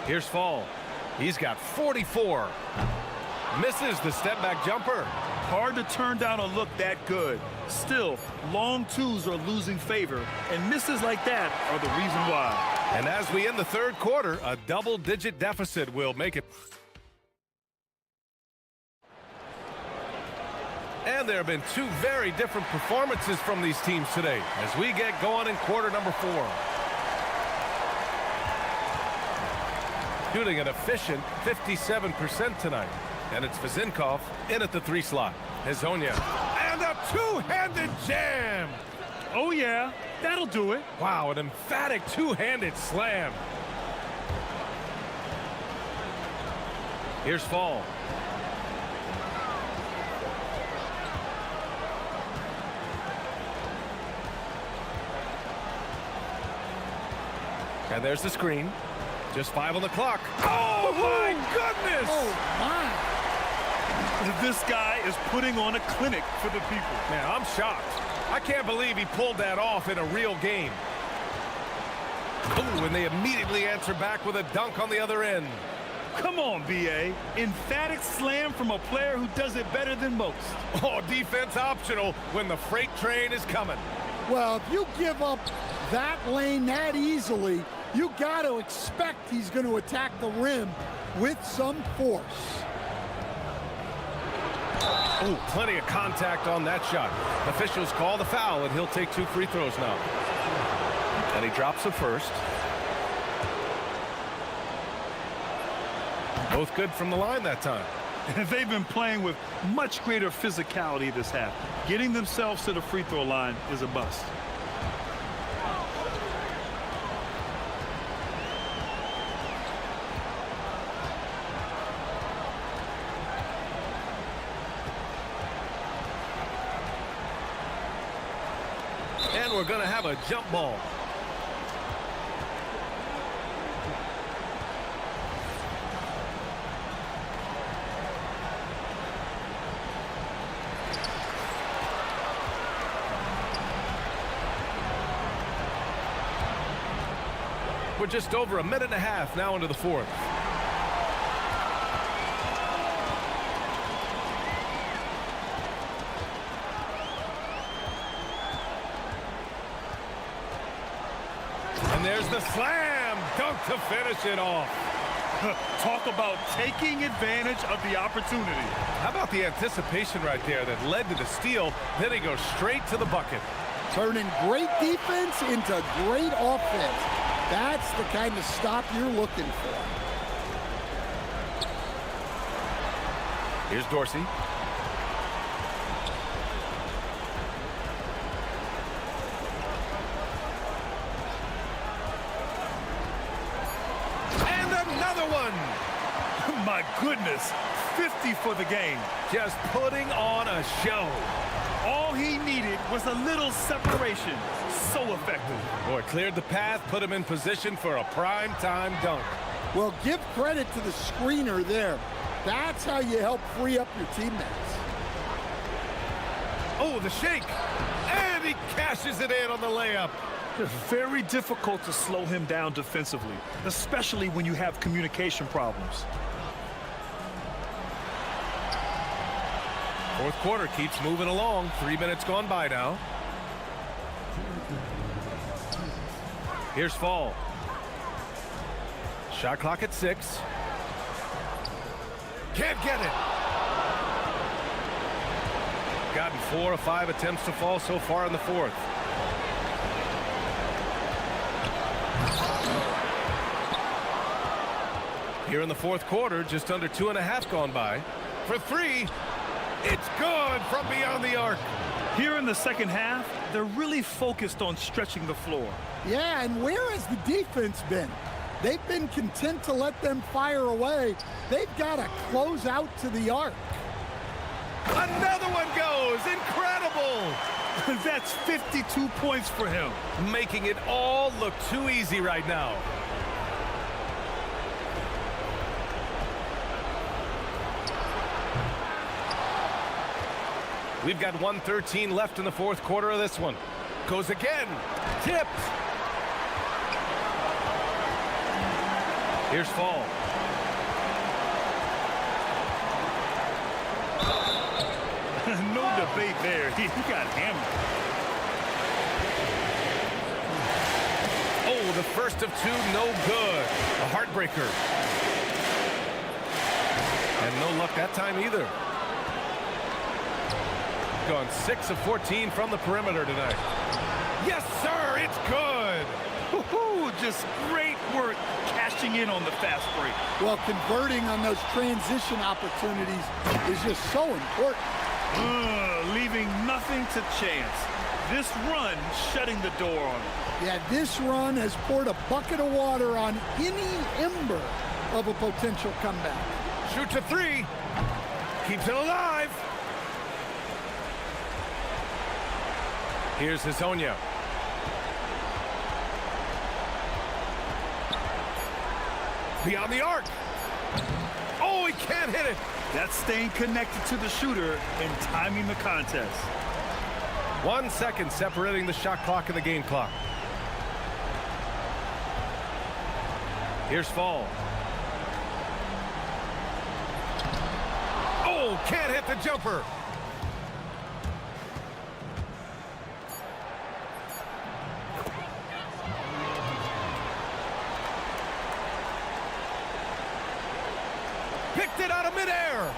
Here's Fall. He's got 44. Misses the step-back jumper. Hard to turn down a look that good. Still, long twos are losing favor, and misses like that are the reason why. And as we end the third quarter, a double-digit deficit will make it. And there have been two very different performances from these teams today as we get going in quarter number 4. Shooting an efficient 57% tonight. And it's Vezinkov in at the 3 slot. Hezonja. And a two-handed jam. Oh, yeah, that'll do it. Wow, an emphatic two-handed slam. Here's Fall. And there's the screen. Just 5 on the clock. Oh, my goodness! Oh, my. This guy is putting on a clinic for the people. Man, I'm shocked. I can't believe he pulled that off in a real game. Ooh, and they immediately answer back with a dunk on the other end. Come on, B.A. Emphatic slam from a player who does it better than most. Oh, defense optional when the freight train is coming. Well, if you give up that lane that easily, you got to expect he's going to attack the rim with some force. Oh, plenty of contact on that shot. Officials call the foul, and he'll take 2 free throws now. And he drops the first. Both good from the line that time. They've been playing with much greater physicality this half. Getting themselves to the free throw line is a bust. And we're going to have a jump ball. We're just over a minute and a half now into the fourth. And there's the slam dunk to finish it off. Talk about taking advantage of the opportunity. How about the anticipation right there that led to the steal? Then he goes straight to the bucket. Turning great defense into great offense. That's the kind of stop you're looking for. Here's Dorsey. My goodness, 50 for the game. Just putting on a show. All he needed was a little separation. So effective. Boy, cleared the path, put him in position for a prime-time dunk. Well, give credit to the screener there. That's how you help free up your teammates. Oh, the shake. And he cashes it in on the layup. Very difficult to slow him down defensively, especially when you have communication problems. Fourth quarter keeps moving along. 3 minutes gone by now. Here's Fall. Shot clock at 6. Can't get it. Gotten 4 of 5 attempts to fall so far in the fourth. Here in the fourth quarter, just under 2.5 gone by. For 3, it's good from beyond the arc. Here in the second half, they're really focused on stretching the floor. Yeah, and where has the defense been? They've been content to let them fire away. They've got to close out to the arc. Another one goes. Incredible. That's 52 points for him. Making it all look too easy right now. We've got 1:13 left in the fourth quarter of this one. Goes again. Tipped. Here's Fall. No debate there. He got hammered. Oh, the first of two, no good. A heartbreaker. And no luck that time either. Gone 6 of 14 from the perimeter tonight. Yes, sir, it's good. Woohoo! Just great work cashing in on the fast break. Well, converting on those transition opportunities is just so important. Leaving nothing to chance. This run shutting the door on him. Yeah, this run has poured a bucket of water on any ember of a potential comeback. Shoots a three. Keeps it alive. Here's Hazonia. Beyond the arc. Oh, he can't hit it. That's staying connected to the shooter and timing the contest. 1 second separating the shot clock and the game clock. Here's Fall. Oh, can't hit the jumper. Picked it out of midair.